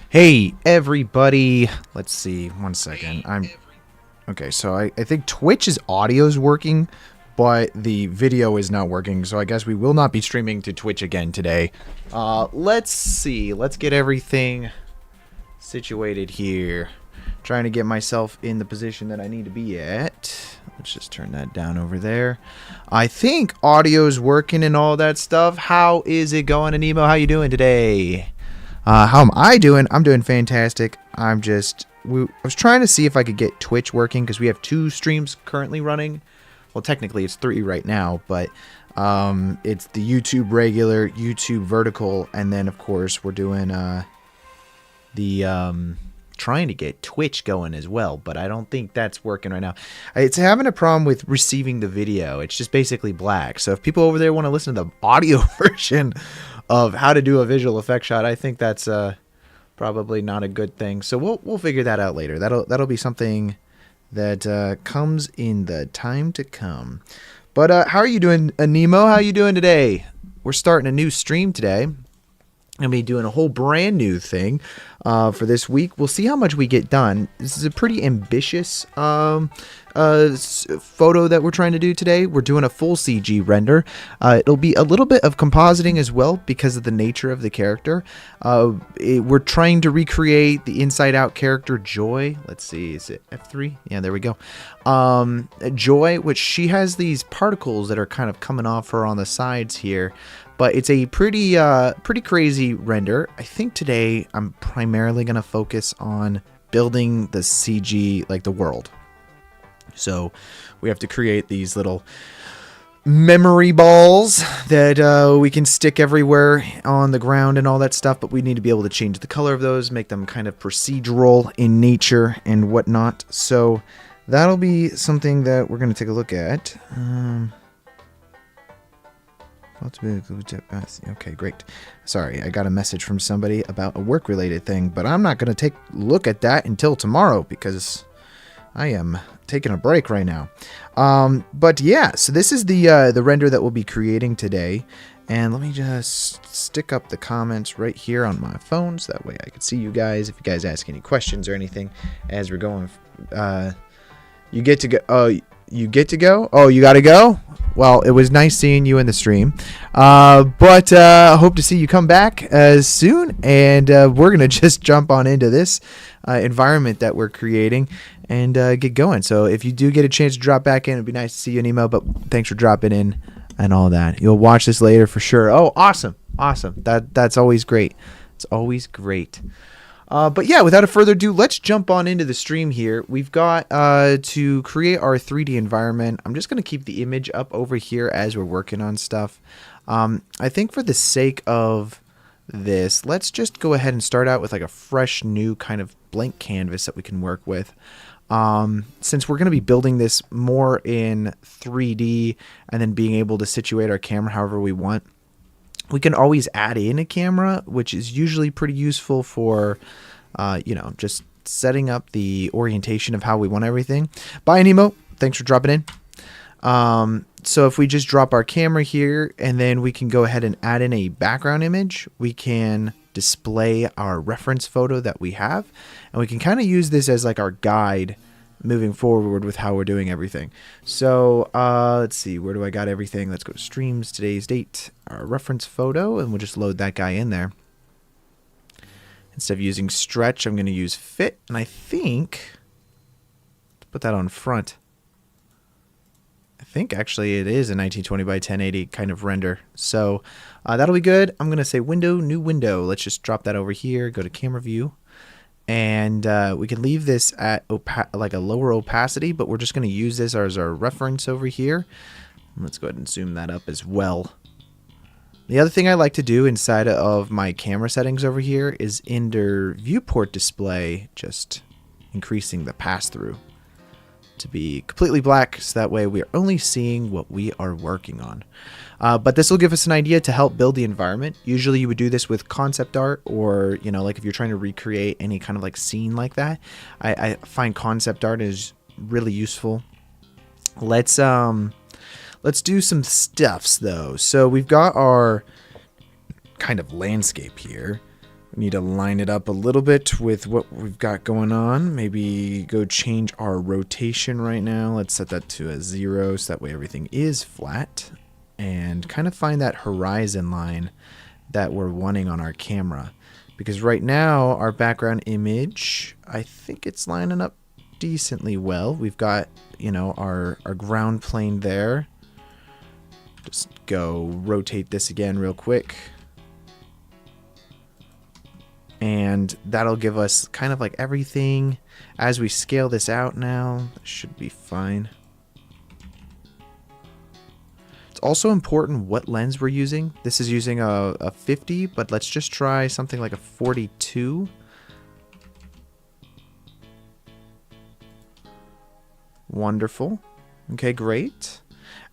Hey everybody, let's see, one second. Okay, so I think Twitch's audio is working, but the video is not working, so I guess we will not be streaming to Twitch again today. Let's see, let's get everything situated here. Trying to get myself in the position that I need to be at. Let's just turn that down over there. I think audio's working and all that stuff. How is it going, Anemo? How you doing today? How am I doing? I'm doing fantastic. I was trying to see if I could get Twitch working because we have 2 streams currently running. Well, technically it's 3 right now, but it's the YouTube regular, YouTube vertical, and then of course we're doing trying to get Twitch going as well, but I don't think that's working right now. It's having a problem with receiving the video. It's just basically black. So if people over there want to listen to the audio version of how to do a visual effect shot, I think that's probably not a good thing. So we'll figure that out later. That'll be something that comes in the time to come. But how are you doing, Anemo? How are you doing today? We're starting a new stream today. I'm going to be doing a whole brand new thing for this week. We'll see how much we get done. This is a pretty ambitious photo that we're trying to do today. We're doing a full CG render. It'll be a little bit of compositing as well because of the nature of the character. We're trying to recreate the Inside Out character Joy. Let's see, is it F3? Yeah, there we go. Joy, which she has these particles that are kind of coming off her on the sides here. But it's a pretty crazy render. I think today I'm primarily going to focus on building the CG, like the world. So we have to create these little memory balls that we can stick everywhere on the ground and all that stuff. But we need to be able to change the color of those, make them kind of procedural in nature and whatnot. So that'll be something that we're going to take a look at. Okay, great. Sorry, I got a message from somebody about a work-related thing, but I'm not going to take a look at that until tomorrow because I am taking a break right now. But yeah, so this is the render that we'll be creating today. And let me just stick up the comments right here on my phone so that way I can see you guys. If you guys ask any questions or anything as we're going, you get to go. You get to go? Oh, you got to go? Well, it was nice seeing you in the stream. But I hope to see you come back soon. And we're going to just jump on into this environment that we're creating and get going. So if you do get a chance to drop back in, it'd be nice to see you, Nemo. But thanks for dropping in and all that. You'll watch this later for sure. Oh, awesome. Awesome. That's always great. It's always great. But yeah, without a further ado, let's jump on into the stream here. We've got to create our 3D environment. I'm just going to keep the image up over here as we're working on stuff. I think for the sake of this, let's just go ahead and start out with like a fresh new kind of blank canvas that we can work with. Since we're going to be building this more in 3D and then being able to situate our camera however we want. We can always add in a camera, which is usually pretty useful for, just setting up the orientation of how we want everything. Bye, Nemo. Thanks for dropping in. So if we just drop our camera here and then we can go ahead and add in a background image, we can display our reference photo that we have. And we can kind of use this as like our guide moving forward with how we're doing everything. So let's see, where do I got everything? Let's go to streams, today's date, our reference photo, and we'll just load that guy in there. Instead of using stretch, I'm going to use fit, and I think to put that on front. I think actually it is a 1920 by 1080 kind of render. So that'll be good. I'm going to say window, new window. Let's just drop that over here, go to camera view. And we can leave this at like a lower opacity, but we're just going to use this as our reference over here. Let's go ahead and zoom that up as well. The other thing I like to do inside of my camera settings over here is under viewport display, just, increasing the pass-through to be completely black, so that way we are only seeing what we are working on. But this will give us an idea to help build the environment. Usually you would do this with concept art, or, you know, like if you're trying to recreate any kind of like scene like that. I find concept art is really useful. Let's do some stuffs though. So we've got our kind of landscape here. We need to line it up a little bit with what we've got going on. Maybe go change our rotation right now. Let's set that to a 0 so that way everything is flat. And kind of find that horizon line that we're wanting on our camera. Because right now, our background image, I think it's lining up decently well. We've got, you know, our ground plane there. Just go rotate this again real quick. And that'll give us kind of like everything. As we scale this out now, it should be fine. It's also important what lens we're using. This is using a 50, but let's just try something like a 42. Wonderful. Okay, great.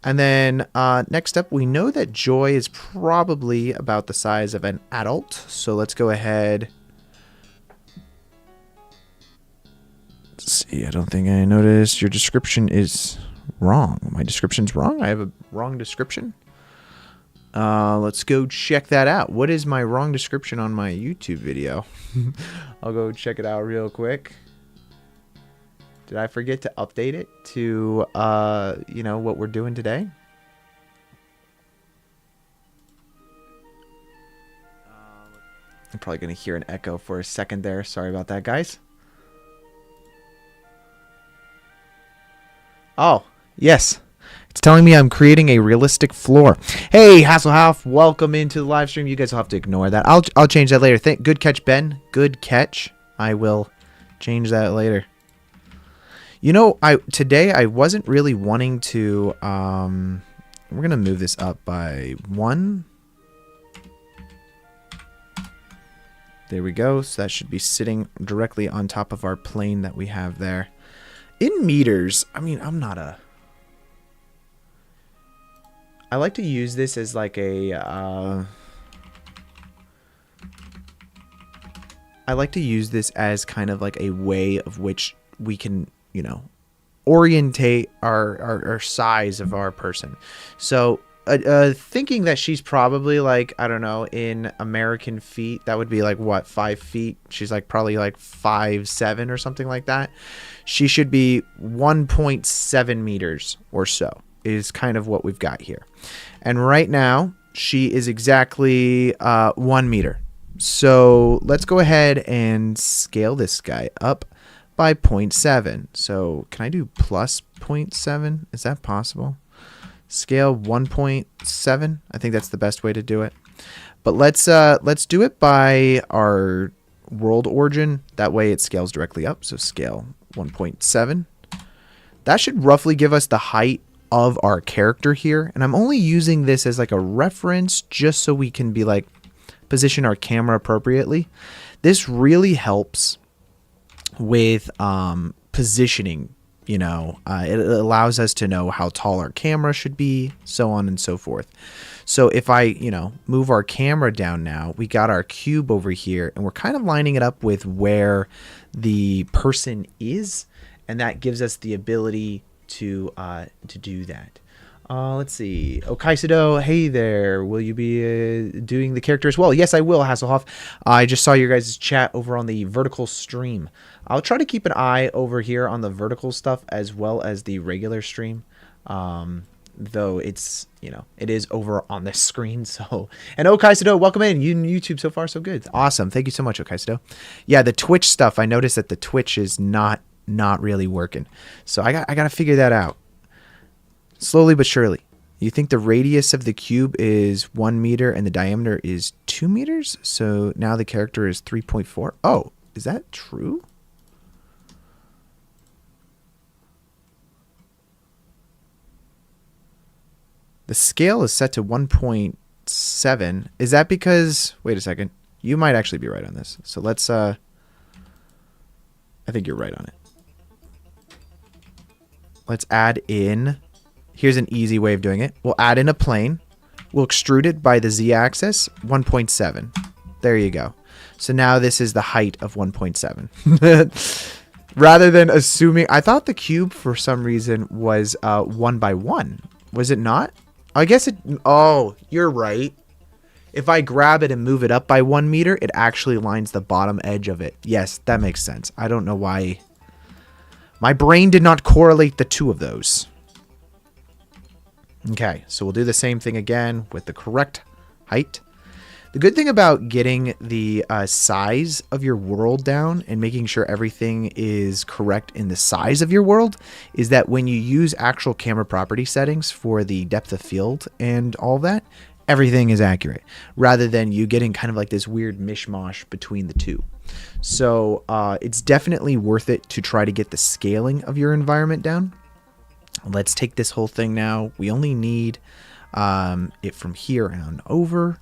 And then next up, we know that Joy is probably about the size of an adult. So let's go ahead. Let's see, I don't think I noticed. Your description is wrong. My description's wrong? I have a wrong description? Let's go check that out. What is my wrong description on my YouTube video? I'll go check it out real quick. Did I forget to update it to, you know, what we're doing today? I'm probably going to hear an echo for a second there. Sorry about that, guys. Oh, yes. It's telling me I'm creating a realistic floor. Hey, Hasselhoff, welcome into the live stream. You guys will have to ignore that. I'll change that later. Good catch, Ben. Good catch. I will change that later. You know, today I wasn't really wanting to, we're going to move this up by 1. There we go. So that should be sitting directly on top of our plane that we have there. In meters, I mean, I like to use this as like a, I like to use this as kind of like a way of which we can, you know, orientate our size of our person. So thinking that she's probably like, I don't know, in American feet, that would be like what, 5 feet? She's like probably like 5'7" or something like that. She should be 1.7 meters or so is kind of what we've got here. And right now she is exactly 1 meter. So let's go ahead and scale this guy up by 0.7. So can I do plus 0.7? Is that possible? Scale 1.7. I think that's the best way to do it. But let's do it by our world origin. That way it scales directly up. So scale 1.7. That should roughly give us the height of our character here. And I'm only using this as like a reference just so we can be like position our camera appropriately. This really helps with positioning. You know, it allows us to know how tall our camera should be, so on and so forth. So if I, you know, move our camera down now, we got our cube over here, and we're kind of lining it up with where the person is, and that gives us the ability to do that. Let's see. Okaisido, hey there. Will you be doing the character as well? Yes, I will, Hasselhoff. I just saw your guys' chat over on the vertical stream. I'll try to keep an eye over here on the vertical stuff as well as the regular stream. Though it's, you know, it is over on this screen. So, and Okaisido, welcome in. YouTube so far so good. Awesome. Thank you so much, Okaisido. Yeah, the Twitch stuff. I noticed that the Twitch is not really working. So I got to figure that out. Slowly but surely. You think the radius of the cube is 1 meter and the diameter is 2 meters? So now the character is 3.4. Oh, is that true? The scale is set to 1.7. Is that because... Wait a second. You might actually be right on this. So let's... I think you're right on it. Let's add in. Here's an easy way of doing it. We'll add in a plane. We'll extrude it by the z-axis, 1.7. There you go. So now this is the height of 1.7. Rather than assuming, I thought the cube for some reason was 1 by 1. Was it not? I guess it, oh, you're right. If I grab it and move it up by 1 meter, it actually lines the bottom edge of it. Yes, that makes sense. I don't know why. My brain did not correlate the two of those. Okay, so we'll do the same thing again with the correct height. The good thing about getting the size of your world down and making sure everything is correct in the size of your world is that when you use actual camera property settings for the depth of field and all that, everything is accurate rather than you getting kind of like this weird mishmash between the two. So it's definitely worth it to try to get the scaling of your environment down. Let's take this whole thing now. We only need it from here on over.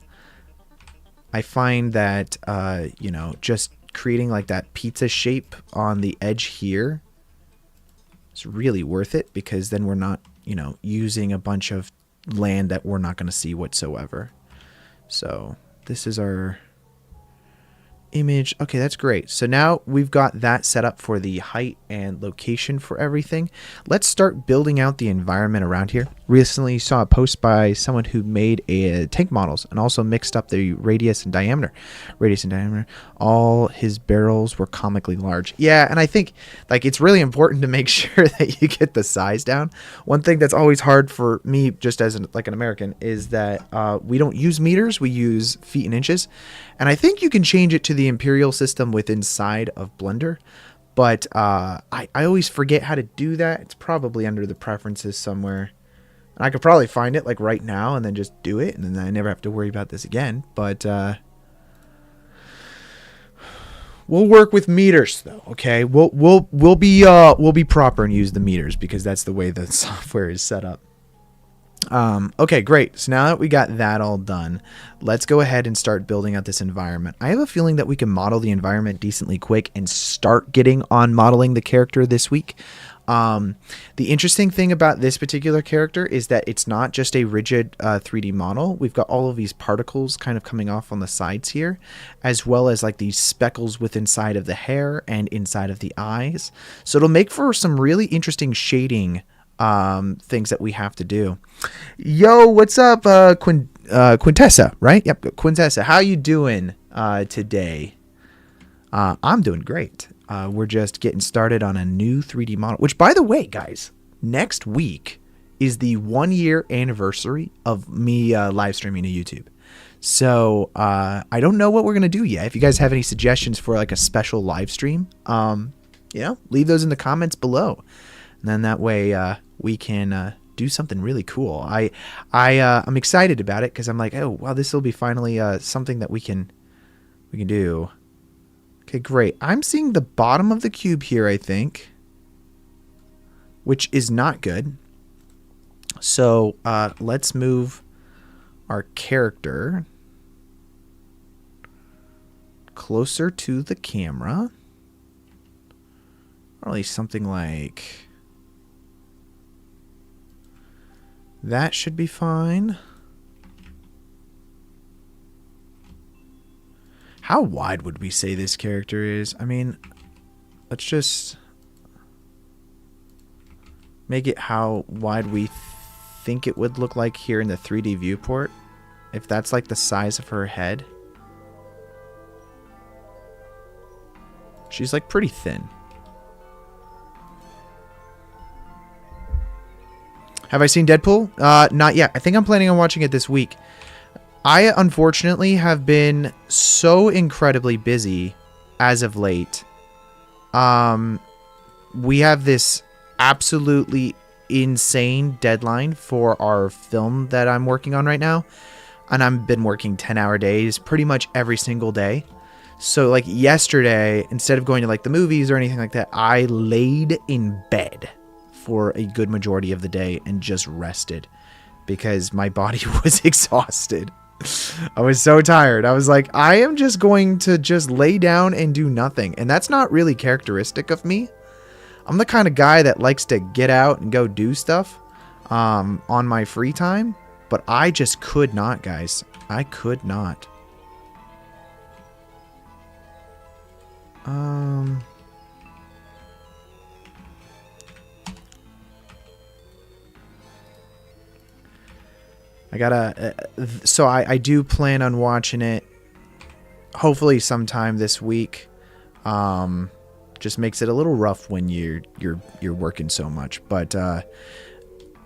I find that, you know, just creating like that pizza shape on the edge here is really worth it because then we're not, you know, using a bunch of land that we're not going to see whatsoever. So this is our image. Okay, that's great. So now we've got that set up for the height and location for everything. Let's start building out the environment around here. Recently saw a post by someone who made tank models and also mixed up the radius and diameter. All his barrels were comically large. Yeah, and I think like it's really important to make sure that you get the size down. One thing that's always hard for me just as an American is that we don't use meters, we use feet and inches. And I think you can change it to the imperial system with inside of Blender. But I always forget how to do that. It's probably under the preferences somewhere. And I could probably find it like right now and then just do it. And then I never have to worry about this again. But we'll work with meters though. Okay, we'll be proper and use the meters because that's the way the software is set up. Okay, great. So now that we got that all done, let's go ahead and start building out this environment. I have a feeling that we can model the environment decently quick and start getting on modeling the character this week. The interesting thing about this particular character is that it's not just a rigid 3D model. We've got all of these particles kind of coming off on the sides here, as well as like these speckles with inside of the hair and inside of the eyes. So it'll make for some really interesting shading things that we have to do. Yo, what's up, Quintessa, right? Yep, Quintessa, how you doing today? I'm doing great. We're just getting started on a new 3D model, which, by the way, guys, next week is the 1-year anniversary of me live streaming to YouTube. So I don't know what we're going to do yet. If you guys have any suggestions for like a special live stream, you know, leave those in the comments below. And then that way we can do something really cool. I'm excited about it because I'm like, oh, wow, this will be finally something that we can do. Okay, great. I'm seeing the bottom of the cube here, I think, which is not good. So let's move our character closer to the camera. Or at least something like that should be fine. How wide would we say this character is? I mean, let's just make it how wide we think it would look like here in the 3D viewport. If that's like the size of her head. She's like pretty thin. Have I seen Deadpool? Not yet. I think I'm planning on watching it this week. I, unfortunately, have been so incredibly busy as of late. We have this absolutely insane deadline for our film that I'm working on right now. And I've been working 10-hour days pretty much every single day. So, like, yesterday, instead of going to, like, the movies or anything like that, I laid in bed for a good majority of the day and just rested because my body was exhausted. I was so tired. I was like, I am just going to just lay down and do nothing. And that's not really characteristic of me. I'm the kind of guy that likes to get out and go do stuff on my free time. But I just could not, guys. I could not. I gotta, so I do plan on watching it hopefully sometime this week. Just makes it a little rough when you're working so much, but I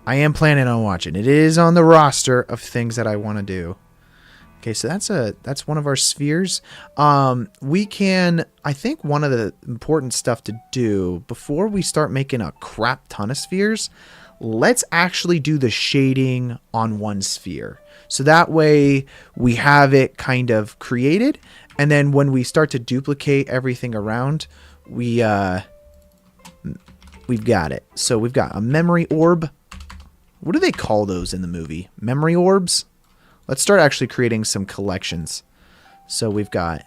am planning on watching. It is on the roster of things that I want to do. Okay, so that's one of our spheres. We can, I think one of the important stuff to do before we start making a crap ton of spheres, let's actually do the shading on one sphere. So that way we have it kind of created. And then when we start to duplicate everything around, we've got it. So we've got a memory orb. What do they call those in the movie? Memory orbs? Let's start actually creating some collections. So we've got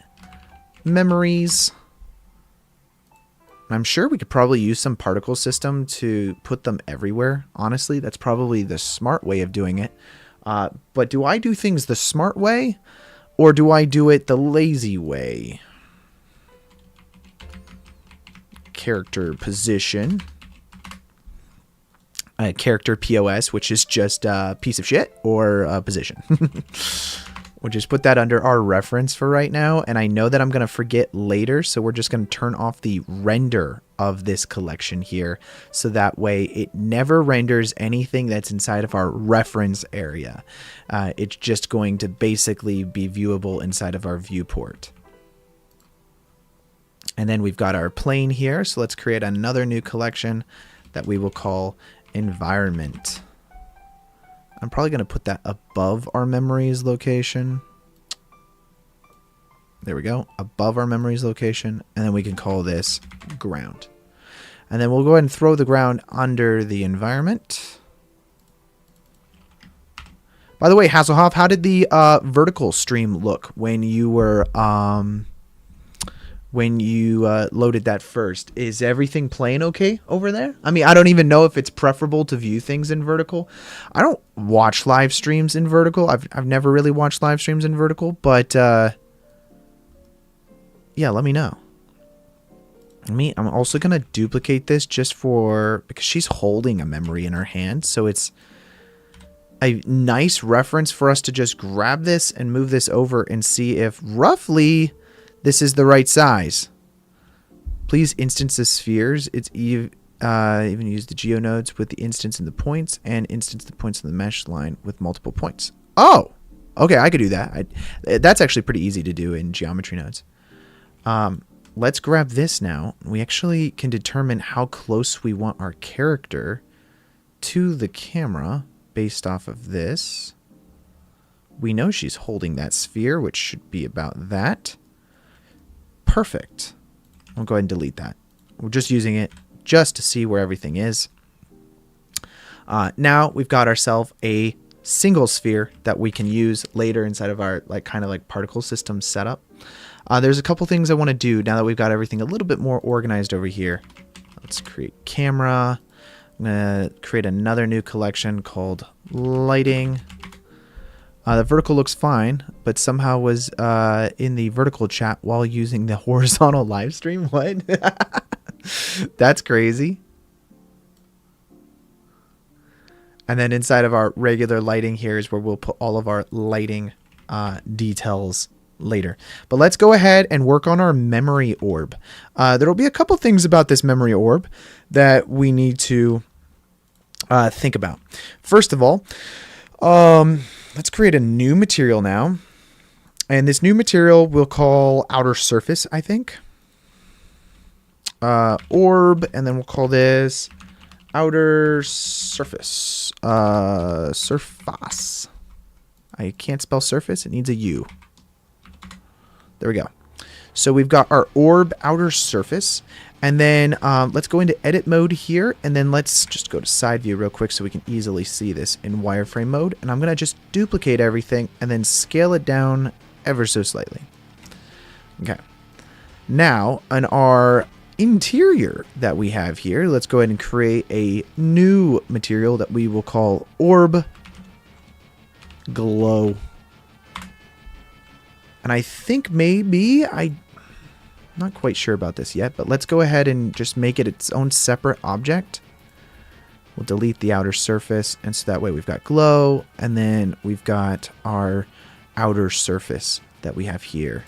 memories. I'm sure we could probably use some particle system to put them everywhere. Honestly, that's probably the smart way of doing it. But do I do things the smart way? Or do I do it the lazy way? Character position. Character POS, which is just a piece of shit, or position. We'll just put that under our reference for right now. And I know that I'm going to forget later. So we're just going to turn off the render of this collection here. So that way it never renders anything that's inside of our reference area. It's just going to basically be viewable inside of our viewport. And then we've got our plane here. So let's create another new collection that we will call environment. I'm probably going to put that above our memories location. There we go. Above our memories location. And then we can call this ground. And then we'll go ahead and throw the ground under the environment. By the way, Hasselhoff, how did the vertical stream look when you were loaded that first? Is everything playing okay over there? I mean, I don't even know if it's preferable to view things in vertical. I don't watch live streams in vertical. I've never really watched live streams in vertical, but yeah, let me know. I'm also going to duplicate this just because she's holding a memory in her hand, so it's a nice reference for us to just grab this and move this over and see if roughly this is the right size. Please instance the spheres. It's even use the geonodes with the instance in the points and instance the points in the mesh line with multiple points. Oh, okay, I could do that. That's actually pretty easy to do in geometry nodes. Let's grab this now. We actually can determine how close we want our character to the camera based off of this. We know she's holding that sphere, which should be about that. Perfect. I'll go ahead and delete that. We're just using it just to see where everything is. Now we've got ourselves a single sphere that we can use later inside of our kind of particle system setup. There's a couple things I want to do now that we've got everything a little bit more organized over here. Let's create camera. I'm going to create another new collection called lighting. The vertical looks fine, but somehow was in the vertical chat while using the horizontal live stream. What? That's crazy. And then inside of our regular lighting here is where we'll put all of our lighting details later. But let's go ahead and work on our memory orb. There will be a couple things about this memory orb that we need to think about. First of all, let's create a new material now. And this new material we'll call outer surface, I think. Orb, and then we'll call this outer surface. Surface. I can't spell surface. It needs a U. There we go. So we've got our orb outer surface. And then let's go into edit mode here, and then let's just go to side view real quick so we can easily see this in wireframe mode. And I'm going to just duplicate everything and then scale it down ever so slightly. Okay. Now, on our interior that we have here, let's go ahead and create a new material that we will call Orb Glow. And I think maybe not quite sure about this yet, but let's go ahead and just make it its own separate object. We'll delete the outer surface, and so that way we've got glow, and then we've got our outer surface that we have here.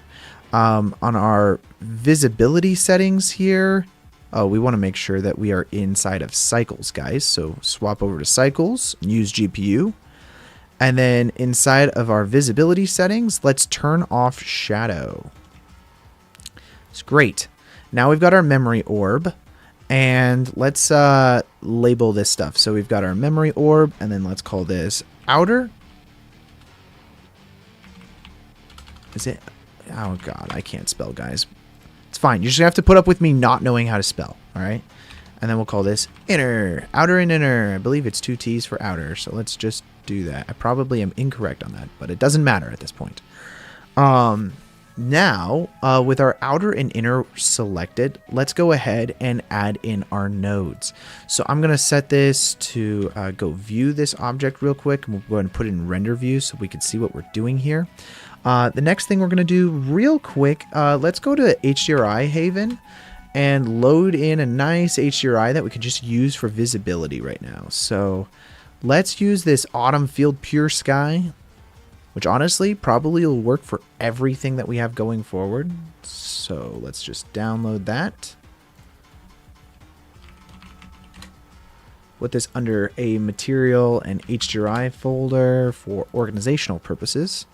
On our visibility settings here, we want to make sure that we are inside of cycles, guys. So swap over to cycles, use GPU. And then inside of our visibility settings, let's turn off shadow. It's great. Now we've got our memory orb, and let's label this stuff. So we've got our memory orb, and then let's call this outer. Is it? Oh god, I can't spell, guys. It's fine. You're just gonna have to put up with me not knowing how to spell. All right. And then we'll call this inner, outer and inner. I believe it's 2 T's for outer. So let's just do that. I probably am incorrect on that, but it doesn't matter at this point. Now, with our outer and inner selected, let's go ahead and add in our nodes. So I'm going to set this to go view this object real quick. And we'll go ahead and put it in render view so we can see what we're doing here. The next thing we're going to do real quick, let's go to HDRI Haven and load in a nice HDRI that we can just use for visibility right now. So let's use this Autumn Field Pure Sky, which honestly probably will work for everything that we have going forward. So let's just download that. Put this under a material and HDRI folder for organizational purposes.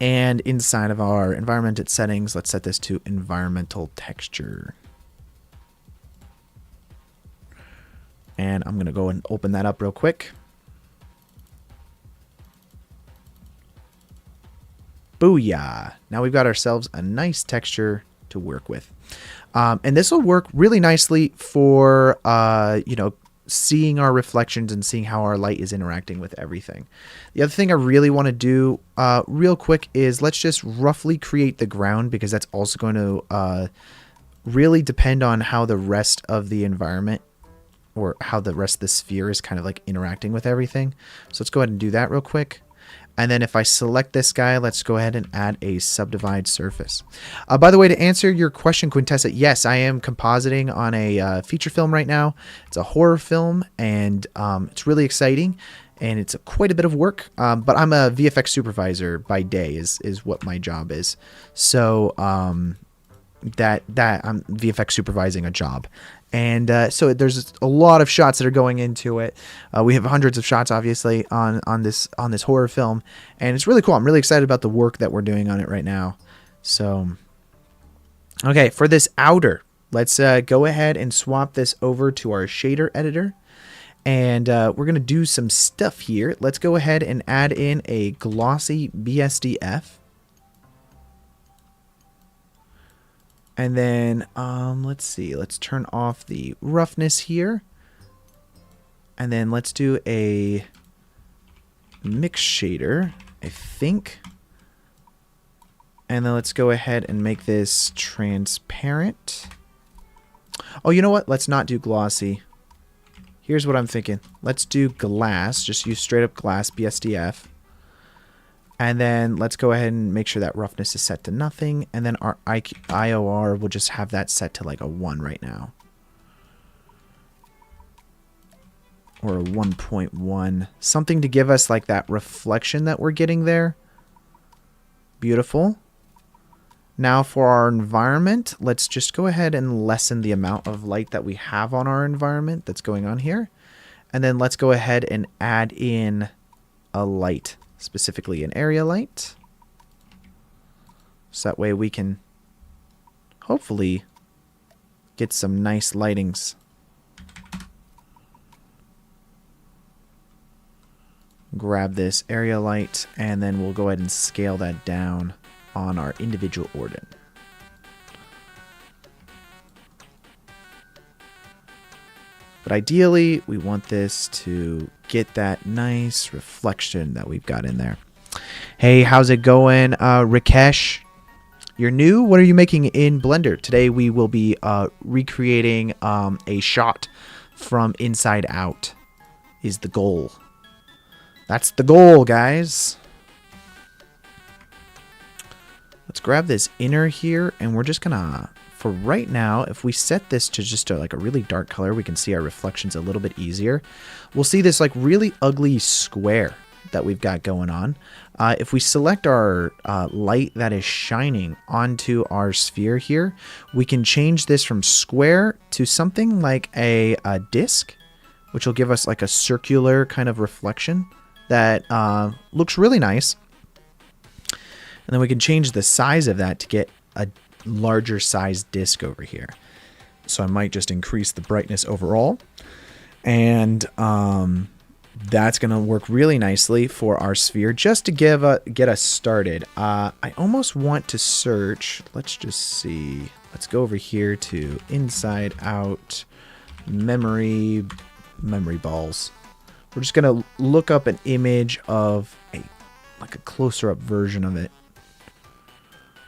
And inside of our environmental settings, let's set this to environmental texture. And I'm going to go and open that up real quick. Booyah! Now we've got ourselves a nice texture to work with. And this will work really nicely for, seeing our reflections and seeing how our light is interacting with everything. The other thing I really want to do real quick is let's just roughly create the ground, because that's also going to really depend on how the rest of the environment or how the rest of the sphere is kind of like interacting with everything. So let's go ahead and do that real quick. And then if I select this guy, let's go ahead and add a subdivide surface. By the way, to answer your question, Quintessa, yes, I am compositing on a feature film right now. It's a horror film, and it's really exciting, and it's quite a bit of work. But I'm a VFX supervisor by day is what my job is. So that I'm VFX supervising a job. And so there's a lot of shots that are going into it. We have hundreds of shots, obviously, on this horror film, and it's really cool. I'm really excited about the work that we're doing on it right now. So, okay, for this outer, let's go ahead and swap this over to our shader editor, and we're gonna do some stuff here. Let's go ahead and add in a glossy BSDF. And then, let's see, let's turn off the roughness here. And then let's do a mix shader, I think. And then let's go ahead and make this transparent. Oh, you know what? Let's not do glossy. Here's what I'm thinking. Let's do glass, just use straight up glass BSDF. And then let's go ahead and make sure that roughness is set to nothing. And then our IOR, we'll just have that set to like a 1 right now. Or a 1.1. Something to give us like that reflection that we're getting there. Beautiful. Now for our environment, let's just go ahead and lessen the amount of light that we have on our environment that's going on here. And then let's go ahead and add in a light. Specifically an area light. So that way we can hopefully get some nice lightings. Grab this area light, and then we'll go ahead and scale that down on our individual ordin. But ideally, we want this to get that nice reflection that we've got in there. Hey, how's it going, Rakesh? You're new? What are you making in Blender? Today we will be recreating a shot from inside out is the goal. That's the goal, guys. Let's grab this inner here, and we're just gonna, for right now, if we set this to just like a really dark color, we can see our reflections a little bit easier. We'll see this like really ugly square that we've got going on. If we select our light that is shining onto our sphere here, we can change this from square to something like a disc, which will give us like a circular kind of reflection that looks really nice. And then we can change the size of that to get a larger size disc over here. So I might just increase the brightness overall. And that's going to work really nicely for our sphere just to get us started. I almost want to search. Let's just see. Let's go over here to inside out memory balls. We're just going to look up an image of like a closer up version of it.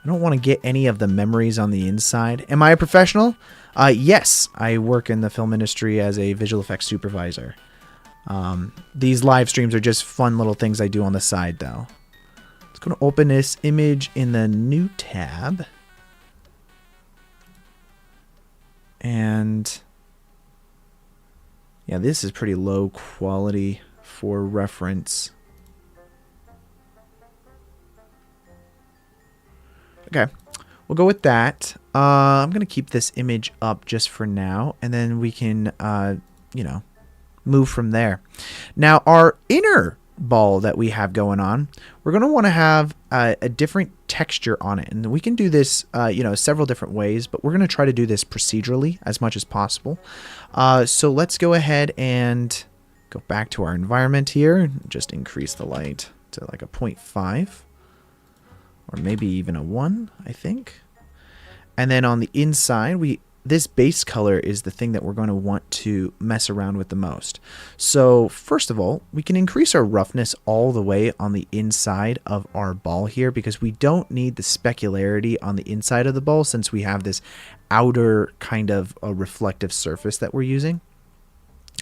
I don't want to get any of the memories on the inside. Am I a professional? Yes, I work in the film industry as a visual effects supervisor. These live streams are just fun little things I do on the side, though. Let's go to open this image in the new tab. And yeah, this is pretty low quality for reference. Okay, we'll go with that. I'm going to keep this image up just for now, and then we can, you know, move from there. Now, our inner ball that we have going on, we're going to want to have a different texture on it. And we can do this, you know, several different ways, but we're going to try to do this procedurally as much as possible. So let's go ahead and go back to our environment here and just increase the light to like a 0.5. Or maybe even a 1, I think. And then on the inside, this base color is the thing that we're going to want to mess around with the most. So first of all, we can increase our roughness all the way on the inside of our ball here because we don't need the specularity on the inside of the ball since we have this outer kind of a reflective surface that we're using.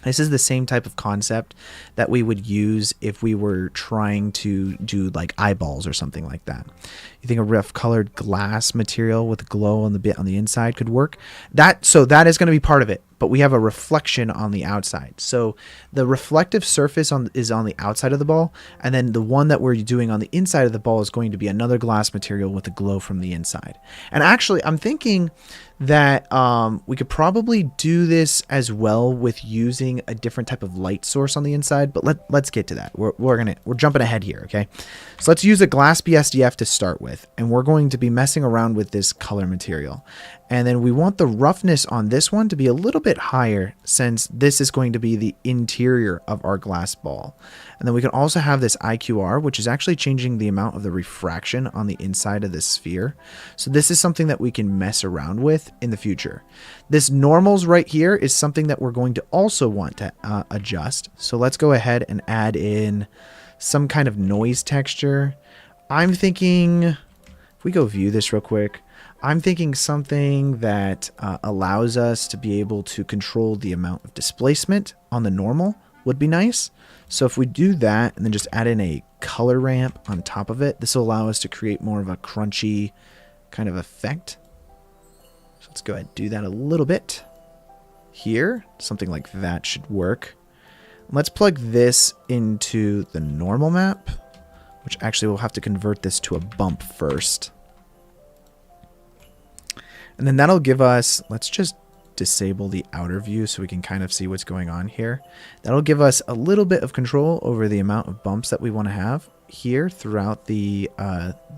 This is the same type of concept that we would use if we were trying to do like eyeballs or something like that. You think a rough colored glass material with glow on the bit on the inside could work? So that is going to be part of it, but we have a reflection on the outside. So the reflective surface is on the outside of the ball, and then the one that we're doing on the inside of the ball is going to be another glass material with a glow from the inside. And actually, I'm thinking that we could probably do this as well with using a different type of light source on the inside, but let's get to that. We're jumping ahead here, okay? So let's use a glass BSDF to start with, and we're going to be messing around with this color material. And then we want the roughness on this one to be a little bit higher since this is going to be the interior of our glass ball. And then we can also have this IQR, which is actually changing the amount of the refraction on the inside of this sphere. So this is something that we can mess around with in the future. This normals right here is something that we're going to also want to adjust. So let's go ahead and add in some kind of noise texture. I'm thinking, if we go view this real quick, I'm thinking something that allows us to be able to control the amount of displacement on the normal would be nice. So if we do that and then just add in a color ramp on top of it, this will allow us to create more of a crunchy kind of effect. So let's go ahead and do that a little bit here. Something like that should work. Let's plug this into the normal map, which actually we'll have to convert this to a bump first. And then that'll give us, let's just disable the outer view so we can kind of see what's going on here. That'll give us a little bit of control over the amount of bumps that we want to have here throughout the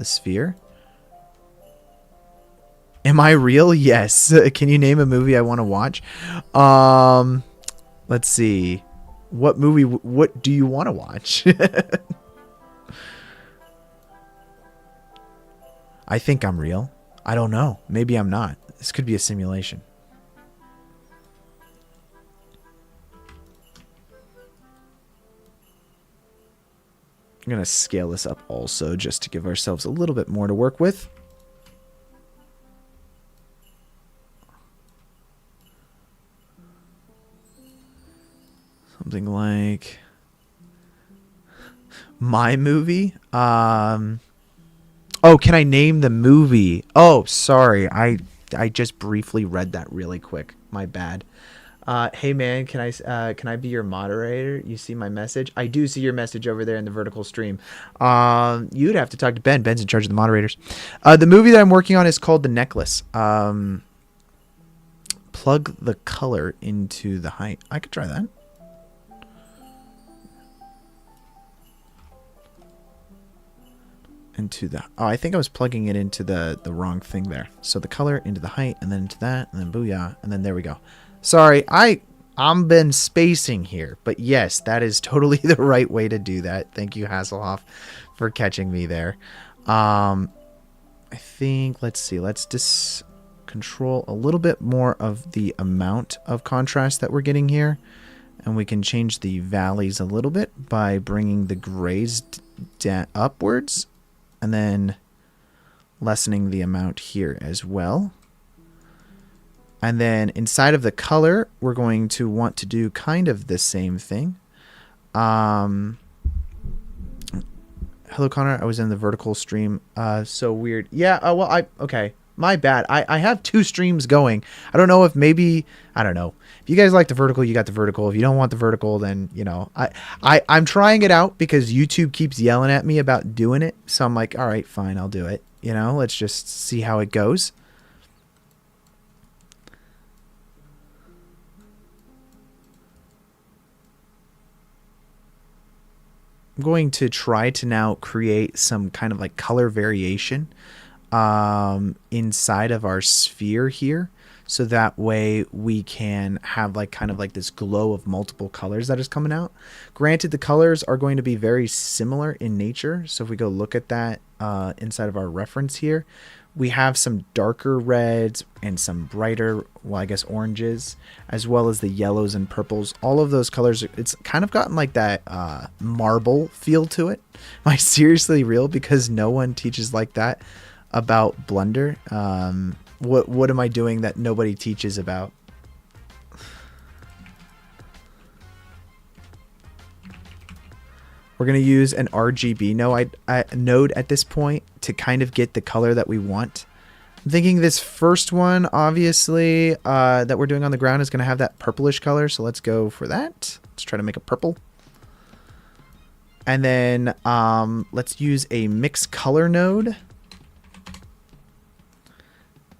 sphere. Am I real? Yes. Can you name a movie I want to watch? Let's see. What movie? What do you want to watch? I think I'm real. I don't know. Maybe I'm not. This could be a simulation. I'm going to scale this up also just to give ourselves a little bit more to work with. Something like my movie. Oh, can I name the movie? Oh, sorry. I just briefly read that really quick. My bad. Hey man, can I be your moderator? You see my message? I do see your message over there in the vertical stream. You'd have to talk to Ben. Ben's in charge of the moderators. The movie that I'm working on is called The Necklace. Plug the color into the height. I could try that. Into the I think I was plugging it into the wrong thing there. So the color into the height, and then into that, and then booyah, and then there we go. Sorry, I'm been spacing here, but yes, that is totally the right way to do that. Thank you, Hasselhoff, for catching me there. I think let's see, let's just control a little bit more of the amount of contrast that we're getting here, and we can change the valleys a little bit by bringing the grays upwards. And then lessening the amount here as well. And then inside of the color, we're going to want to do kind of the same thing. Hello, Connor. I was in the vertical stream. So weird. Yeah, well, okay. My bad. I have two streams going. I don't know if maybe, I don't know. If you guys like the vertical, you got the vertical. If you don't want the vertical, then, you know, I'm trying it out because YouTube keeps yelling at me about doing it. So I'm like, all right, fine, I'll do it. You know, let's just see how it goes. I'm going to try to now create some kind of like color variation inside of our sphere here, so that way we can have like kind of like this glow of multiple colors that is coming out. Granted, the colors are going to be very similar in nature, so if we go look at that inside of our reference here, we have some darker reds and some brighter, well, I guess oranges, as well as the yellows and purples. All of those colors, it's kind of gotten like that marble feel to it. Am I seriously real? Because no one teaches like that about Blender. What am I doing that nobody teaches about? We're going to use an RGB node at this point to kind of get the color that we want. I'm thinking this first one, obviously, that we're doing on the ground is going to have that purplish color. So let's go for that. Let's try to make it purple. And then let's use a mix color node.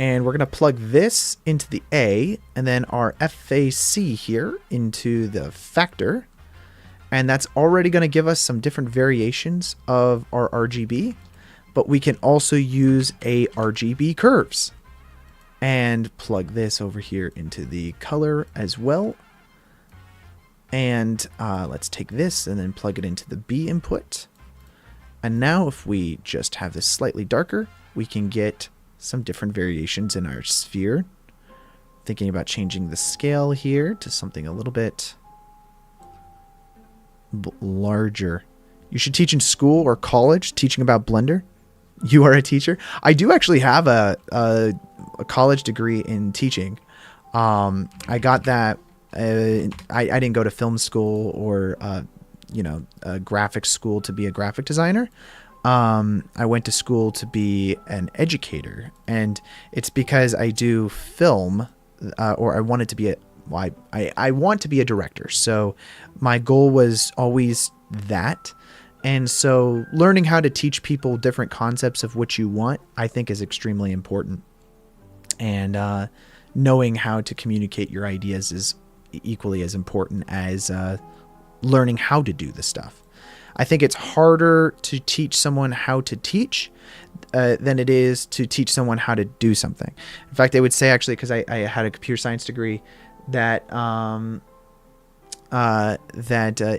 And we're going to plug this into the A, and then our FAC here into the factor. And that's already going to give us some different variations of our RGB. But we can also use a RGB curves. And plug this over here into the color as well. And let's take this and then plug it into the B input. And now if we just have this slightly darker, we can get some different variations in our sphere. Thinking about changing the scale here to something a little bit larger. You should teach in school or college teaching about Blender. You are a teacher. I do actually have a college degree in teaching. I got that. I didn't go to film school or a graphics school to be a graphic designer. I went to school to be an educator, and it's because I do film, or I wanted to be I want to be a director. So my goal was always that. And so learning how to teach people different concepts of what you want, I think is extremely important. And knowing how to communicate your ideas is equally as important as learning how to do the stuff. I think it's harder to teach someone how to teach than it is to teach someone how to do something. In fact, I would say actually, because I had a computer science degree, that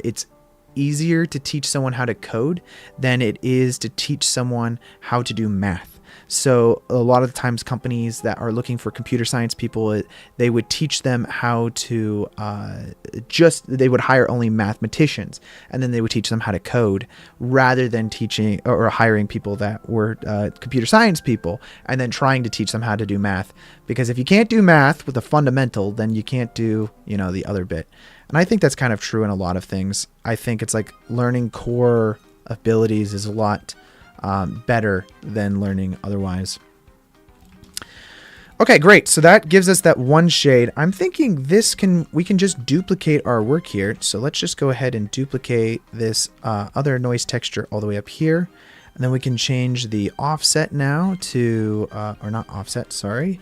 it's easier to teach someone how to code than it is to teach someone how to do math. So a lot of the times companies that are looking for computer science people, they would teach them how to they would hire only mathematicians, and then they would teach them how to code rather than teaching or hiring people that were computer science people and then trying to teach them how to do math. Because if you can't do math with a fundamental, then you can't do, the other bit. And I think that's kind of true in a lot of things. I think it's like learning core abilities is a lot better than learning otherwise. Okay, great. So that gives us that one shade. I'm thinking we can just duplicate our work here. So let's just go ahead and duplicate this other noise texture all the way up here. And then we can change the offset now to, or not offset, sorry.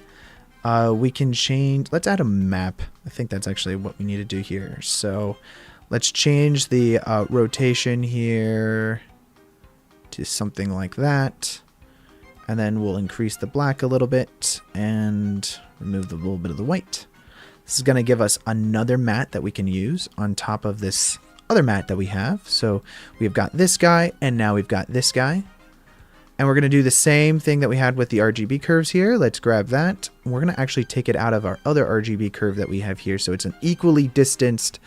We can change, let's add a map. I think that's actually what we need to do here. So let's change the rotation here to something like that. And then we'll increase the black a little bit and remove the little bit of the white. This is going to give us another matte that we can use on top of this other matte that we have. So we've got this guy and now we've got this guy. And we're going to do the same thing that we had with the RGB curves here. Let's grab that. We're going to actually take it out of our other RGB curve that we have here. So it's an equally distanced,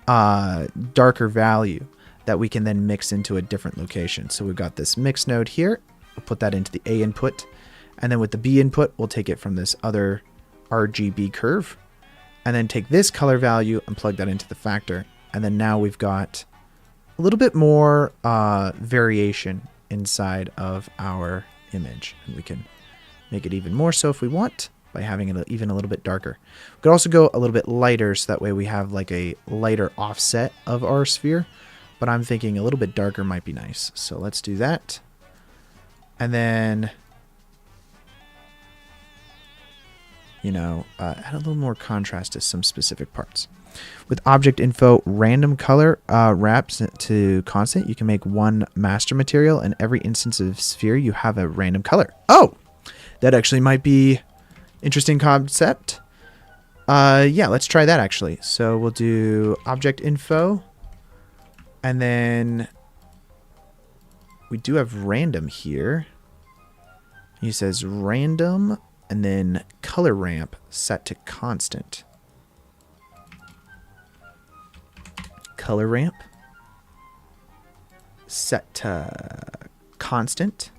darker value that we can then mix into a different location. So we've got this mix node here. We'll put that into the A input. And then with the B input, we'll take it from this other RGB curve. And then take this color value and plug that into the factor. And then now we've got a little bit more variation inside of our image. And we can make it even more so if we want by having it even a little bit darker. We could also go a little bit lighter so that way we have like a lighter offset of our sphere. But I'm thinking a little bit darker might be nice. So let's do that. And then, add a little more contrast to some specific parts. With object info, random color wraps to constant, you can make one master material, and every instance of sphere you have a random color. Oh, that actually might be interesting concept. Yeah, let's try that actually. So we'll do object info. And then we do have random here. He says random and then color ramp set to constant. Color ramp set to constant.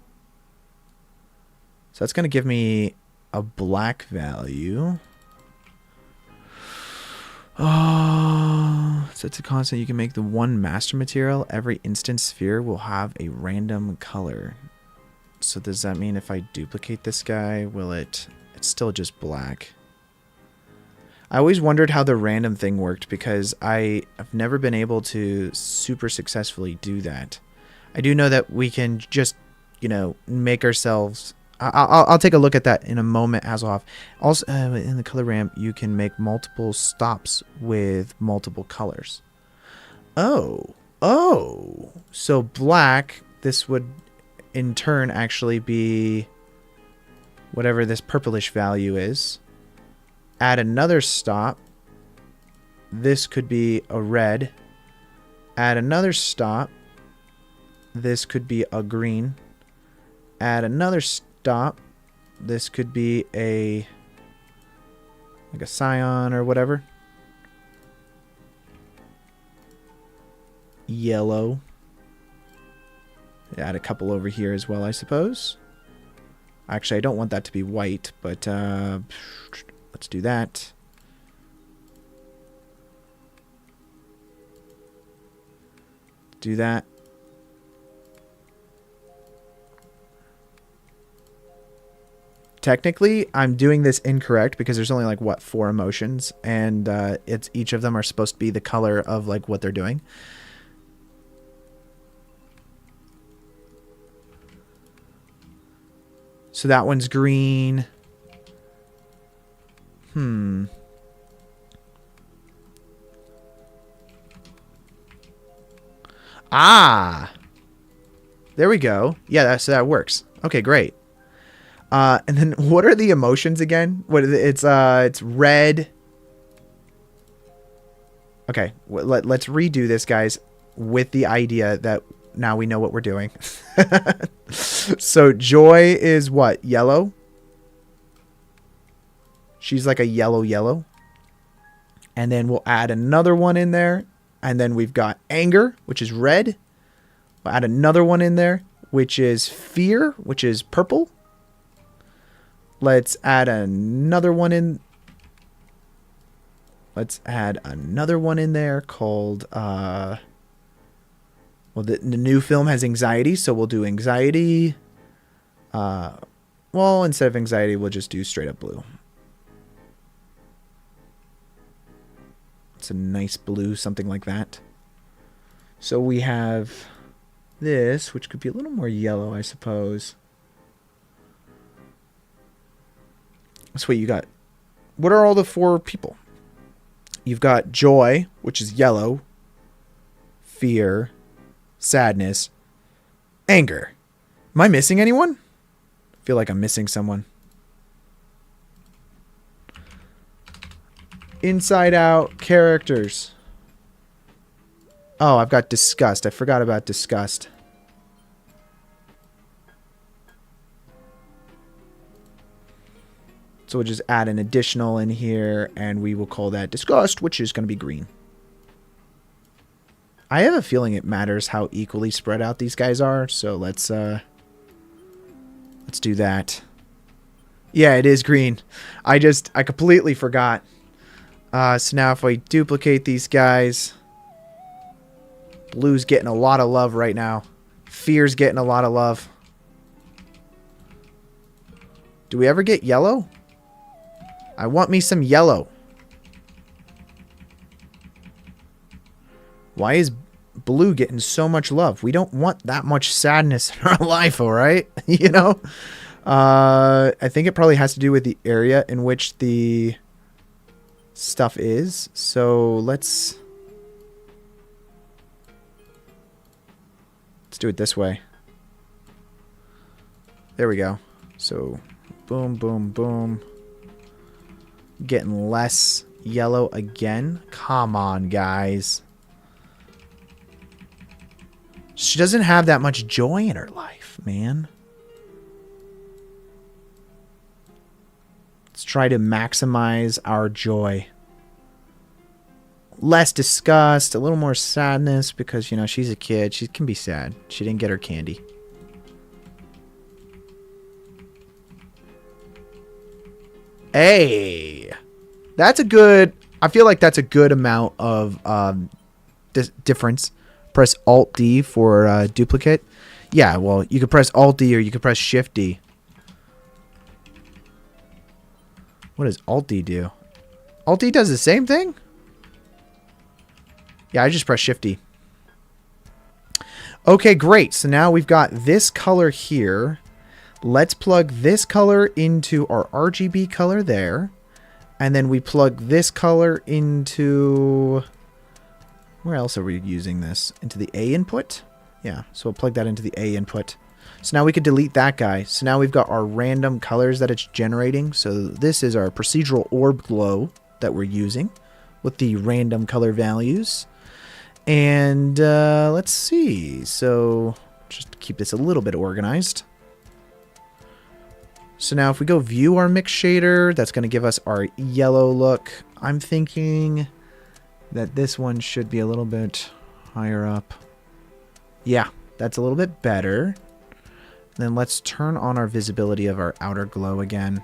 So that's going to give me a black value. Oh, set to constant. You can make the one master material. Every instance sphere will have a random color. So does that mean if I duplicate this guy, it's still just black? I always wondered how the random thing worked because I have never been able to super successfully do that. I do know that we can just, make ourselves... I'll take a look at that in a moment as off. Also, in the color ramp, you can make multiple stops with multiple colors. Oh. So black, this would in turn actually be whatever this purplish value is. Add another stop. This could be a red. Add another stop. This could be a green. Add another stop. This could be like a cyan or whatever. Yellow. Add a couple over here as well, I suppose. Actually, I don't want that to be white, but let's do that. Do that. Technically, I'm doing this incorrect because there's only 4 emotions, and it's each of them are supposed to be the color of what they're doing. So that one's green. Ah, there we go. Yeah, that works. Okay, great. And then what are the emotions again? It's red. Okay, let's redo this, guys, with the idea that now we know what we're doing. So Joy is what? Yellow? She's like a yellow. And then we'll add another one in there. And then we've got anger, which is red. We'll add another one in there, which is fear, which is purple. Let's add another one in. Let's add another one in there called, well, the new film has anxiety, so we'll do anxiety. Well, instead of anxiety, we'll just do straight up blue. It's a nice blue, something like that. So we have this, which could be a little more yellow, I suppose. So wait, you got, what are all the 4 people? You've got joy, which is yellow, fear, sadness, anger. Am I missing anyone? I feel like I'm missing someone. Inside Out characters. Oh, I've got disgust. I forgot about disgust. So we'll just add an additional in here, and we will call that disgust, which is going to be green. I have a feeling it matters how equally spread out these guys are, so let's do that. Yeah, it is green. I completely forgot. So now if we duplicate these guys, blue's getting a lot of love right now. Fear's getting a lot of love. Do we ever get yellow? I want me some yellow. Why is blue getting so much love? We don't want that much sadness in our life, all right? You know? I think it probably has to do with the area in which the stuff is. So let's do it this way. There we go. So boom, boom, boom. Getting less yellow again. Come on, guys. She doesn't have that much joy in her life, man. Let's try to maximize our joy. Less disgust, a little more sadness because, you know, she's a kid. She can be sad. She didn't get her candy. Hey, that's a good, I feel like that's a good amount of difference. Press Alt-D for duplicate. Yeah, well, you could press Alt-D or you could press Shift-D. What does Alt-D do? Alt-D does the same thing? Yeah, I just press Shift-D. Okay, great. So now we've got this color here. Let's plug this color into our RGB color there. And then we plug this color into... Where else are we using this? Into the A input? Yeah, so we'll plug that into the A input. So now we could delete that guy. So now we've got our random colors that it's generating. So this is our procedural orb glow that we're using with the random color values. And let's see. So just to keep this a little bit organized. So now if we go view our mix shader, that's going to give us our yellow look. I'm thinking that this one should be a little bit higher up. Yeah, that's a little bit better. Then let's turn on our visibility of our outer glow again.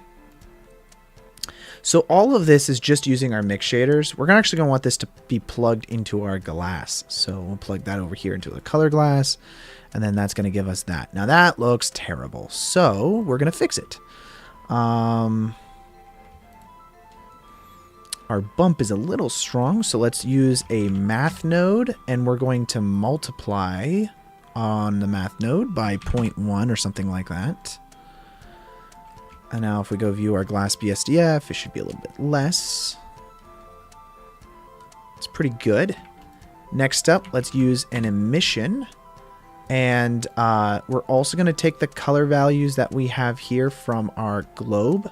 So all of this is just using our mix shaders. We're actually going to want this to be plugged into our glass. So we'll plug that over here into the color glass. And then that's going to give us that. Now that looks terrible. So we're going to fix it. Our bump is a little strong. So let's use a math node. And we're going to multiply on the math node by 0.1 or something like that. And now if we go view our glass BSDF, it should be a little bit less. It's pretty good. Next up, let's use an emission. And we're also going to take the color values that we have here from our globe.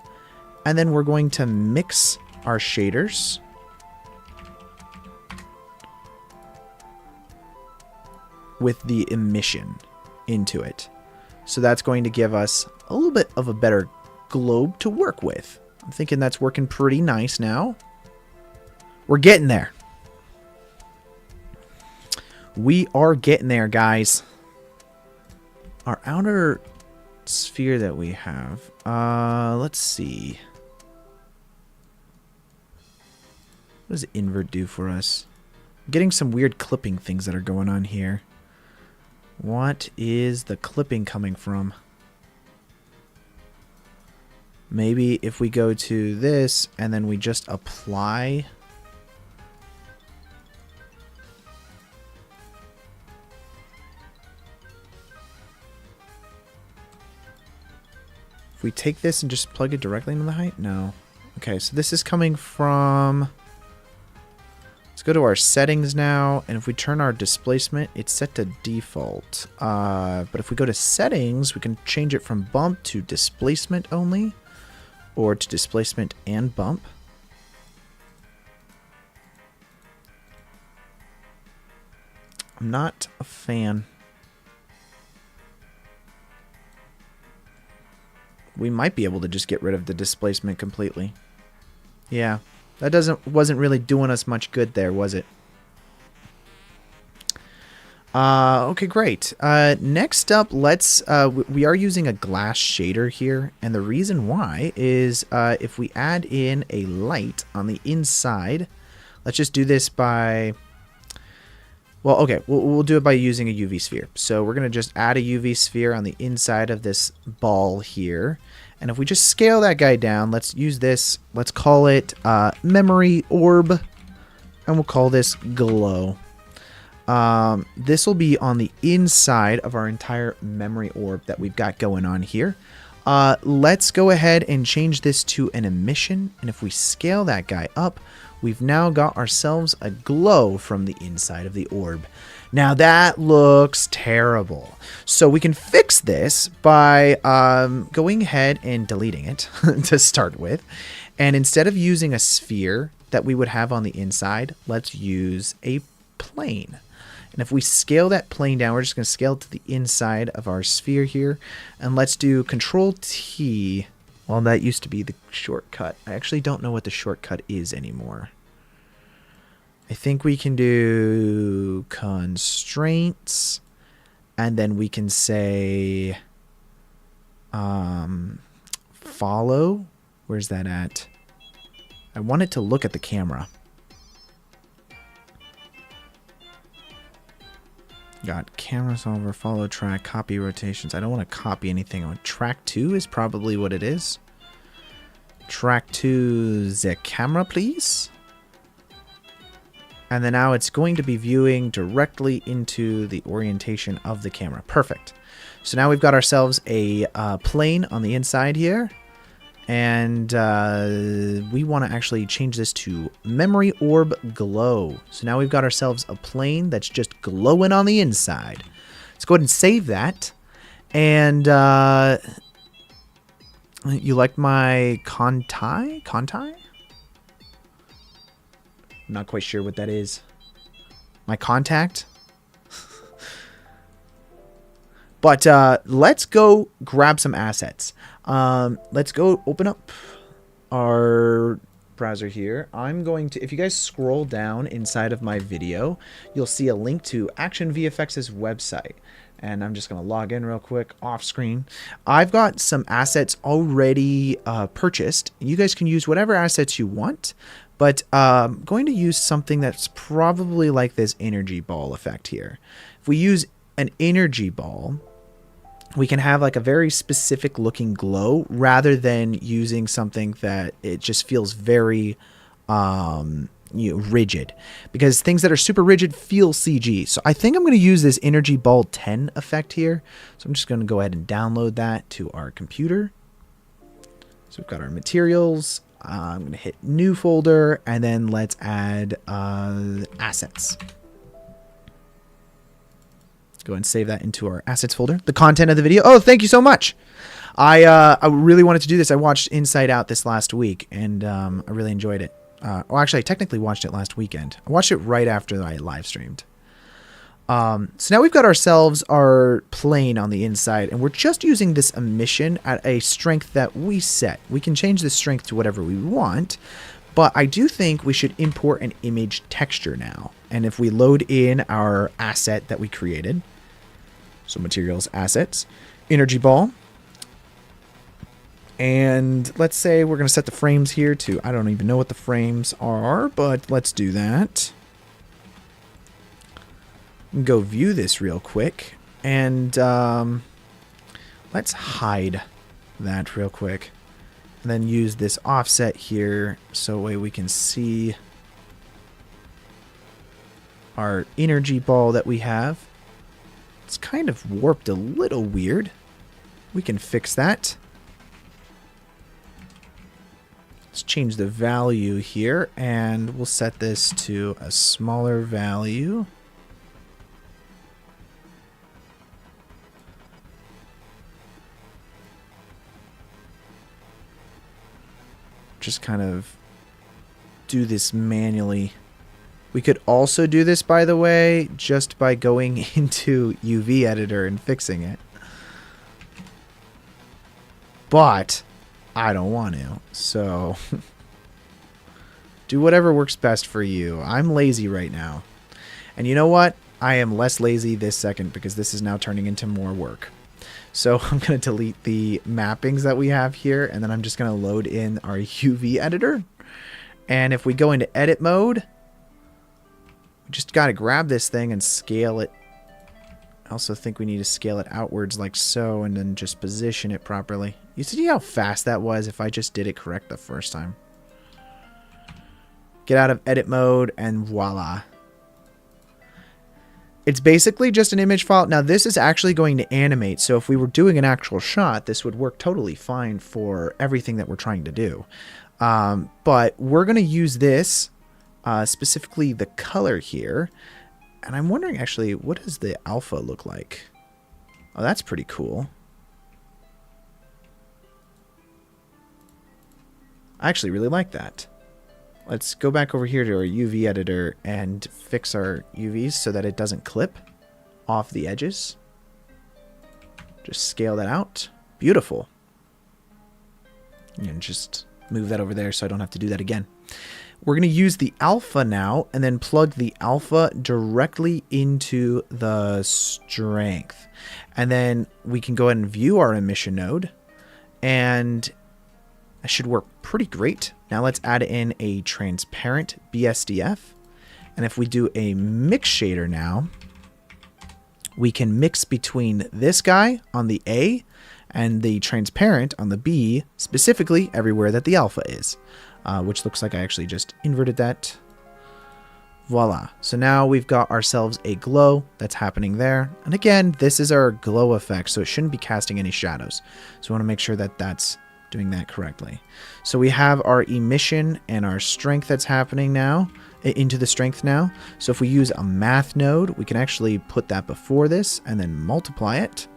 And then we're going to mix our shaders. With the emission into it. So that's going to give us a little bit of a better globe to work with. I'm thinking that's working pretty nice now. We're getting there. We are getting there, guys. Our outer sphere that we have. Let's see. What does invert do for us? I'm getting some weird clipping things that are going on here. What is the clipping coming from? Maybe if we go to this and then we just apply. If we take this and just plug it directly into the height? No. Okay, so this is coming from... Let's go to our settings now, and if we turn our displacement, it's set to default. But if we go to settings, we can change it from bump to displacement only, or to displacement and bump. I'm not a fan. We might be able to just get rid of the displacement completely. Yeah, that wasn't really doing us much good there, was it? Okay, great. Next up, let's we are using a glass shader here, and the reason why is if we add in a light on the inside, let's just do this by... Well, okay, we'll do it by using a UV sphere. So we're going to just add a UV sphere on the inside of this ball here. And if we just scale that guy down, let's use this. Let's call it memory orb. And we'll call this glow. This will be on the inside of our entire memory orb that we've got going on here. Let's go ahead and change this to an emission. And if we scale that guy up, we've now got ourselves a glow from the inside of the orb. Now that looks terrible. So we can fix this by going ahead and deleting it to start with. And instead of using a sphere that we would have on the inside, let's use a plane. And if we scale that plane down, we're just going to scale it to the inside of our sphere here. And let's do Control T. Well, that used to be the shortcut. I actually don't know what the shortcut is anymore. I think we can do constraints, and then we can say follow. Where's that at? I want it to look at the camera. Got camera solver, follow track, copy rotations. I don't want to copy anything. I want track 2 is probably what it is. Track to the camera, please. And then now it's going to be viewing directly into the orientation of the camera. Perfect. So now we've got ourselves a plane on the inside here. And we want to actually change this to memory orb glow. So now we've got ourselves a plane that's just glowing on the inside. Let's go ahead and save that. And you like my contai? Contai? I'm not quite sure what that is. My contact? But let's go grab some assets. Let's go open up our browser here. I'm going to, if you guys scroll down inside of my video, you'll see a link to Action VFX's website. And I'm just going to log in real quick off screen. I've got some assets already purchased. You guys can use whatever assets you want. But I'm going to use something that's probably like this energy ball effect here. If we use an energy ball, we can have like a very specific looking glow rather than using something that it just feels very rigid, because things that are super rigid feel CG. So I think I'm going to use this energy ball 10 effect here. So I'm just going to go ahead and download that to our computer. So we've got our materials. I'm going to hit new folder, and then let's add assets. Go ahead and save that into our assets folder. The content of the video. Oh, thank you so much. I really wanted to do this. I watched Inside Out this last week, and I really enjoyed it. Well, actually, I technically watched it last weekend. I watched it right after I live streamed. So now we've got ourselves our plane on the inside, and we're just using this emission at a strength that we set. We can change the strength to whatever we want, but I do think we should import an image texture now. And if we load in our asset that we created, so materials, assets, energy ball, and let's say we're going to set the frames here to, I don't even know what the frames are, but let's do that. Go view this real quick, and let's hide that real quick, and then use this offset here so way we can see our energy ball that we have. It's kind of warped a little weird. We can fix that. Let's change the value here, and we'll set this to a smaller value. Just kind of do this manually. We could also do this, by the way, just by going into UV editor and fixing it. But I don't want to, so do whatever works best for you. I'm lazy right now. And you know what? I am less lazy this second because this is now turning into more work. So I'm going to delete the mappings that we have here, and then I'm just going to load in our UV editor. And if we go into edit mode, we just got to grab this thing and scale it. I also think we need to scale it outwards like so, and then just position it properly. You see how fast that was if I just did it correct the first time? Get out of edit mode, and voila. It's basically just an image file. Now this is actually going to animate, so if we were doing an actual shot, this would work totally fine for everything that we're trying to do. But we're going to use this, specifically the color here. And I'm wondering actually, what does the alpha look like? Oh, that's pretty cool. I actually really like that. Let's go back over here to our UV editor and fix our UVs so that it doesn't clip off the edges. Just scale that out. Beautiful. And just move that over there so I don't have to do that again. We're going to use the alpha now and then plug the alpha directly into the strength. And then we can go ahead and view our emission node, and that should work pretty great. Now let's add in a transparent BSDF. And if we do a mix shader now, we can mix between this guy on the A and the transparent on the B, specifically everywhere that the alpha is, which looks like I actually just inverted that. Voila. So now we've got ourselves a glow that's happening there. And again, this is our glow effect, so it shouldn't be casting any shadows. So we want to make sure that that's doing that correctly. So we have our emission and our strength that's happening now into the strength now. So if we use a math node, we can actually put that before this and then multiply it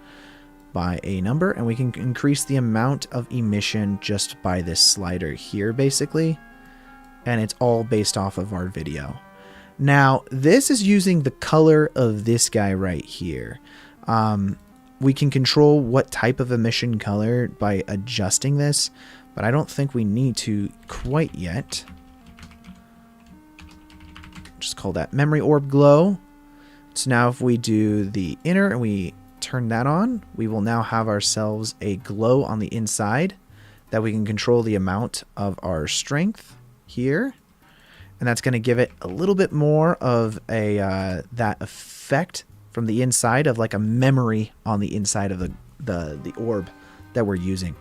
by a number, and we can increase the amount of emission just by this slider here basically, and it's all based off of our video. Now this is using the color of this guy right here. We can control what type of emission color by adjusting this, but I don't think we need to quite yet. Just call that memory orb glow. So now if we do the inner and we turn that on, we will now have ourselves a glow on the inside that we can control the amount of our strength here. And that's going to give it a little bit more of a that effect from the inside of like a memory on the inside of the orb that we're using.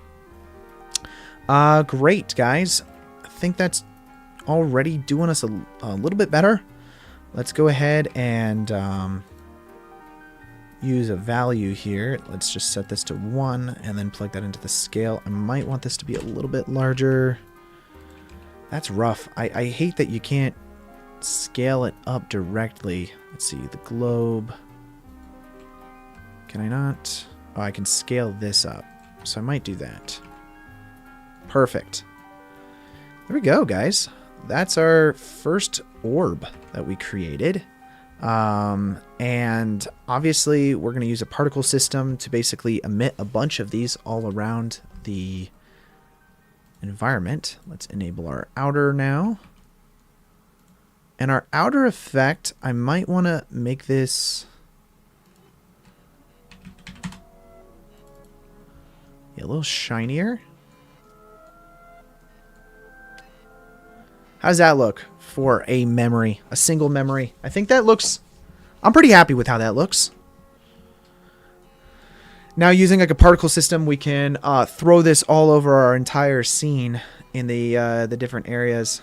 Great, guys. I think that's already doing us a little bit better. Let's go ahead and use a value here. Let's just set this to 1 and then plug that into the scale. I might want this to be a little bit larger. That's rough. I hate that you can't scale it up directly. Let's see, the globe. Can I not? Oh, I can scale this up. So I might do that. Perfect. There we go, guys. That's our first orb that we created. And obviously we're going to use a particle system to basically emit a bunch of these all around the environment. Let's enable our outer now. And our outer effect, I might want to make this a little shinier. How does that look for a memory, a single memory? I think that looks, I'm pretty happy with how that looks. Now using like a particle system, we can throw this all over our entire scene in the different areas.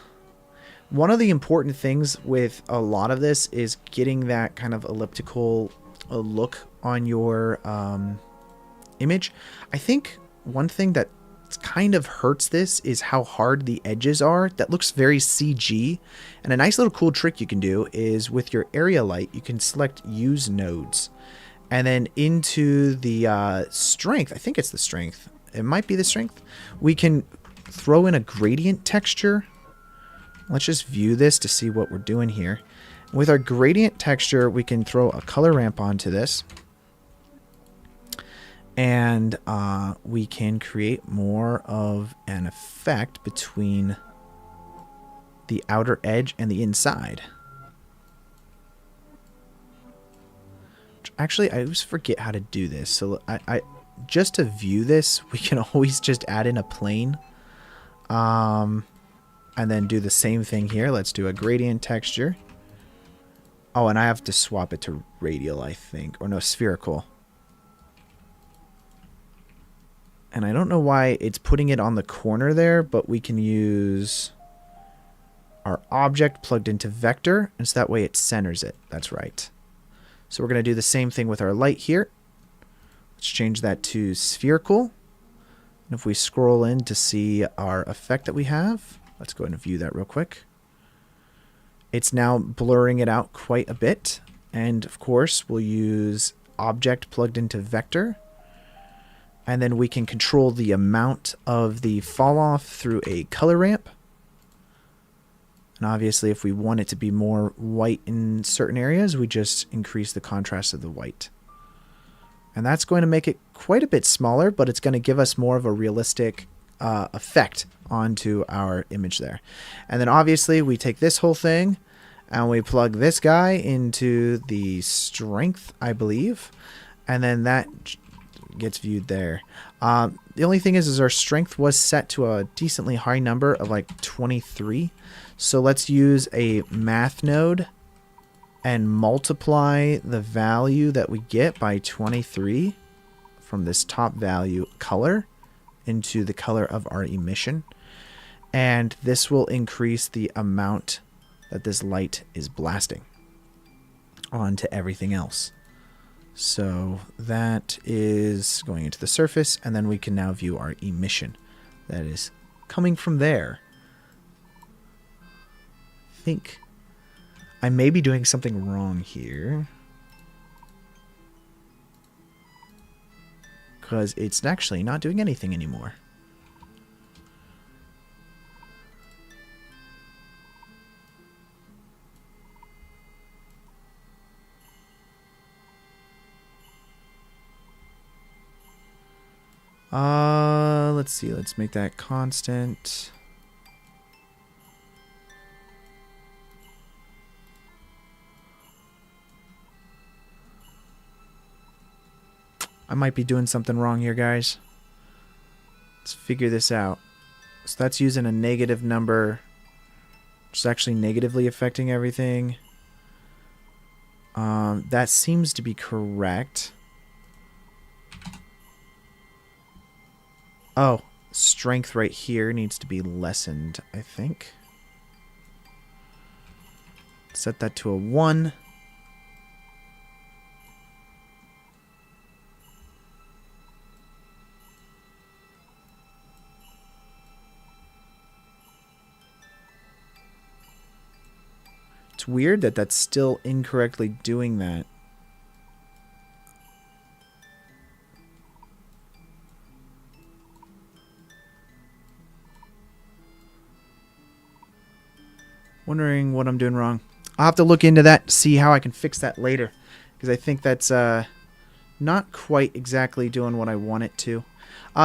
One of the important things with a lot of this is getting that kind of elliptical look on your image. I think one thing that kind of hurts this is how hard the edges are. That looks very CG. And a nice little cool trick you can do is with your area light, you can select use nodes. And then into the strength, I think it's the strength. It might be the strength. We can throw in a gradient texture. Let's just view this to see what we're doing here. With our gradient texture, we can throw a color ramp onto this. And we can create more of an effect between the outer edge and the inside. Actually, I always forget how to do this. So I just to view this, we can always just add in a plane. And then do the same thing here. Let's do a gradient texture. Oh, and I have to swap it to radial, I think. Or no, spherical. And I don't know why it's putting it on the corner there, but we can use our object plugged into vector, and so that way it centers it. That's right. So we're going to do the same thing with our light here. Let's change that to spherical. And if we scroll in to see our effect that we have, let's go ahead and view that real quick. It's now blurring it out quite a bit. And of course, we'll use object plugged into vector. And then we can control the amount of the fall off through a color ramp. And obviously, if we want it to be more white in certain areas, we just increase the contrast of the white. And that's going to make it quite a bit smaller, but it's going to give us more of a realistic effect onto our image there. And then obviously, we take this whole thing and we plug this guy into the strength, I believe. And then that gets viewed there. The only thing is our strength was set to a decently high number of like 23. So let's use a math node and multiply the value that we get by 23 from this top value color into the color of our emission. And this will increase the amount that this light is blasting onto everything else. So that is going into the surface, and then we can now view our emission that is coming from there. I think I may be doing something wrong here, because it's actually not doing anything anymore. Let's see. Let's make that constant. I might be doing something wrong here, guys. Let's figure this out. So that's using a negative number, which is actually negatively affecting everything. That seems to be correct. Oh, strength right here needs to be lessened, I think. Set that to a 1. It's weird that that's still incorrectly doing that. Wondering what I'm doing wrong. I'll have to look into that, see how I can fix that later, because I think that's not quite exactly doing what I want it to.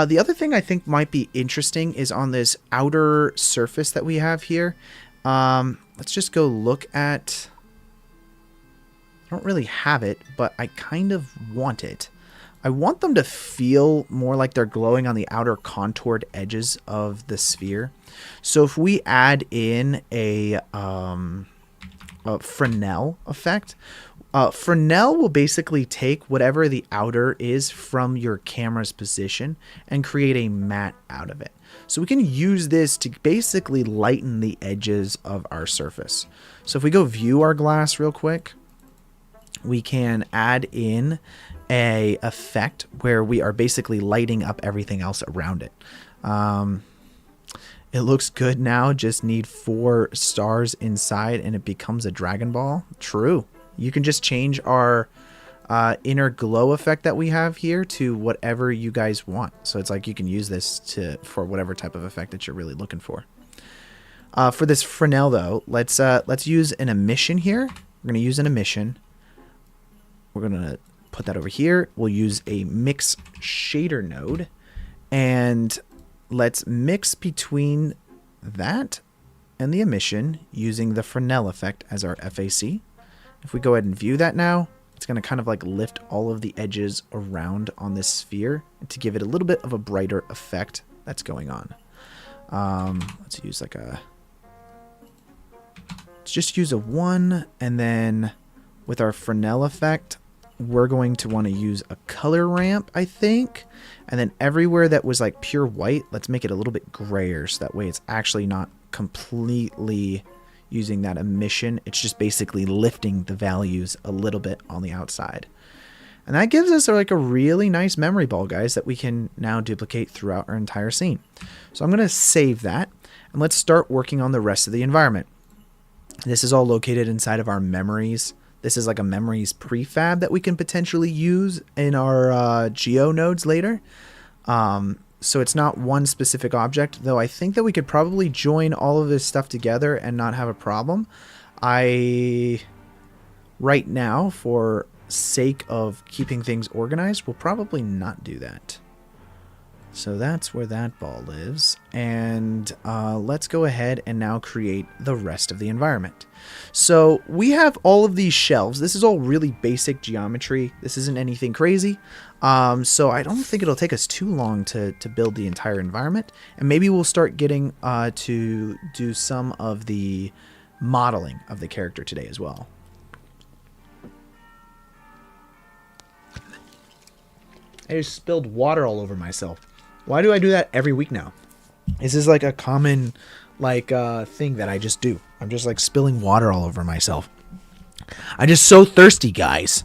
The other thing I think might be interesting is on this outer surface that we have here. Let's just go look at... I don't really have it, but I kind of want it. I want them to feel more like they're glowing on the outer contoured edges of the sphere. So if we add in a Fresnel effect, Fresnel will basically take whatever the outer is from your camera's position and create a matte out of it. So we can use this to basically lighten the edges of our surface. So if we go view our glass real quick, we can add in a effect where we are basically lighting up everything else around it. It looks good now, just need 4 stars inside and it becomes a Dragon Ball. True. You can just change our inner glow effect that we have here to whatever you guys want. So it's like you can use this for whatever type of effect that you're really looking for. For this Fresnel though, let's use an emission here. We're going to use an emission. We're going to put that over here. We'll use a mix shader node and let's mix between that and the emission using the Fresnel effect as our FAC. If we go ahead and view that now, it's going to kind of like lift all of the edges around on this sphere to give it a little bit of a brighter effect that's going on. Let's use like let's just use a 1, and then with our Fresnel effect, we're going to want to use a color ramp, I think. And then everywhere that was like pure white, let's make it a little bit grayer. So that way it's actually not completely using that emission. It's just basically lifting the values a little bit on the outside. And that gives us like a really nice memory ball, guys, that we can now duplicate throughout our entire scene. So I'm going to save that and let's start working on the rest of the environment. This is all located inside of our memories. This is like a memories prefab that we can potentially use in our geo nodes later. So it's not one specific object, though I think that we could probably join all of this stuff together and not have a problem. Right now, for sake of keeping things organized, we'll probably not do that. So that's where that ball lives. And let's go ahead and now create the rest of the environment. So we have all of these shelves. This is all really basic geometry. This isn't anything crazy. So I don't think it'll take us too long to build the entire environment. And maybe we'll start getting to do some of the modeling of the character today as well. I just spilled water all over myself. Why do I do that every week now? This is like a common thing that I just do. I'm just like spilling water all over myself. I'm just so thirsty, guys.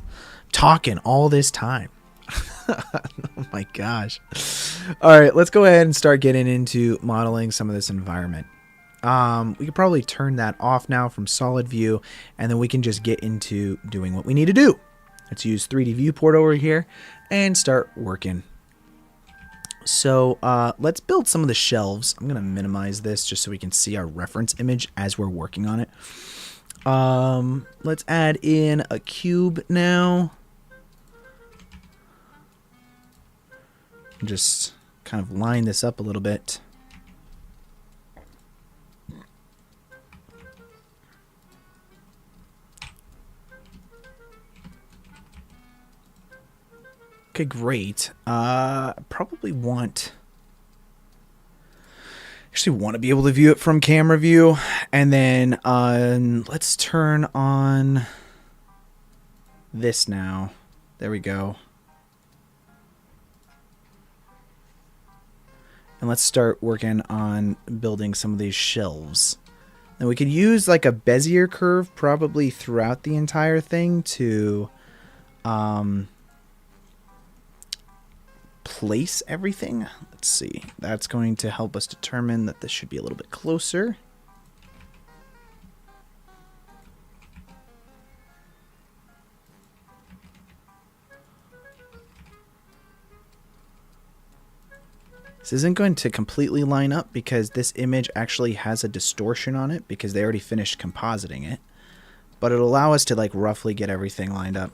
Talking all this time. Oh my gosh. All right, let's go ahead and start getting into modeling some of this environment. We could probably turn that off now from solid view, and then we can just get into doing what we need to do. Let's use 3D viewport over here and start working. So let's build some of the shelves. I'm going to minimize this just so we can see our reference image as we're working on it. Let's add in a cube now. Just kind of line this up a little bit. Okay, great. Probably actually want to be able to view it from camera view. And then let's turn on this now. There we go. And let's start working on building some of these shelves. Now we could use like a Bezier curve probably throughout the entire thing to place everything. Let's see. That's going to help us determine that this should be a little bit closer. This isn't going to completely line up because this image actually has a distortion on it because they already finished compositing it. but it'll allow us to like roughly get everything lined up.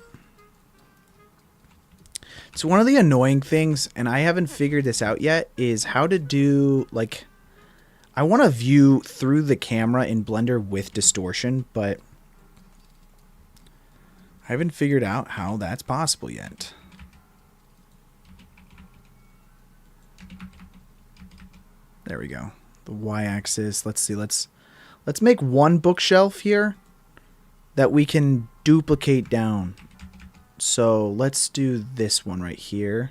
So one of the annoying things, and I haven't figured this out yet, is how to do, like, I want to view through the camera in Blender with distortion, but I haven't figured out how that's possible yet. There we go. The y-axis. Let's see. Let's make one bookshelf here that we can duplicate down. So let's do this one right here.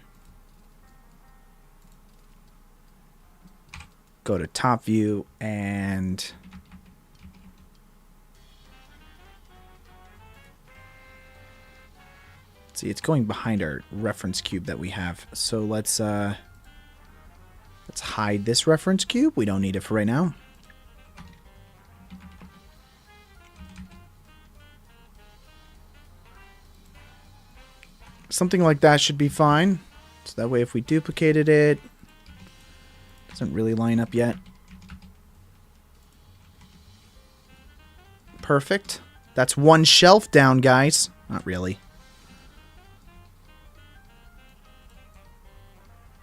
Go to top view and see, it's going behind our reference cube that we have. So let's hide this reference cube. We don't need it for right now. Something like that should be fine. So that way if we duplicated it, it doesn't really line up yet. Perfect. That's one shelf down, guys. Not really.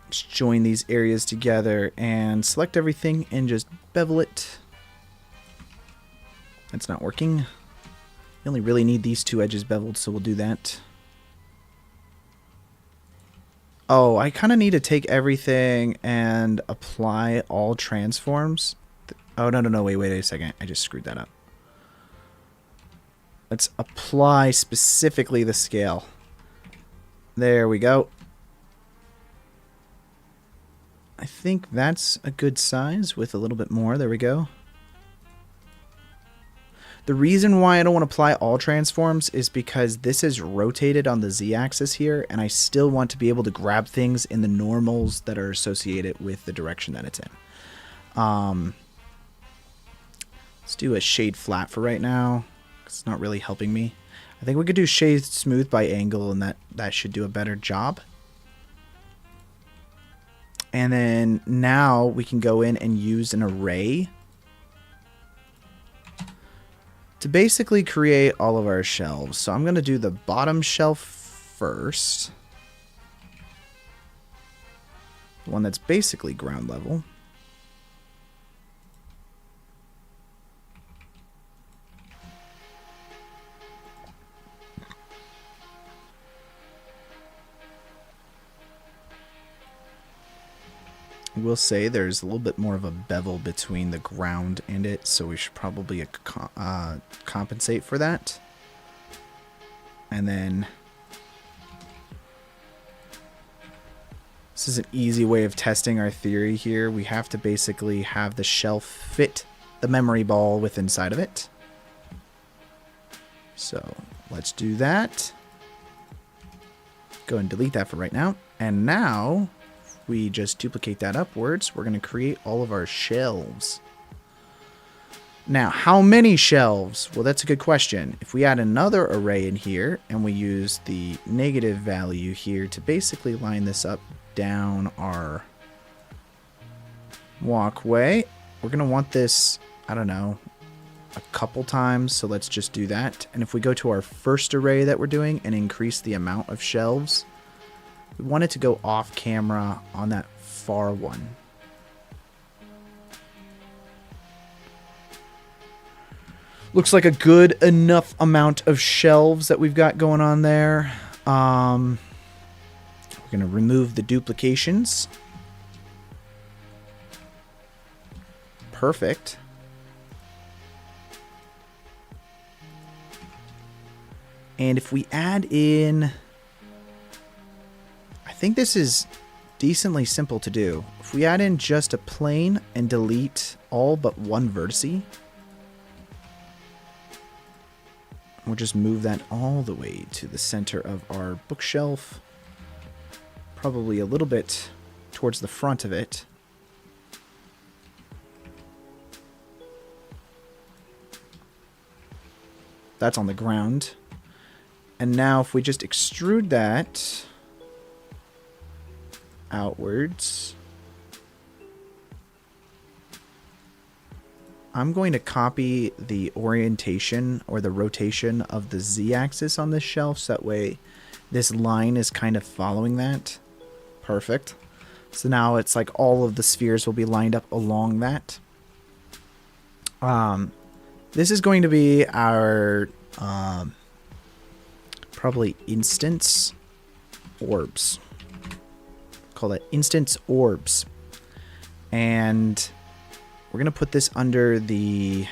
Just join these areas together and select everything and just bevel it. That's not working. You only really need these two edges beveled, so we'll do that. Oh, I kind of need to take everything and apply all transforms. Oh, no, wait a second. I just screwed that up. Let's apply specifically the scale. There we go. I think that's a good size with a little bit more. There we go. The reason why I don't want to apply all transforms is because this is rotated on the z-axis here, and I still want to be able to grab things in the normals that are associated with the direction that it's in. Let's do a shade flat for right now. It's not really helping me. I think we could do shade smooth by angle, and that should do a better job. And then now we can go in and use an array to basically create all of our shelves. So I'm going to do the bottom shelf first. The one that's basically ground level. I will say there's a little bit more of a bevel between the ground and it, so we should probably compensate for that. And then this is an easy way of testing our theory here. We have to basically have the shelf fit the memory ball with inside of it. So let's do that. Go and delete that for right now. And now we just duplicate that upwards. We're going to create all of our shelves. Now, how many shelves? Well, that's a good question. If we add another array in here and we use the negative value here to basically line this up down our walkway, we're going to want this, I don't know, a couple times. So let's just do that. And if we go to our first array that we're doing and increase the amount of shelves, we want it to go off camera on that far one. Looks like a good enough amount of shelves that we've got going on there. We're going to remove the duplications. Perfect. And if we add in, I think this is decently simple to do. If we add in just a plane and delete all but one vertice, we'll just move that all the way to the center of our bookshelf, probably a little bit towards the front of it. That's on the ground. And now if we just extrude that outwards, I'm going to copy the orientation or the rotation of the z-axis on this shelf, so that way this line is kind of following that. Perfect. So now it's like all of the spheres will be lined up along that. This is going to be our probably instance orbs. Call it instance orbs. And we're going to put this under the,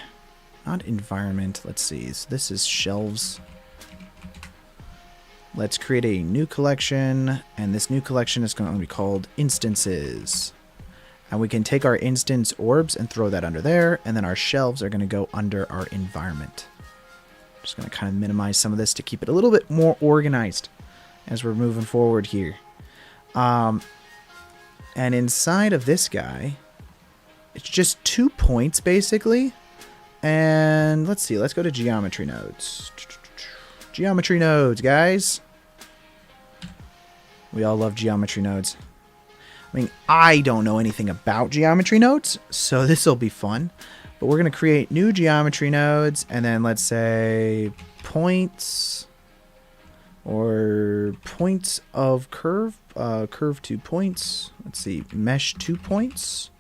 not environment, let's see, so this is shelves. Let's create a new collection, and this new collection is going to be called instances. And we can take our instance orbs and throw that under there, and then our shelves are going to go under our environment. Just going to kind of minimize some of this to keep it a little bit more organized as we're moving forward here. And inside of this guy, it's just 2 points basically. And let's see, let's go to geometry nodes. Geometry nodes, guys. We all love geometry nodes. I mean, I don't know anything about geometry nodes, so this will be fun. But we're going to create new geometry nodes, and then let's say points or points of curve, curve 2 points. Let's see, mesh 2 points.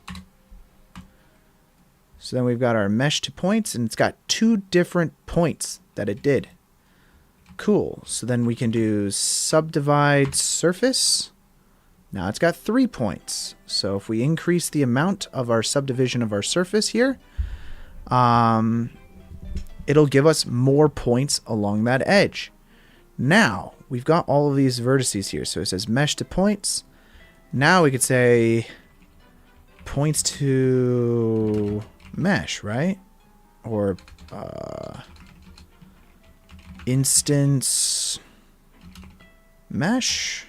So then we've got our mesh 2 points, and it's got 2 different points that it did. Cool. So then we can do subdivide surface. Now it's got 3 points. So if we increase the amount of our subdivision of our surface here, it'll give us more points along that edge. Now we've got all of these vertices here. So it says mesh to points. Now we could say points to mesh, right? Or instance mesh.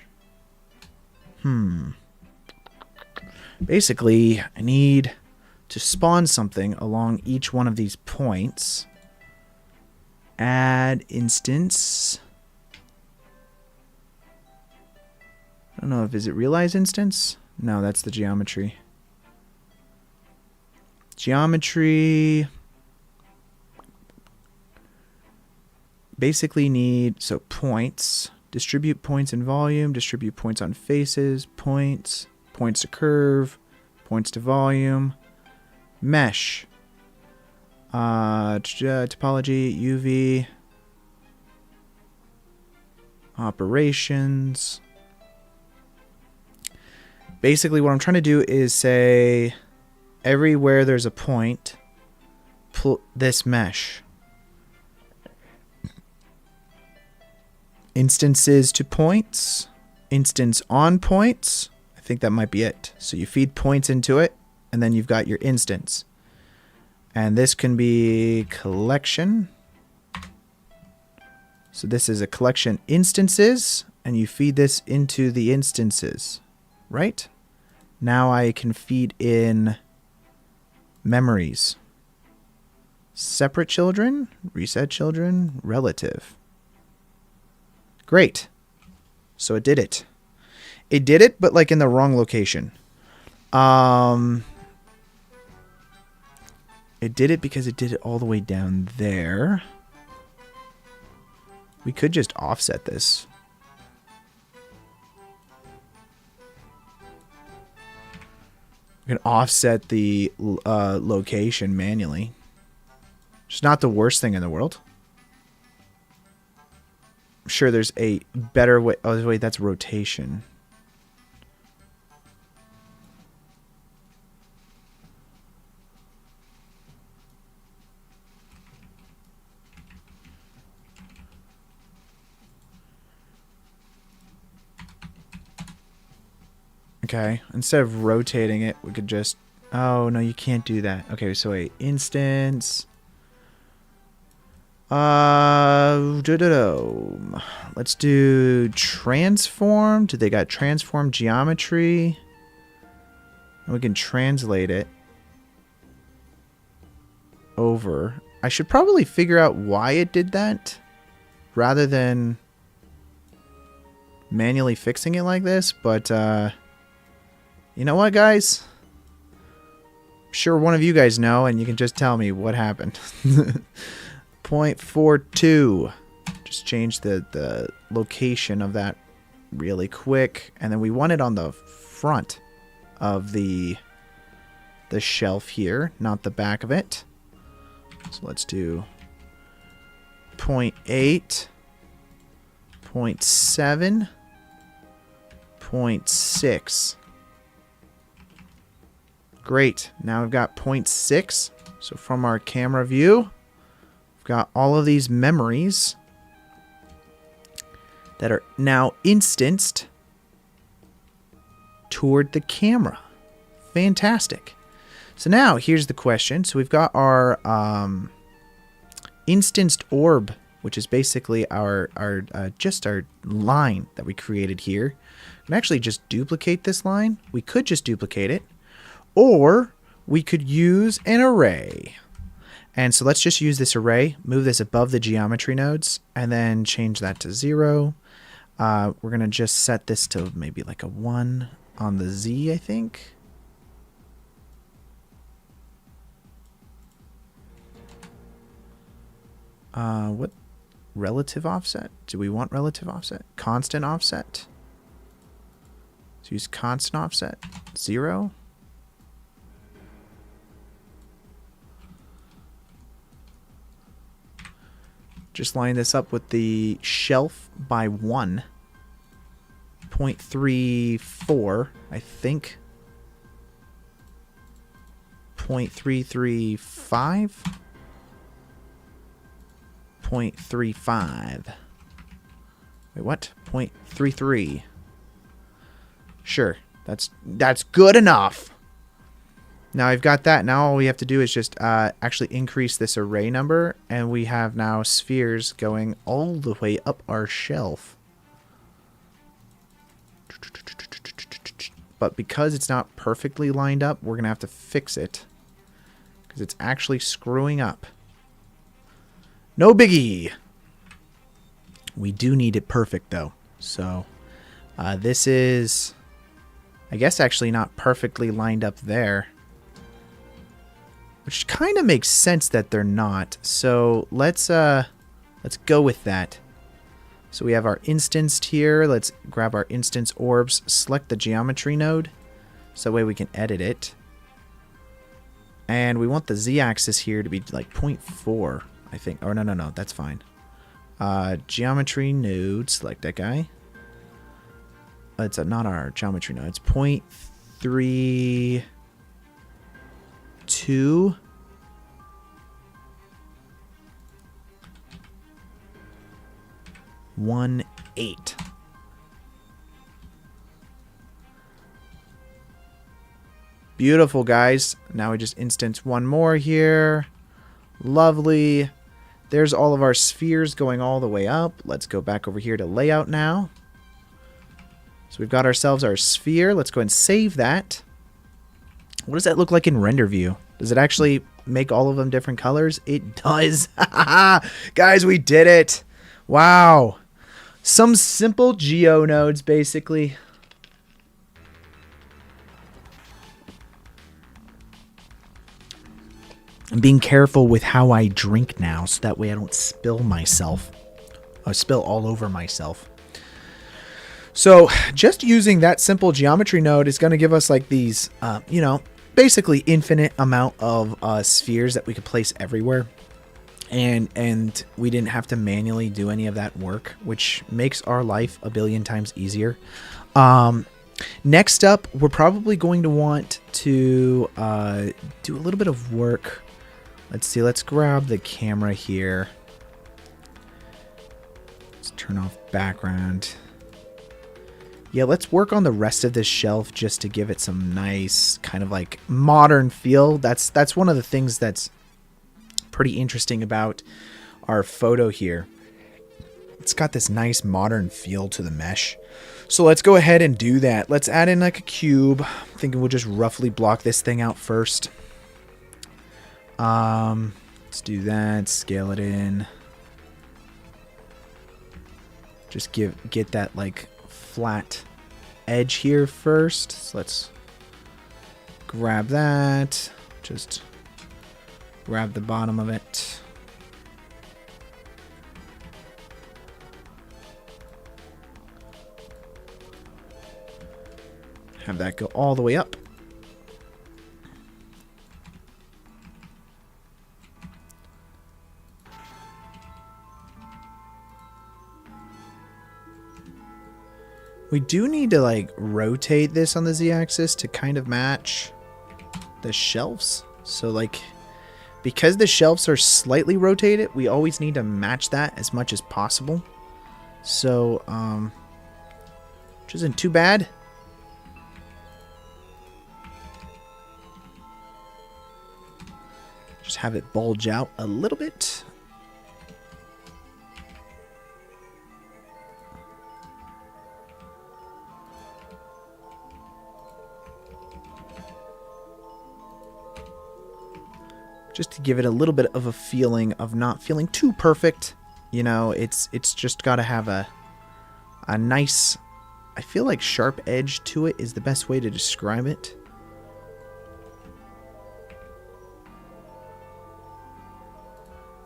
Basically, I need to spawn something along each one of these points. Add instance. I don't know if is it realize instance? No, that's the geometry. Geometry. Basically need, so points. Distribute points in volume, distribute points on faces, points, points to curve, points to volume, mesh, topology, UV, operations. Basically what I'm trying to do is say everywhere there's a point, this mesh. Instances to points, instance on points. I think that might be it. So you feed points into it, and then you've got your instance. And this can be collection. So this is a collection instances, and you feed this into the instances, right? Now I can feed in memories. Separate children, reset children, relative. Great. So it did it. It did it, but like in the wrong location. It did it because it did it all the way down there. We could just offset this. We can offset the location manually. It's not the worst thing in the world. Sure, there's a better way. Oh, wait, that's rotation. Okay, instead of rotating it, we could just... Oh, no, you can't do that. Okay, so wait, instance... Let's do transform. Do they got transform geometry? And we can translate it over. I should probably figure out why it did that rather than manually fixing it like this. But you know what, guys? sure one of you guys know, and you can just tell me what happened. 0.42. Just change the location of that really quick. And then we want it on the front of the shelf here, not the back of it. So let's do 0.8, 0.7, 0.6. Great. Now we've got 0.6. So from our camera view, we've got all of these memories that are now instanced toward the camera. Fantastic. So now here's the question. So we've got our instanced orb, which is basically our just our line that we created here. We can actually just duplicate this line. We could just duplicate it, or we could use an array. And so let's just use this array, move this above the geometry nodes, and then change that to 0. We're going to just set this to maybe like a 1 on the Z, I think. What relative offset? Do we want relative offset? Constant offset? Let's use constant offset. 0. Just line this up with the shelf by 1. 0.34, I think. 0.335. 0.35. Wait, what? 0.33. Sure, that's good enough. Now I've got that. Now all we have to do is just actually increase this array number, and we have now spheres going all the way up our shelf. But because it's not perfectly lined up, we're going to have to fix it, because it's actually screwing up. No biggie. We do need it perfect, though. So this is, I guess, actually not perfectly lined up there, which kind of makes sense that they're not. So let's go with that. So we have our instanced here. Let's grab our instance orbs, select the geometry node, so that way we can edit it. And we want the z-axis here to be like 0.4, I think. Oh, no, that's fine. Geometry node, select that guy. It's not our geometry node. It's 0.32. 1.8. Beautiful, guys. Now we just instance one more here. Lovely. There's all of our spheres going all the way up. Let's go back over here to layout now. So we've got ourselves our sphere. Let's go ahead and save that. What does that look like in render view? Does it actually make all of them different colors? It does. Guys, we did it. Wow. Some simple geo nodes, basically. I'm being careful with how I drink now, so that way I don't spill myself. I spill all over myself. So just using that simple geometry node is going to give us like these, basically infinite amount of spheres that we could place everywhere. And we didn't have to manually do any of that work, which makes our life a billion times easier. Next up, we're probably going to want to do a little bit of work. Let's see. Let's grab the camera here. Let's turn off background. Yeah, let's work on the rest of this shelf just to give it some nice kind of like modern feel. That's one of the things that's pretty interesting about our photo here. It's got this nice modern feel to the mesh. So let's go ahead and do that. Let's add in like a cube. I'm thinking we'll just roughly block this thing out first. Let's do that. Scale it in. Just get that like flat edge here first. So let's grab that. Just grab the bottom of it. Have that go all the way up. We do need to like rotate this on the z-axis to kind of match the shelves. So like, because the shelves are slightly rotated, we always need to match that as much as possible. So, which isn't too bad. Just have it bulge out a little bit. Just to give it a little bit of a feeling of not feeling too perfect. You know, it's just got to have a nice, I feel like sharp edge to it is the best way to describe it.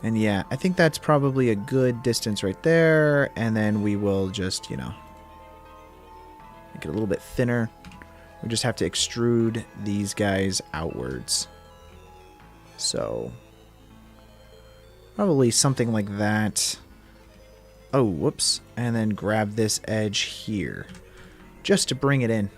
And yeah, I think that's probably a good distance right there. And then we will just, you know, make it a little bit thinner. We just have to extrude these guys outwards. So, probably something like that. Oh, whoops. And then grab this edge here, just to bring it in.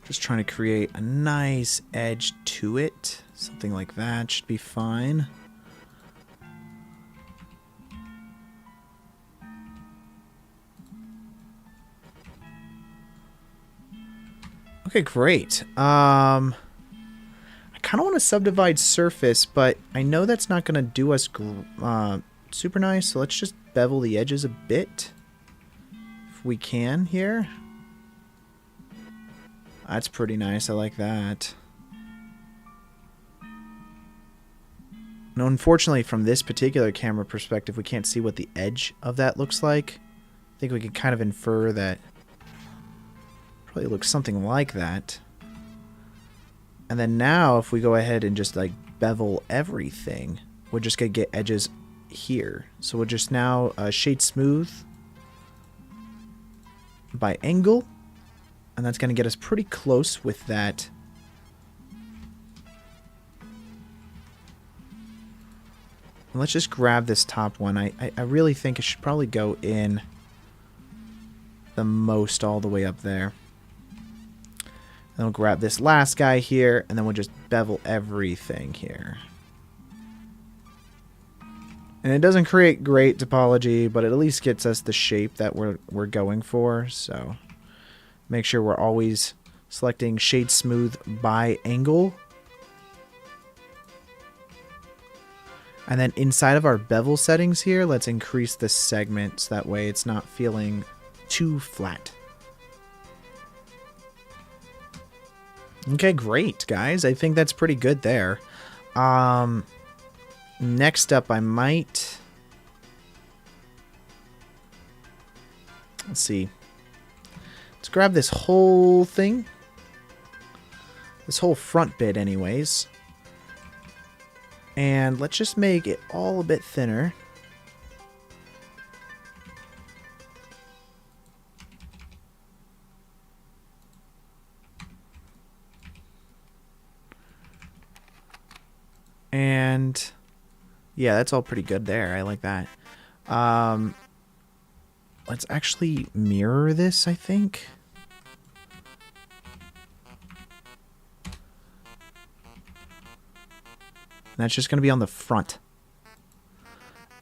Just trying to create a nice edge to it. Something like that should be fine. Okay, great. I kind of want to subdivide surface, but I know that's not going to do us super nice, so let's just bevel the edges a bit if we can here. That's pretty nice. I like that. Now, unfortunately, from this particular camera perspective, we can't see what the edge of that looks like. I think we could kind of infer that probably looks something like that. And then now, if we go ahead and just like bevel everything, we're just going to get edges here. So we'll just now shade smooth by angle. And that's going to get us pretty close with that. And let's just grab this top one. I really think it should probably go in the most all the way up there. Then we'll grab this last guy here, and then we'll just bevel everything here. And it doesn't create great topology, but it at least gets us the shape that we're going for. So make sure we're always selecting shade smooth by angle. And then inside of our bevel settings here, let's increase the segments. That way it's not feeling too flat. Okay, great, guys. I think that's pretty good there. Next up, I might... Let's see. Let's grab this whole thing. This whole front bit anyways. And let's just make it all a bit thinner. And yeah, that's all pretty good there. I like that. Let's actually mirror this, I think. And that's just going to be on the front.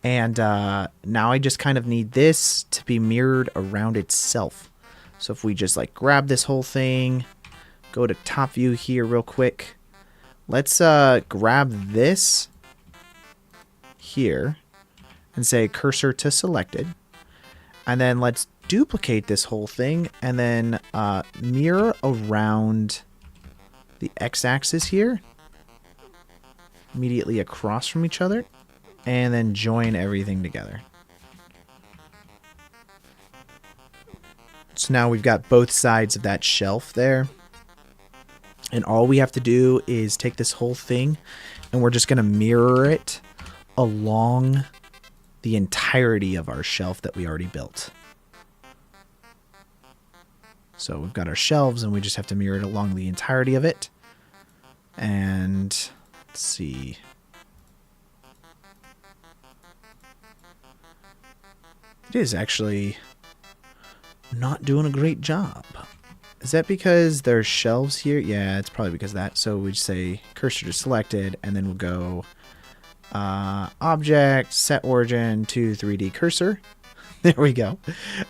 And now I just kind of need this to be mirrored around itself. So if we just like grab this whole thing, go to top view here real quick. Let's grab this here and say cursor to selected. And then let's duplicate this whole thing and then mirror around the x-axis here, immediately across from each other, and then join everything together. So now we've got both sides of that shelf there. And all we have to do is take this whole thing and we're just going to mirror it along the entirety of our shelf that we already built. So we've got our shelves and we just have to mirror it along the entirety of it. And let's see. It is actually not doing a great job. Is that because there's shelves here? Yeah, it's probably because of that. So we just say cursor to selected, and then we'll go object, set origin to 3D cursor. There we go.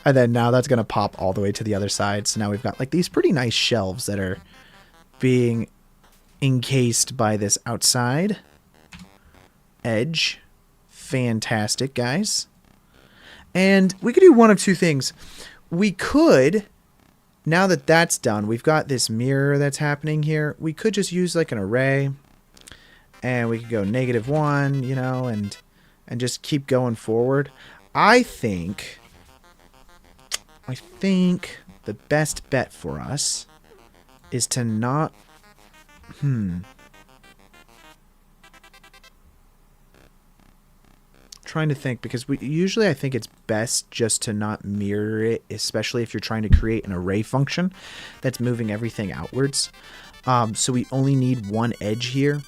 And then now that's going to pop all the way to the other side. So now we've got like these pretty nice shelves that are being encased by this outside edge. Fantastic, guys. And we could do one of two things. We could, now that that's done, we've got this mirror that's happening here. We could just use like an array, and we could go -1, you know, and just keep going forward. I think the best bet for us is to not, trying to think, because usually I think it's best just to not mirror it, especially if you're trying to create an array function that's moving everything outwards. So we only need one edge here.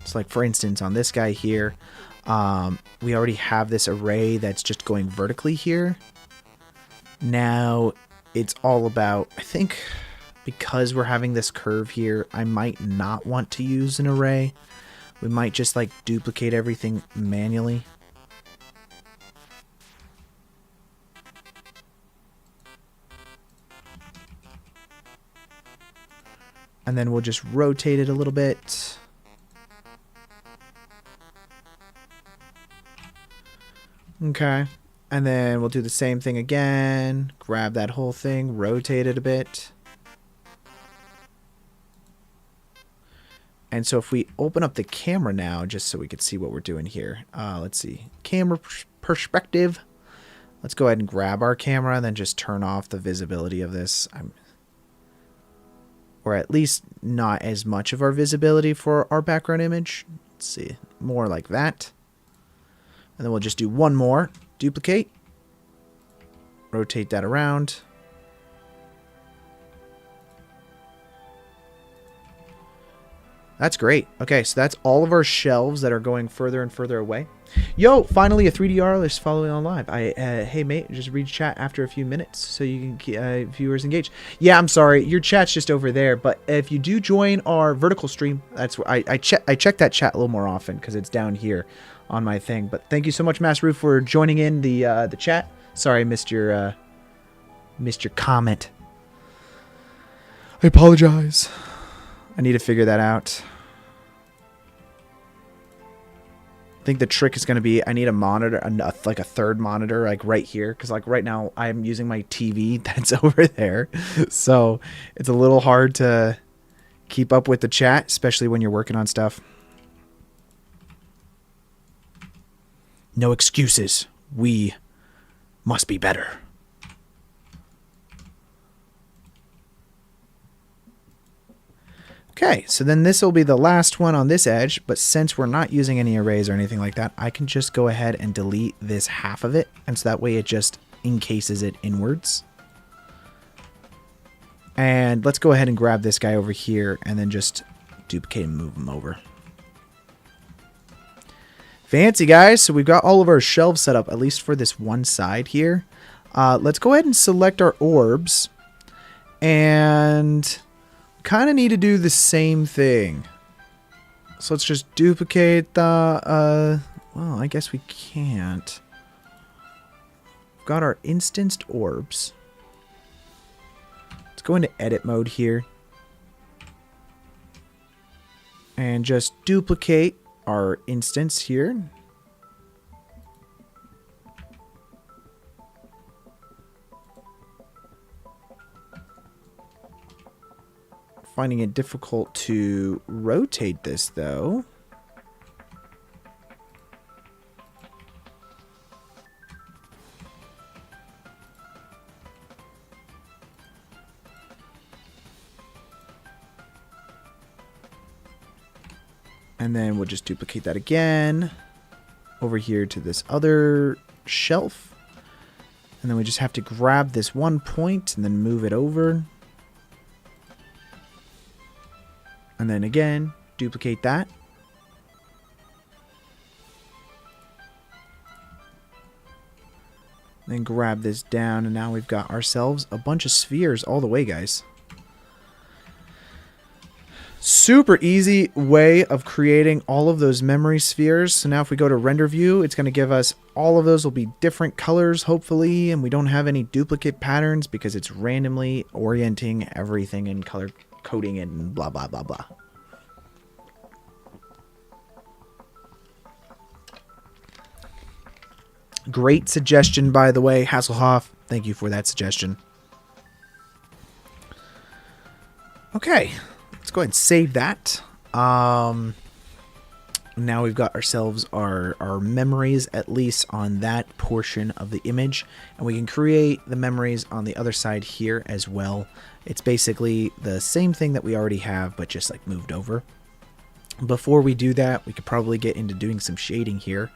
It's like, for instance, on this guy here, we already have this array that's just going vertically here. Now it's all about, I think, because we're having this curve here, I might not want to use an array. We might just like duplicate everything manually. And then we'll just rotate it a little bit. Okay. And then we'll do the same thing again. Grab that whole thing, rotate it a bit. And so if we open up the camera now, just so we can see what we're doing here. Let's see. Camera perspective. Let's go ahead and grab our camera and then just turn off the visibility of this. Or at least not as much of our visibility for our background image. Let's see. More like that. And then we'll just do one more. Duplicate. Rotate that around. That's great. Okay, so that's all of our shelves that are going further and further away. Yo, finally a 3D artist following on live. Hey mate, just read chat after a few minutes so you can keep viewers engaged. Yeah, I'm sorry, your chat's just over there. But if you do join our vertical stream, that's where I check that chat a little more often because it's down here on my thing. But thank you so much, Master Roof, for joining in the chat. Sorry, I missed your comment. I apologize. I need to figure that out. I think the trick is going to be I need a monitor, like a third monitor, like right here. Because like right now I'm using my TV that's over there. So it's a little hard to keep up with the chat, especially when you're working on stuff. No excuses. We must be better. Okay, so then this will be the last one on this edge, but since we're not using any arrays or anything like that, I can just go ahead and delete this half of it, and so that way it just encases it inwards. And let's go ahead and grab this guy over here, and then just duplicate and move him over. Fancy, guys! So we've got all of our shelves set up, at least for this one side here. Let's go ahead and select our orbs, and kind of need to do the same thing. So let's just duplicate the well, I guess we can't. We've got our instanced orbs. Let's go into edit mode here and just duplicate our instance here. finding it difficult to rotate this, though. And then we'll just duplicate that again over here to this other shelf. And then we just have to grab this one point and then move it over. And then again, duplicate that. Then grab this down, and now we've got ourselves a bunch of spheres all the way, guys. Super easy way of creating all of those memory spheres. So now if we go to render view, it's going to give us all of those will be different colors, hopefully, and we don't have any duplicate patterns because it's randomly orienting everything and color coding it and blah, blah, blah, blah. Great suggestion, by the way, Hasselhoff. Thank you for that suggestion. Okay. Let's go ahead and save that. Now we've got ourselves our memories, at least on that portion of the image. And we can create the memories on the other side here as well. It's basically the same thing that we already have, but just like moved over. Before we do that, we could probably get into doing some shading here.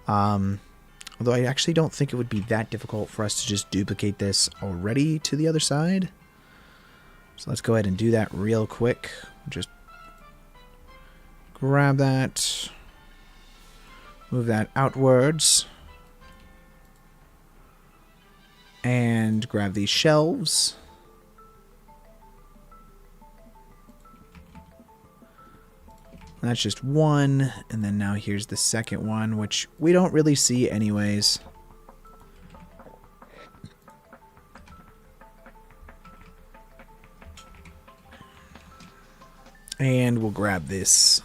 Although I actually don't think it would be that difficult for us to just duplicate this already to the other side. So let's go ahead and do that real quick. Just grab that, move that outwards, and grab these shelves. That's just one, and then now here's the second one, which we don't really see anyways. And we'll grab this.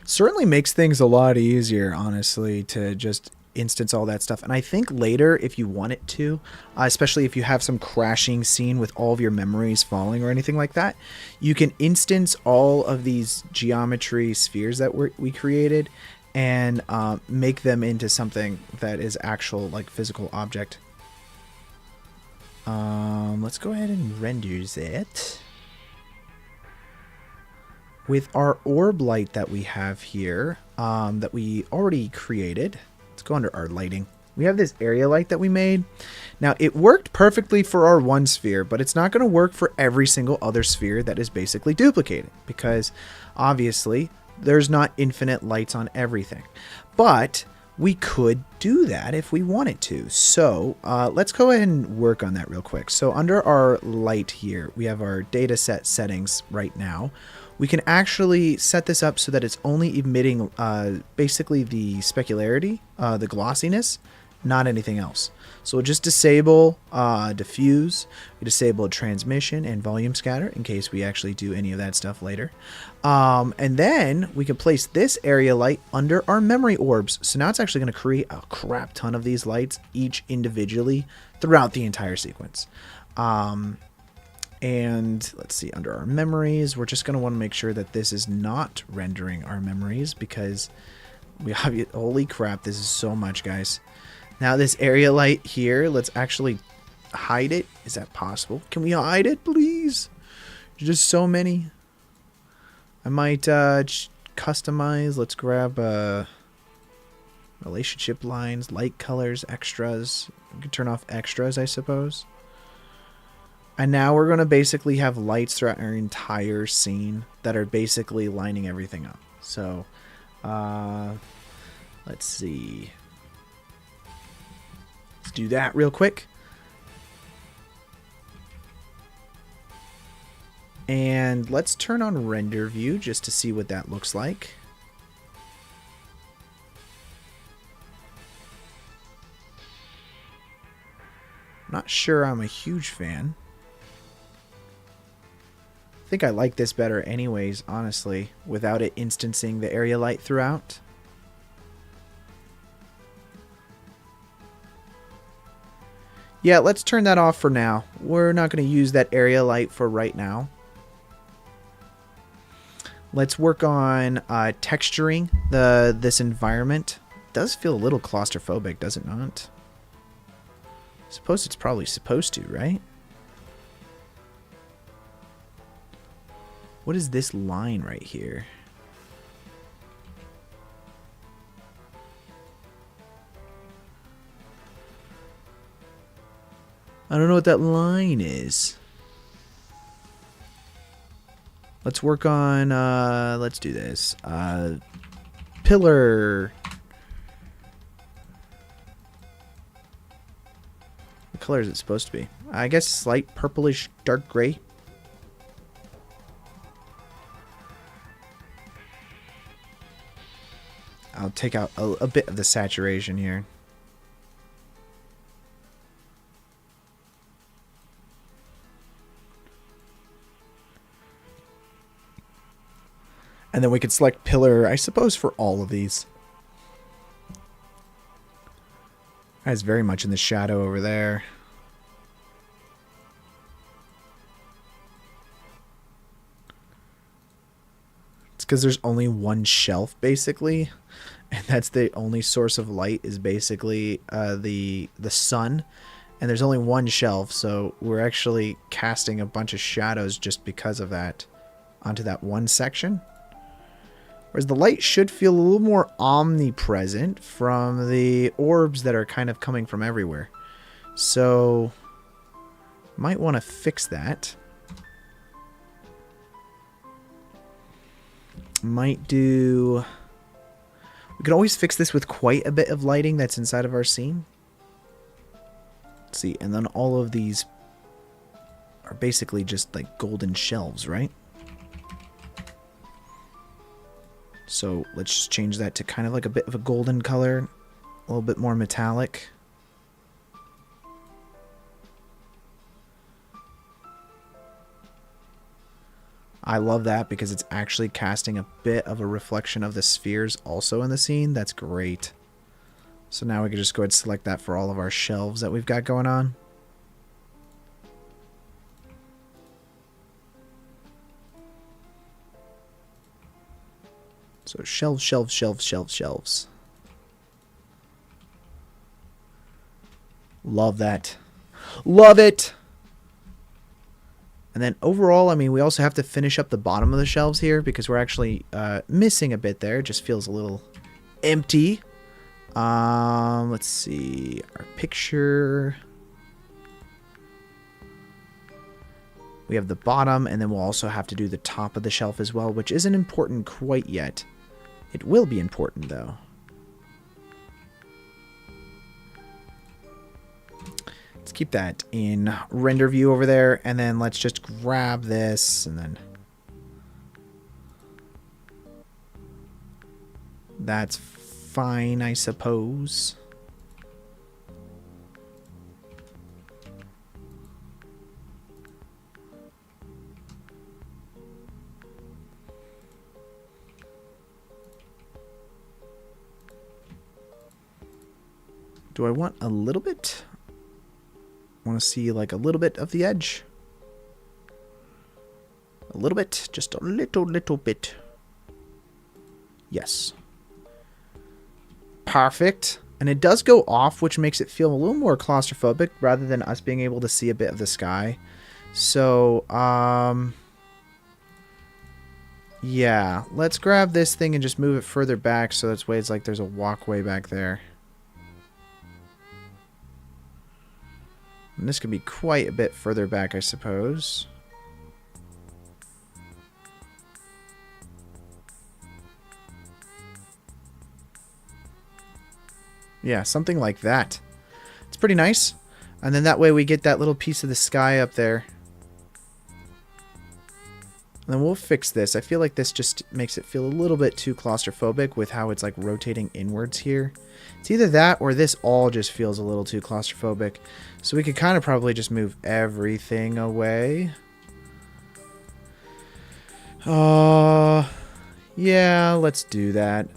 Certainly makes things a lot easier, honestly, to just instance all that stuff. And I think later, if you want it to, especially if you have some crashing scene with all of your memories falling or anything like that, you can instance all of these geometry spheres that we created and make them into something that is actual, like, physical object. Let's go ahead and render it. With our orb light that we have here, that we already created, let's go under our lighting. We have this area light that we made. Now, it worked perfectly for our one sphere, but it's not going to work for every single other sphere that is basically duplicated, because obviously there's not infinite lights on everything. But we could do that if we wanted to. So let's go ahead and work on that real quick. So under our light here, we have our data set settings right now. We can actually set this up so that it's only emitting basically the specularity, the glossiness, not anything else. So we'll just disable diffuse, we disable transmission and volume scatter in case we actually do any of that stuff later. And then we can place this area light under our memory orbs. So now it's actually going to create a crap ton of these lights, each individually throughout the entire sequence. And let's see, under our memories, we're just going to want to make sure that this is not rendering our memories because we have, holy crap, this is so much, guys. Now this area light here, let's actually hide it. Is that possible? Can we hide it, please? There's just so many. I might customize. Let's grab relationship lines, light colors, extras. We can turn off extras, I suppose. And now we're going to basically have lights throughout our entire scene that are basically lining everything up. So, let's see. Let's do that real quick. And let's turn on render view just to see what that looks like. Not sure I'm a huge fan. I think I like this better anyways, honestly, without it instancing the area light throughout. Yeah, let's turn that off for now. We're not going to use that area light for right now. Let's work on texturing this environment. It does feel a little claustrophobic, does it not? I suppose it's probably supposed to, right? What is this line right here? I don't know what that line is. Let's work on, let's do this. Pillar. What color is it supposed to be? I guess slight purplish dark gray. I'll take out a bit of the saturation here. And then we could select pillar, I suppose, for all of these. That's very much in the shadow over there. It's because there's only one shelf, basically. And that's the only source of light is basically the sun. And there's only one shelf, so we're actually casting a bunch of shadows just because of that onto that one section. Whereas the light should feel a little more omnipresent from the orbs that are kind of coming from everywhere. So, might want to fix that. Might do... We could always fix this with quite a bit of lighting that's inside of our scene. Let's see, and then all of these are basically just like golden shelves, right? So let's just change that to kind of like a bit of a golden color, a little bit more metallic. I love that because it's actually casting a bit of a reflection of the spheres also in the scene. That's great. So now we can just go ahead and select that for all of our shelves that we've got going on. So shelves, shelves, shelves, shelves, shelves. Love that. Love it! And then overall, I mean, we also have to finish up the bottom of the shelves here because we're actually missing a bit there. It just feels a little empty. Let's see. Our picture. We have the bottom, and then we'll also have to do the top of the shelf as well, which isn't important quite yet. It will be important, though. Let's keep that in render view over there, and then let's just grab this, and then... That's fine, I suppose. Do I want a little bit? I want to see like a little bit of the edge. A little bit, just a little bit. Yes. Perfect. And it does go off, which makes it feel a little more claustrophobic rather than us being able to see a bit of the sky. So, yeah, let's grab this thing and just move it further back so that's way it's like there's a walkway back there. And this could be quite a bit further back, I suppose. Yeah, something like that. It's pretty nice. And then that way we get that little piece of the sky up there. And then we'll fix this. I feel like this just makes it feel a little bit too claustrophobic with how it's like rotating inwards here. It's either that or this all just feels a little too claustrophobic. So we could kind of probably just move everything away. Yeah, let's do that.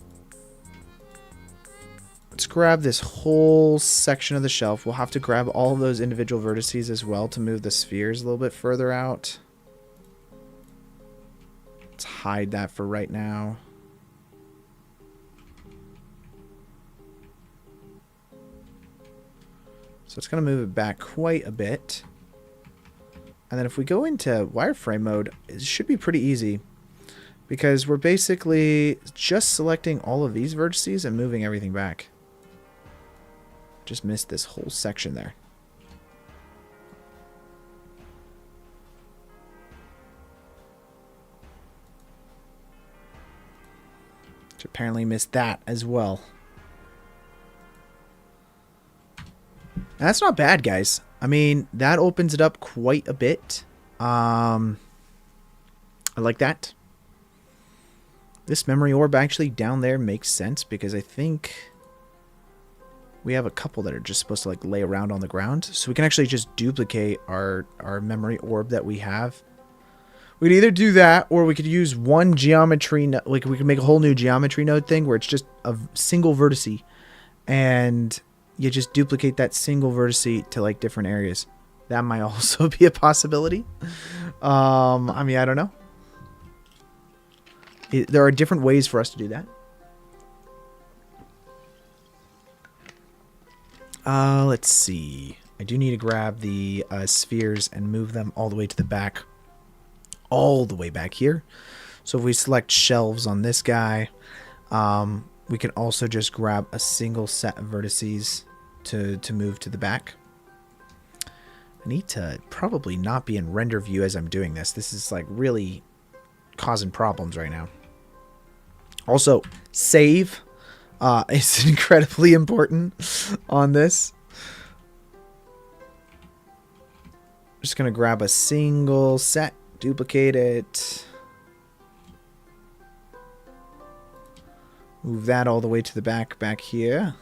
Let's grab this whole section of the shelf. We'll have to grab all of those individual vertices as well to move the spheres a little bit further out. Let's hide that for right now. So it's going to move it back quite a bit. And then if we go into wireframe mode, it should be pretty easy. Because we're basically just selecting all of these vertices and moving everything back. Just missed this whole section there. Which apparently missed that as well. That's not bad, guys. I mean, that opens it up quite a bit. I like that. This memory orb actually down there makes sense because I think we have a couple that are just supposed to like lay around on the ground. So we can actually just duplicate our memory orb that we have. We could either do that or we could use one geometry, like we could make a whole new geometry node thing where it's just a single vertice and you just duplicate that single vertice to like different areas. That might also be a possibility. I mean, I don't know. There are different ways for us to do that. Let's see. I do need to grab the spheres and move them all the way to the back. All the way back here. So if we select shelves on this guy, we can also just grab a single set of vertices to move to the back. I need to probably not be in render view as I'm doing this. This is like really causing problems right now. Also, save is incredibly important on this. Just going to grab a single set, duplicate it. Move that all the way to the back here.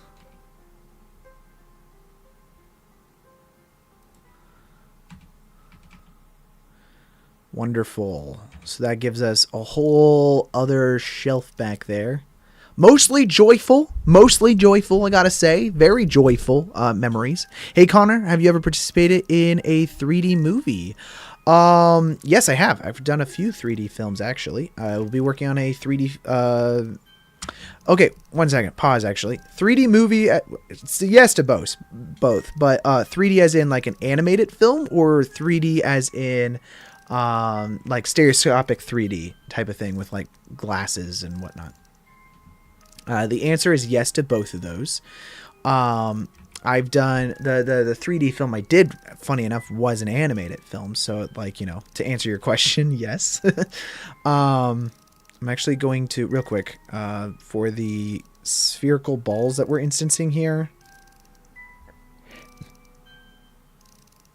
Wonderful. So that gives us a whole other shelf back there. Mostly joyful, I gotta say. Very joyful memories. Hey, Connor, have you ever participated in a 3D movie? Yes, I have. I've done a few 3D films, actually. I will be working on a 3D... Okay, 1 second. Pause, actually. 3D movie... It's yes to both. But 3D as in like an animated film or 3D as in... like stereoscopic 3D type of thing with like glasses and whatnot. The answer is yes to both of those. I've done the 3D film I did, funny enough, was an animated film. So like, you know, to answer your question, yes. I'm actually going to real quick, for the spherical balls that we're instancing here.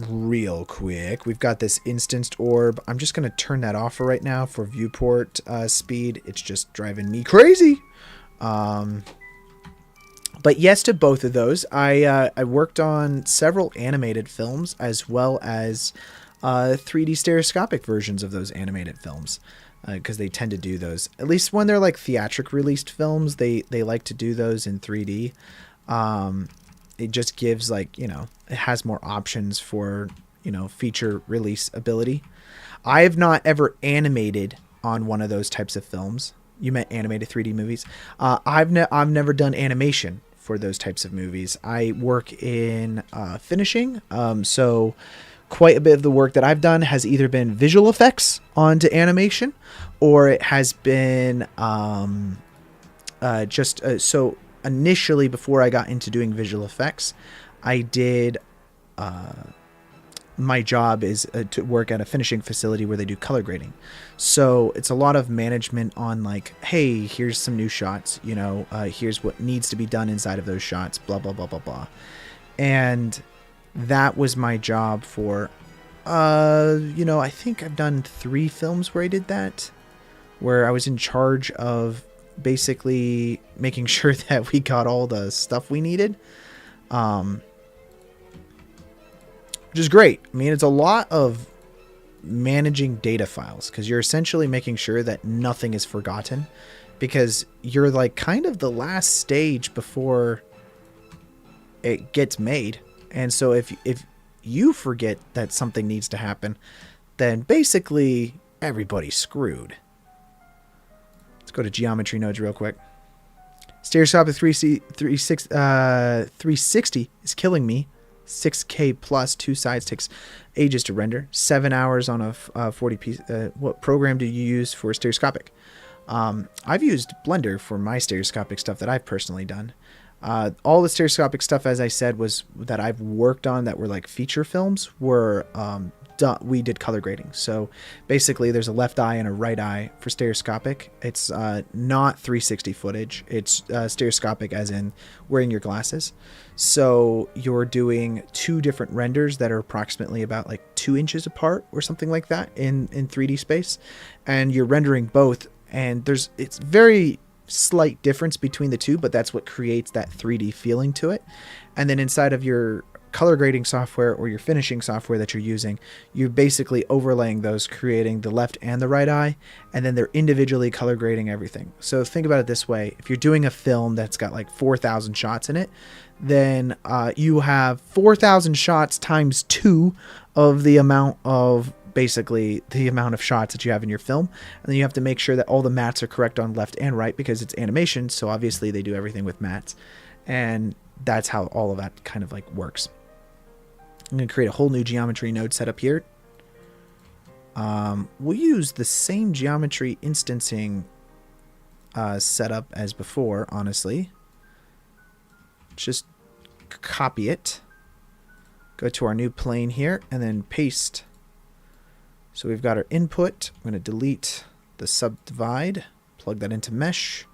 Real quick, we've got this instanced orb. I'm just going to turn that off for right now for viewport speed. It's just driving me crazy. But yes to both of those. I worked on several animated films as well as 3D stereoscopic versions of those animated films, because they tend to do those. At least when they're like theatric released films, they like to do those in 3D. It just gives, like, you know, it has more options for, you know, feature release ability. I have not ever animated on one of those types of films. You meant animated 3D movies. I've never done animation for those types of movies. I work in finishing, so quite a bit of the work that I've done has either been visual effects onto animation, or it has been so initially, before I got into doing visual effects, I did my job is to work at a finishing facility where they do color grading. So it's a lot of management on like, hey, here's some new shots, you know, here's what needs to be done inside of those shots, blah, blah, blah, blah, blah. And that was my job for, you know, I think I've done 3 films where I did that, where I was in charge of basically making sure that we got all the stuff we needed. Which is great. I mean, it's a lot of managing data files, because you're essentially making sure that nothing is forgotten, because you're like kind of the last stage before it gets made. And so if you forget that something needs to happen, then basically everybody's screwed. Let's go to geometry nodes real quick. Stereoscopic 360 is killing me. 6K plus, 2 sides, takes ages to render. 7 hours on a 40 piece. What program do you use for stereoscopic? I've used Blender for my stereoscopic stuff that I've personally done. All the stereoscopic stuff, as I said, was that I've worked on that were like feature films were we did color grading. So basically there's a left eye and a right eye for stereoscopic. It's not 360 footage. It's stereoscopic as in wearing your glasses. So you're doing 2 different renders that are approximately about like 2 inches apart or something like that in 3D space. And you're rendering both. And it's very slight difference between the two, but that's what creates that 3D feeling to it. And then inside of your color grading software or your finishing software that you're using, you're basically overlaying those, creating the left and the right eye, and then they're individually color grading everything. So think about it this way. If you're doing a film that's got like 4,000 shots in it, then you have 4,000 shots times 2 of the amount of basically the amount of shots that you have in your film. And then you have to make sure that all the mats are correct on left and right, because it's animation. So obviously they do everything with mats, and that's how all of that kind of like works. I'm going to create a whole new geometry node setup here. We'll use the same geometry instancing setup as before, honestly. Just copy it. Go to our new plane here and then paste. So we've got our input. I'm going to delete the subdivide, plug that into mesh,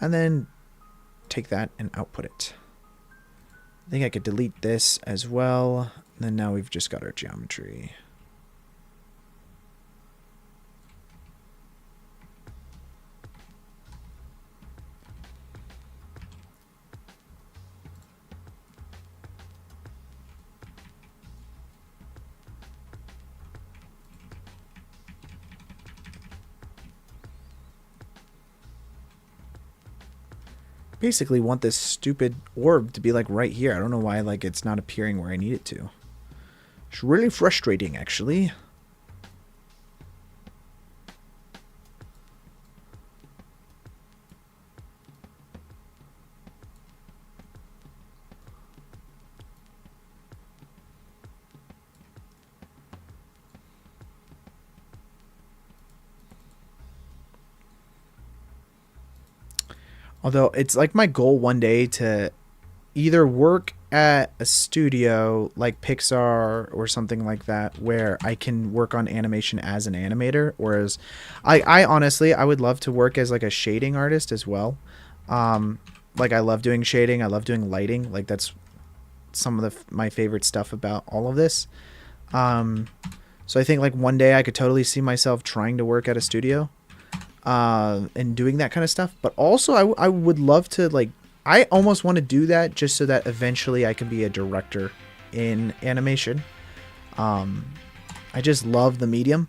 and then take that and output it. I think I could delete this as well. And then now we've just got our geometry. Basically want this stupid orb to be like right here. I don't know why like it's not appearing where I need it to. It's really frustrating, actually. Although it's like my goal one day to either work at a studio like Pixar or something like that, where I can work on animation as an animator, or as I honestly, I would love to work as like a shading artist as well. Like I love doing shading. I love doing lighting. Like that's some of my favorite stuff about all of this. So I think like one day I could totally see myself trying to work at a studio. And doing that kind of stuff. But also I would love to, like, I almost want to do that just so that eventually I can be a director in animation. I just love the medium,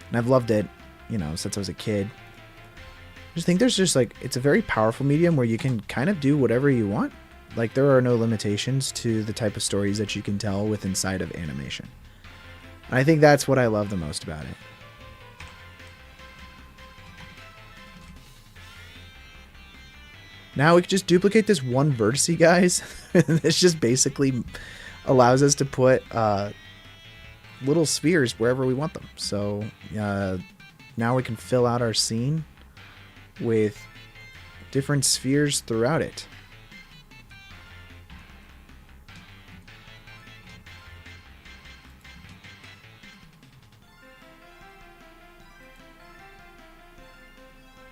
and I've loved it, you know, since I was a kid. I just think there's just like, it's a very powerful medium where you can kind of do whatever you want. Like there are no limitations to the type of stories that you can tell with inside of animation. And I think that's what I love the most about it. Now we can just duplicate this one vertice, guys. This just basically allows us to put little spheres wherever we want them. So now we can fill out our scene with different spheres throughout it.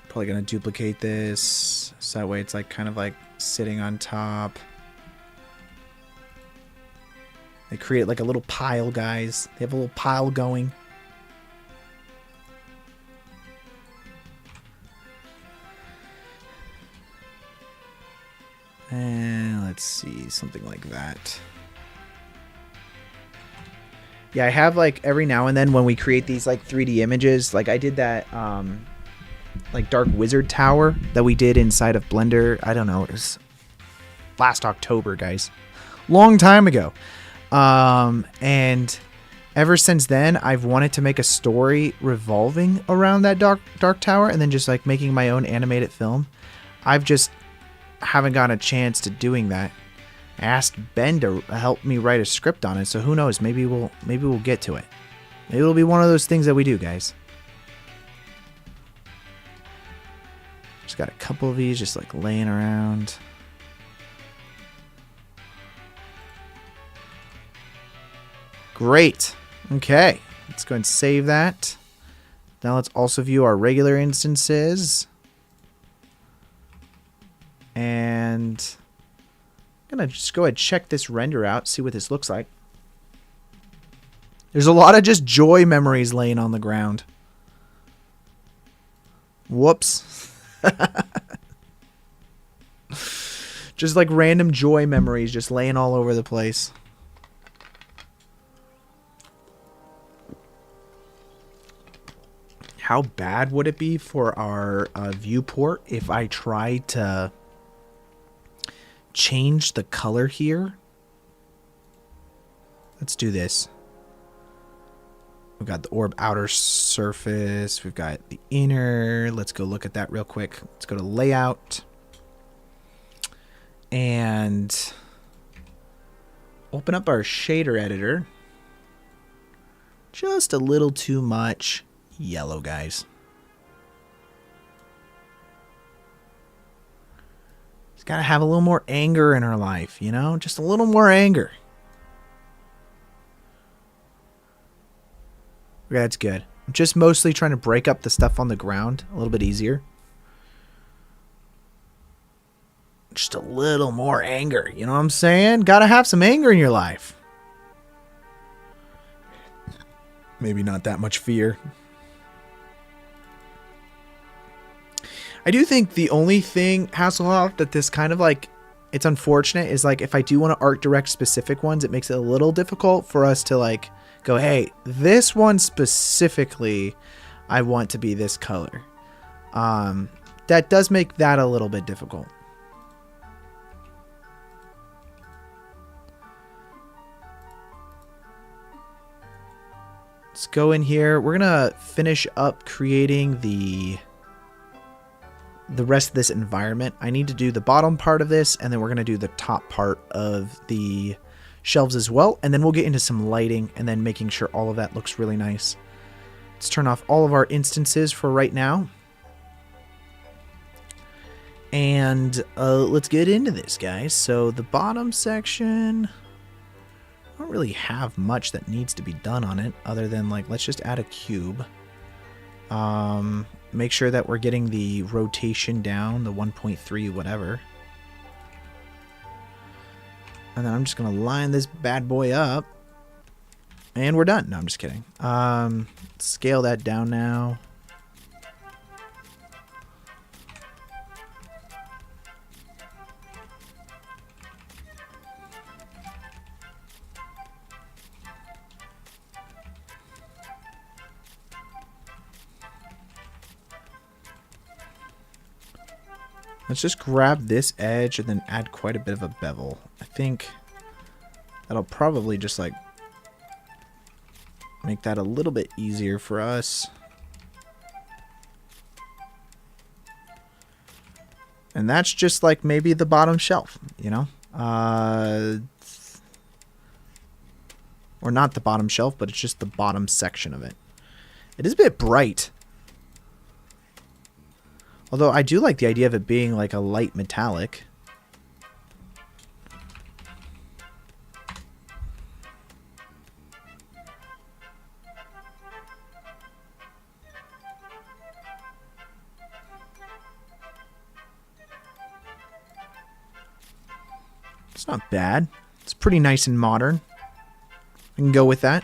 Probably gonna duplicate this so that way it's like kind of like sitting on top. They create like a little pile, guys. They have a little pile going. And let's see, something like that. Yeah, I have like every now and then when we create these like 3D images, like I did that like Dark Wizard Tower that we did inside of Blender. I don't know, it was last October, guys. Long time ago. And ever since then, I've wanted to make a story revolving around that dark tower and then just like making my own animated film. I've just haven't gotten a chance to doing that. I asked Ben to help me write a script on it, so who knows? Maybe we'll get to it. Maybe it'll be one of those things that we do, guys. Just got a couple of these just like laying around. Great. Okay, let's go and save that. Now let's also view our regular instances. And I'm going to just go ahead and check this render out, see what this looks like. There's a lot of just joy memories laying on the ground. Whoops. Just like random joy memories just laying all over the place. How bad would it be for our viewport if I tried to change the color here? Let's do this. We've got the orb outer surface. We've got the inner. Let's go look at that real quick. Let's go to layout. And open up our shader editor. Just a little too much yellow, guys. It's got to have a little more anger in our life, you know? Just a little more anger. Okay, that's good. I'm just mostly trying to break up the stuff on the ground a little bit easier. Just a little more anger, you know what I'm saying? Gotta have some anger in your life. Maybe not that much fear. I do think the only thing, Hasselhoff, that this kind of like, it's unfortunate is like if I do want to art direct specific ones, it makes it a little difficult for us to like go, hey, this one specifically, I want to be this color. That does make that a little bit difficult. Let's go in here. We're going to finish up creating the rest of this environment. I need to do the bottom part of this, and then we're going to do the top part of the shelves as well, and then we'll get into some lighting and then making sure all of that looks really nice. Let's turn off all of our instances for right now. And let's get into this, guys. So the bottom section, I don't really have much that needs to be done on it other than like, let's just add a cube. Make sure that we're getting the rotation down, the 1.3 whatever. And then I'm just going to line this bad boy up. And we're done. No, I'm just kidding. Scale that down now. Let's just grab this edge and then add quite a bit of a bevel. I think that'll probably just like make that a little bit easier for us. And that's just like maybe the bottom shelf, you know? Or not the bottom shelf, but it's just the bottom section of it. It is a bit bright. Although I do like the idea of it being like a light metallic. It's not bad. It's pretty nice and modern. I can go with that.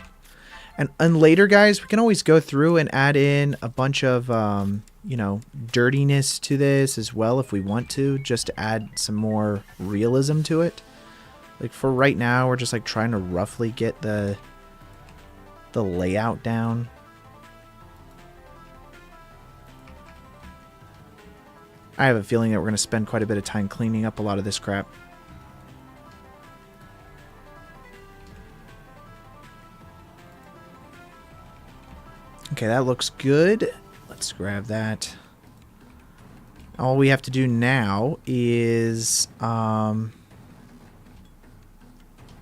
And later, guys, we can always go through and add in a bunch of, you know, dirtiness to this as well if we want to, just to add some more realism to it. Like for right now, we're just like trying to roughly get the the layout down. I have a feeling that we're going to spend quite a bit of time cleaning up a lot of this crap. Okay, that looks good. Let's grab that. All we have to do now is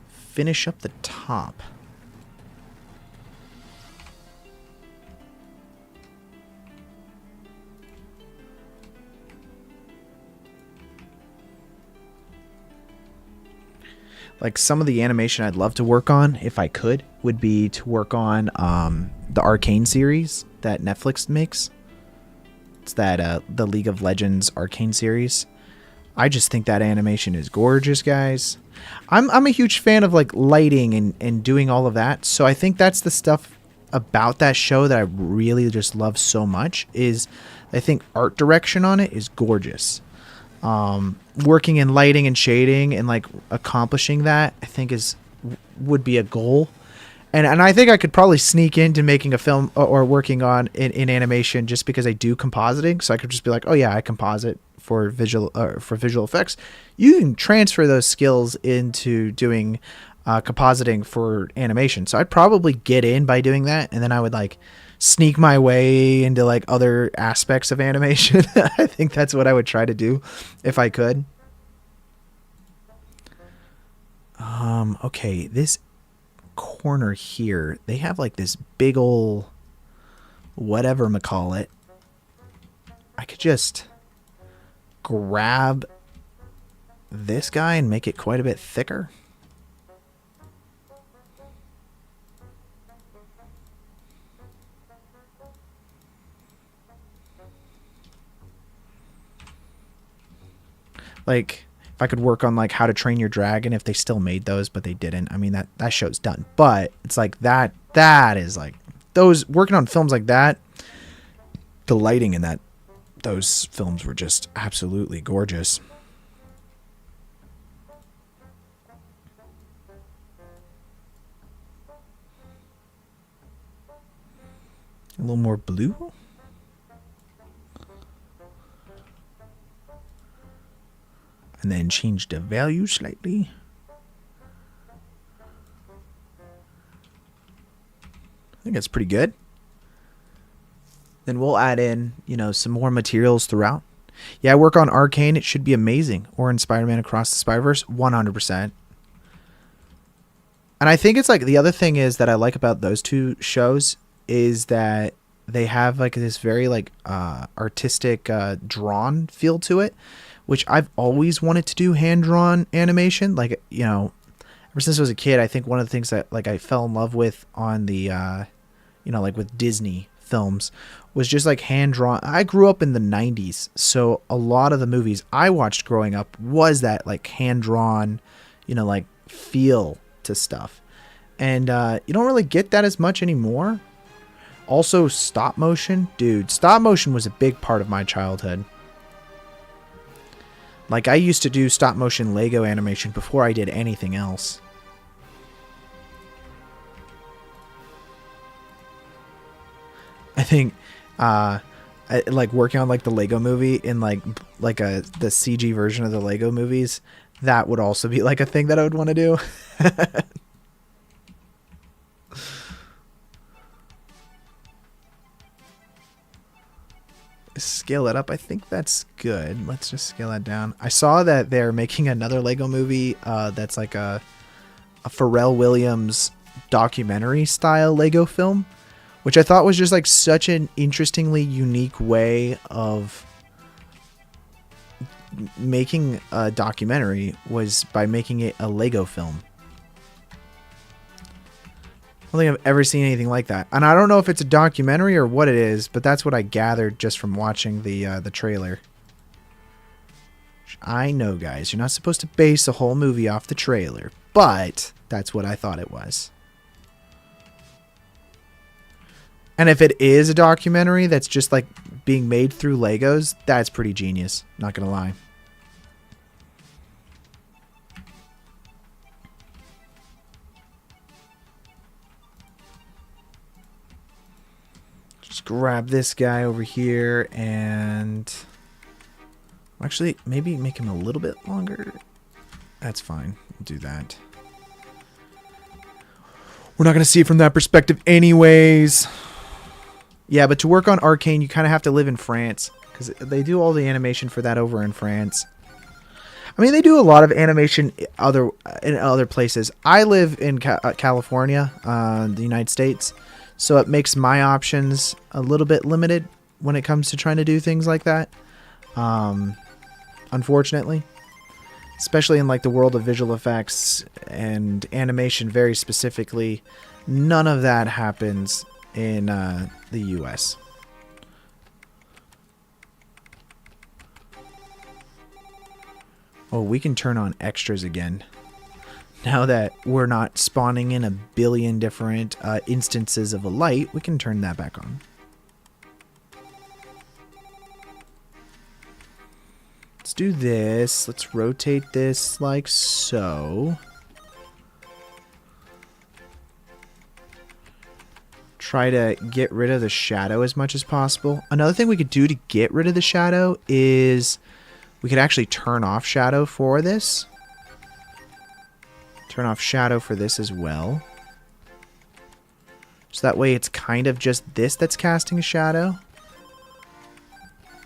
finish up the top. Like some of the animation I'd love to work on, if I could, would be to work on the Arcane series that Netflix makes. It's that the League of Legends Arcane series. I just think that animation is gorgeous, guys. I'm a huge fan of like lighting and doing all of that. So I think that's the stuff about that show that I really just love so much. Is I think art direction on it is gorgeous. Working in lighting and shading and like accomplishing that, I think would be a goal. And I think I could probably sneak into making a film or working on in animation just because I do compositing. So I could just be like, oh yeah, I composite for visual effects. You can transfer those skills into doing compositing for animation. So I'd probably get in by doing that, and then I would like sneak my way into like other aspects of animation. I think that's what I would try to do if I could. Okay, this corner here, they have like this big ol' whatever-macall it. I could just grab this guy and make it quite a bit thicker. Like, if I could work on like How to Train Your Dragon, if they still made those, but they didn't. I mean, that show's done. But it's like that is like those working on films like that. The lighting in those films were just absolutely gorgeous. A little more blue. And then change the value slightly. I think that's pretty good. Then we'll add in, some more materials throughout. Yeah, I work on Arcane. It should be amazing. Or in Spider-Man Across the Spider-Verse, 100%. And I think it's like the other thing is that I like about those two shows is that they have like this very like artistic drawn feel to it, which I've always wanted to do hand-drawn animation. Like, ever since I was a kid, I think one of the things that like I fell in love with on the, like with Disney films was just like hand-drawn. I grew up in the 90s, so a lot of the movies I watched growing up was that like hand-drawn, like feel to stuff. And you don't really get that as much anymore. Also, stop motion. Dude, stop motion was a big part of my childhood. Like, I used to do stop motion Lego animation before I did anything else. I think, like working on like the Lego movie in the CG version of the Lego movies, that would also be like a thing that I would want to do. Scale it up. I think that's good. Let's just scale that down. I saw that they're making another Lego movie that's like a Pharrell Williams documentary style Lego film, which I thought was just like such an interestingly unique way of making a documentary, was by making it a Lego film. I don't think I've ever seen anything like that. And I don't know if it's a documentary or what it is, but that's what I gathered just from watching the trailer. I know, guys, you're not supposed to base a whole movie off the trailer, but that's what I thought it was. And if it is a documentary that's just like being made through Legos, that's pretty genius. Not gonna lie. grab this guy over here and actually maybe make him a little bit longer. That's fine. We'll do that. We're not going to see it from that perspective anyways. Yeah, but to work on Arcane, you kind of have to live in France because they do all the animation for that over in France. I mean, they do a lot of animation in other places. I live in California, the United States, so it makes my options a little bit limited when it comes to trying to do things like that. Unfortunately. Especially in like the world of visual effects and animation very specifically, none of that happens in the US. Oh, we can turn on extras again. Now that we're not spawning in a billion different instances of a light, we can turn that back on. Let's do this. Let's rotate this like so. Try to get rid of the shadow as much as possible. Another thing we could do to get rid of the shadow is we could actually turn off shadow for this. Turn off shadow for this as well. So that way it's kind of just this that's casting a shadow.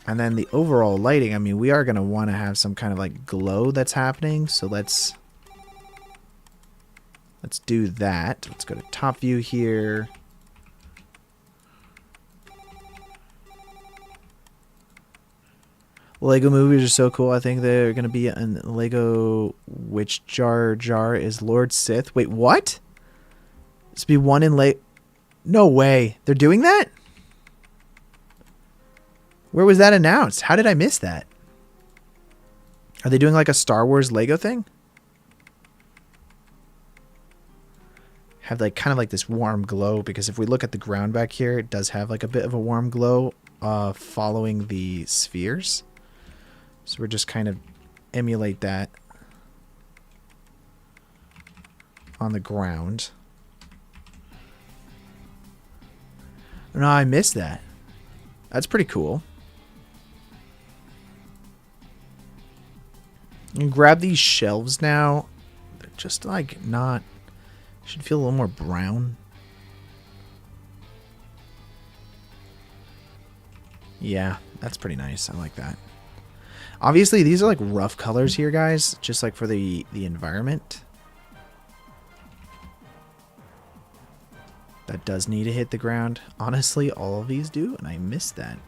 And then the overall lighting, I mean, we are going to want to have some kind of like glow that's happening. So let's do that. Let's go to top view here. Lego movies are so cool. I think they're going to be in Lego which Jar Jar is Lord Sith. Wait, what? This be one in late. No way. They're doing that? Where was that announced? How did I miss that? Are they doing like a Star Wars Lego thing? Have like kind of like this warm glow, because if we look at the ground back here, it does have like a bit of a warm glow following the spheres. So we're just kind of emulate that on the ground. No, I missed that. That's pretty cool. And grab these shelves now. They're just like not... Should feel a little more brown. Yeah, that's pretty nice. I like that. Obviously, these are like rough colors here, guys. Just like for the environment. That does need to hit the ground. Honestly, all of these do, and I missed that.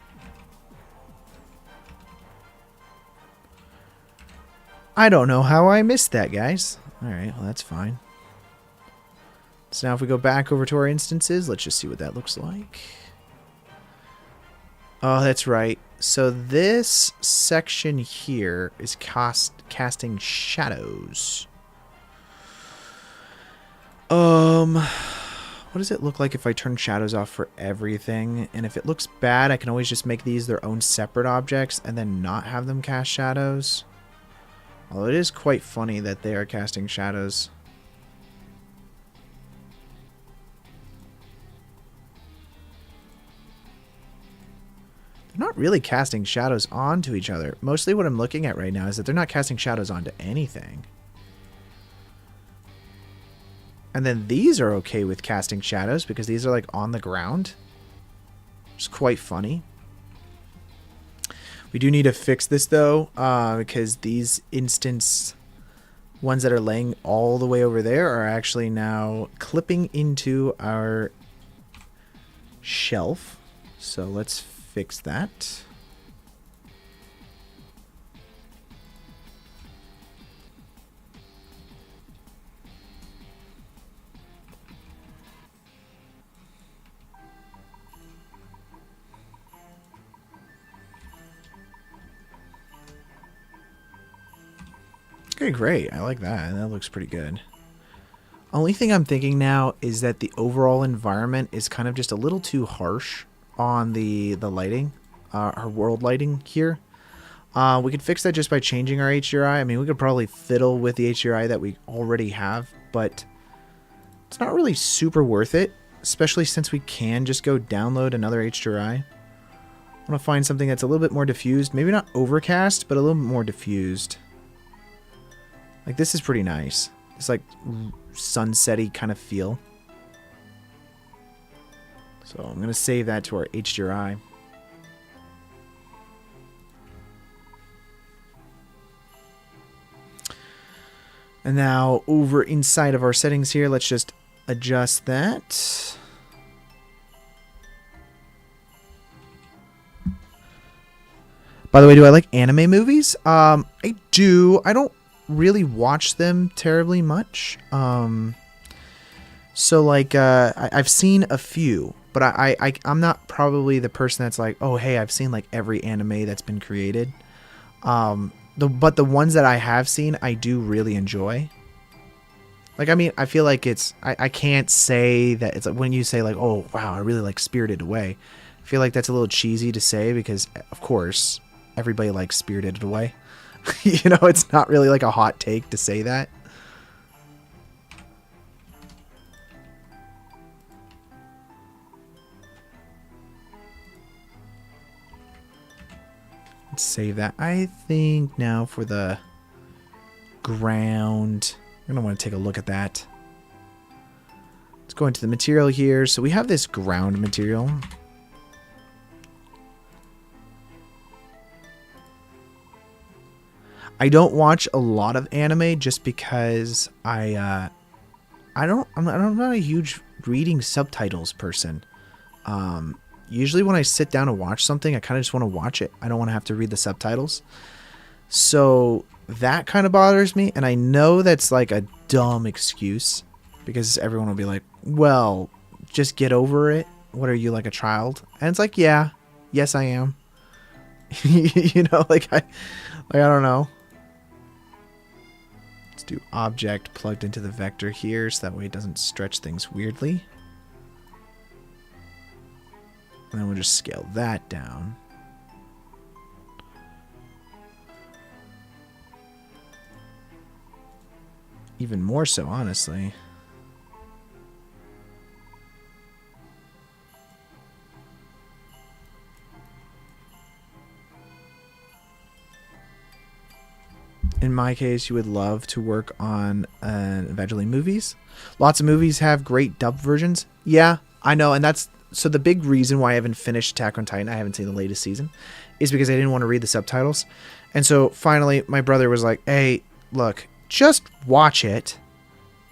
I don't know how I missed that, guys. Alright, well, that's fine. So now if we go back over to our instances, let's just see what that looks like. Oh, that's right. So this section here is casting shadows. What does it look like if I turn shadows off for everything? And if it looks bad, I can always just make these their own separate objects and then not have them cast shadows. Although it is quite funny that they are casting shadows. They're not really casting shadows onto each other. Mostly what I'm looking at right now is that they're not casting shadows onto anything. And then these are okay with casting shadows because these are like on the ground. It's quite funny. We do need to fix this though, because these instance ones that are laying all the way over there are actually now clipping into our shelf. So let's fix that. Okay, great. I like that. That looks pretty good. Only thing I'm thinking now is that the overall environment is kind of just a little too harsh on the lighting, our world lighting here. We could fix that just by changing our HDRI. I mean, we could probably fiddle with the HDRI that we already have, but it's not really super worth it. especially since we can just go download another HDRI. I want to find something that's a little bit more diffused. Maybe not overcast, but a little bit more diffused. Like, this is pretty nice. It's like sunset-y kind of feel. So I'm going to save that to our HDRI. And now over inside of our settings here, let's just adjust that. By the way, do I like anime movies? I do. I don't really watch them terribly much. So like I've seen a few, but I'm not probably the person that's like, oh hey, I've seen like every anime that's been created. But the ones that I have seen, I do really enjoy. Like, I mean, I feel like it's I can't say that it's like when you say like, oh wow, I really like Spirited Away. I feel like that's a little cheesy to say because of course everybody likes Spirited Away. You know, it's not really like a hot take to say that. Let's save that. I think now for the ground, I'm going to want to take a look at that. Let's go into the material here. So we have this ground material. I don't watch a lot of anime just because I'm not a huge reading subtitles person. Usually when I sit down and watch something, I kind of just want to watch it. I don't want to have to read the subtitles. So that kind of bothers me. And I know that's like a dumb excuse because everyone will be like, well, just get over it. What are you, like a child? And it's like, yeah, yes, I am. You know, like I don't know. Let's do object plugged into the vector here so that way it doesn't stretch things weirdly. And then we'll just scale that down. Even more so, honestly. In my case, you would love to work on eventually movies. Lots of movies have great dub versions. Yeah, I know, and that's so the big reason why I haven't finished Attack on Titan, I haven't seen the latest season, is because I didn't want to read the subtitles. And so finally, my brother was like, hey, look, just watch it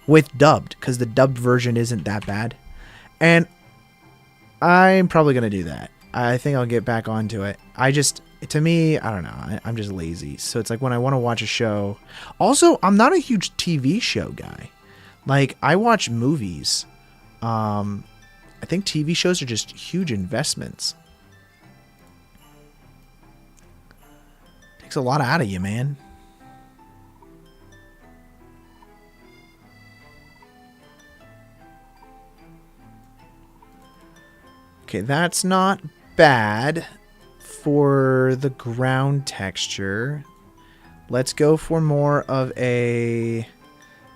with dubbed, because the dubbed version isn't that bad. And I'm probably going to do that. I think I'll get back onto it. To me, I don't know. I'm just lazy. So it's like when I want to watch a show. Also, I'm not a huge TV show guy. Like, I watch movies. I think TV shows are just huge investments. Takes a lot out of you, man. Okay, that's not bad for the ground texture. Let's go for more of a...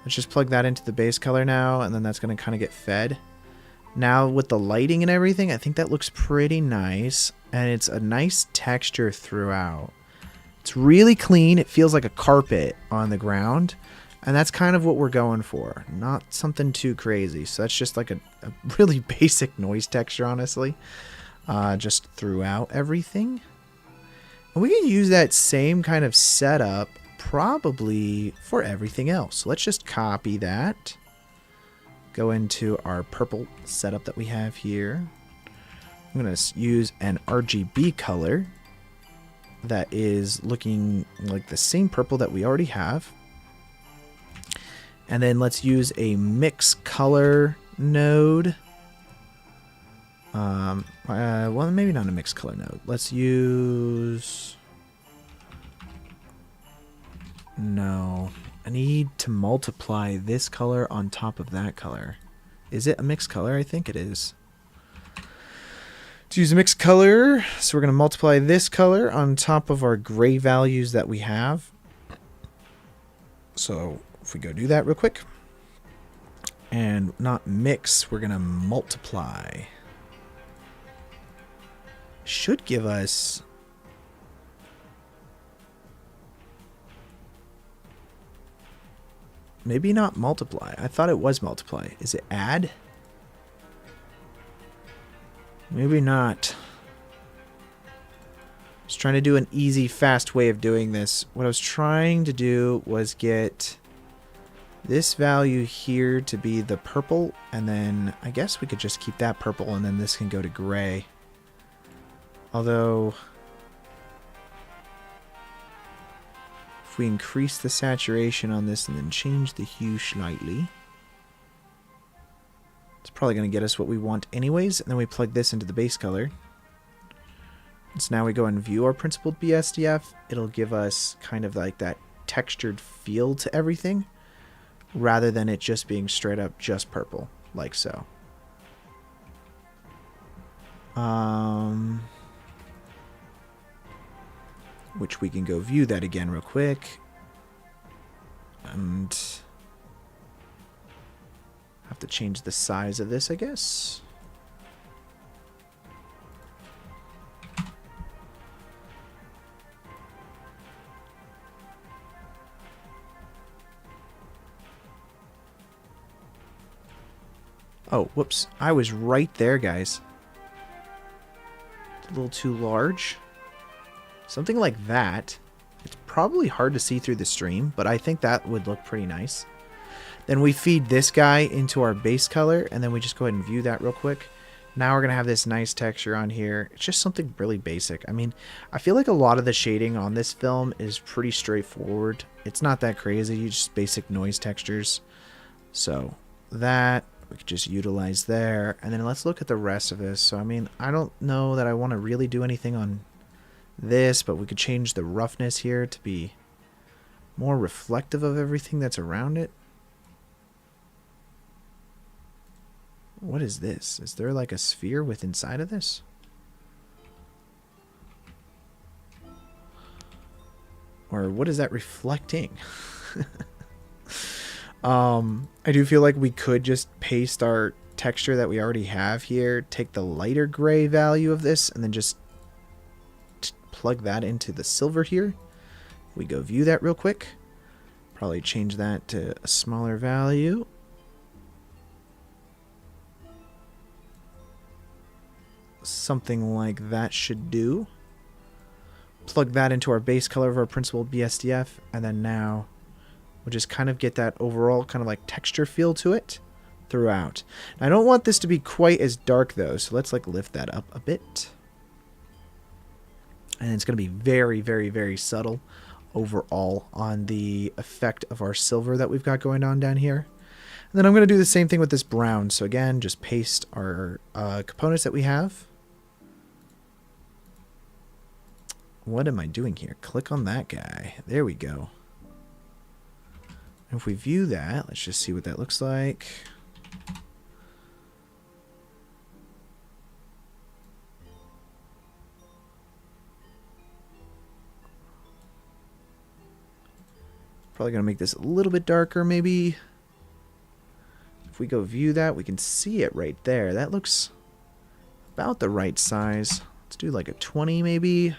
Let's just plug that into the base color now, and then that's going to kind of get fed. Now with the lighting and everything, I think that looks pretty nice. And it's a nice texture throughout. It's really clean. It feels like a carpet on the ground. And that's kind of what we're going for. Not something too crazy. So that's just like a really basic noise texture, honestly. Just throughout everything. And we can use that same kind of setup probably for everything else. So let's just copy that. Go into our purple setup that we have here. I'm going to use an RGB color that is looking like the same purple that we already have. And then let's use a mix color node. Well, maybe not a mix color node. Let's use... No. I need to multiply this color on top of that color. Is it a mixed color? I think it is. To use a mixed color, so we're going to multiply this color on top of our gray values that we have. So if we go do that real quick. And not mix, we're going to multiply. Should give us... Maybe not multiply. I thought it was multiply. Is it add? Maybe not. I was trying to do an easy, fast way of doing this. What I was trying to do was get this value here to be the purple, and then I guess we could just keep that purple, and then this can go to gray. Although, if we increase the saturation on this and then change the hue slightly, it's probably going to get us what we want anyways, and then we plug this into the base color. So now we go and view our principled BSDF. It'll give us kind of like that textured feel to everything, rather than it just being straight up just purple, like so. Which we can go view that again real quick. And have to change the size of this, I guess. Oh, whoops. I was right there, guys. It's a little too large. Something like that. It's probably hard to see through the stream, but I think that would look pretty nice. Then we feed this guy into our base color, and then we just go ahead and view that real quick. Now we're going to have this nice texture on here. It's just something really basic. I mean, I feel like a lot of the shading on this film is pretty straightforward. It's not that crazy, just basic noise textures. So that we could just utilize there. And then let's look at the rest of this. So, I mean, I don't know that I want to really do anything on this, but we could change the roughness here to be more reflective of everything that's around it. What is this? Is there like a sphere with inside of this? Or what is that reflecting? I do feel like we could just paste our texture that we already have here, take the lighter gray value of this, and then just plug that into the silver here. We go view that real quick. Probably change that to a smaller value. Something like that should do. Plug that into our base color of our principled BSDF, and then now we'll just kind of get that overall kind of like texture feel to it throughout. Now, I don't want this to be quite as dark though, so let's like lift that up a bit. And it's going to be very, very, very subtle overall on the effect of our silver that we've got going on down here. And then I'm going to do the same thing with this brown. So again, just paste our components that we have. What am I doing here? Click on that guy. There we go. And if we view that, let's just see what that looks like. Probably going to make this a little bit darker, maybe. If we go view that, we can see it right there. That looks about the right size. Let's do like a 20 maybe,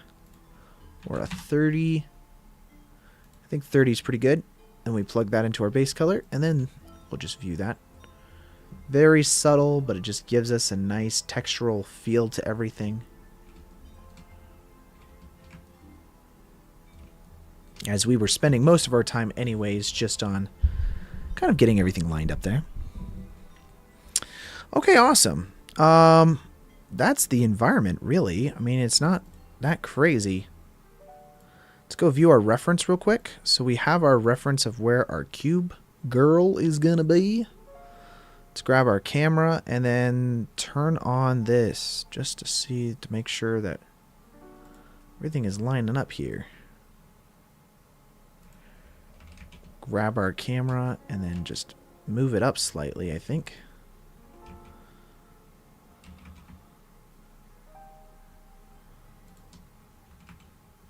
or a 30. I think 30 is pretty good. And we plug that into our base color, and then we'll just view that. Very subtle, but it just gives us a nice textural feel to everything. As we were spending most of our time anyways just on kind of getting everything lined up there. Okay, awesome. That's the environment, really. I mean, it's not that crazy. Let's go view our reference real quick. So we have our reference of where our cube girl is going to be. Let's grab our camera and then turn on this just to see, to make sure that everything is lining up here. Grab our camera and then just move it up slightly, I think.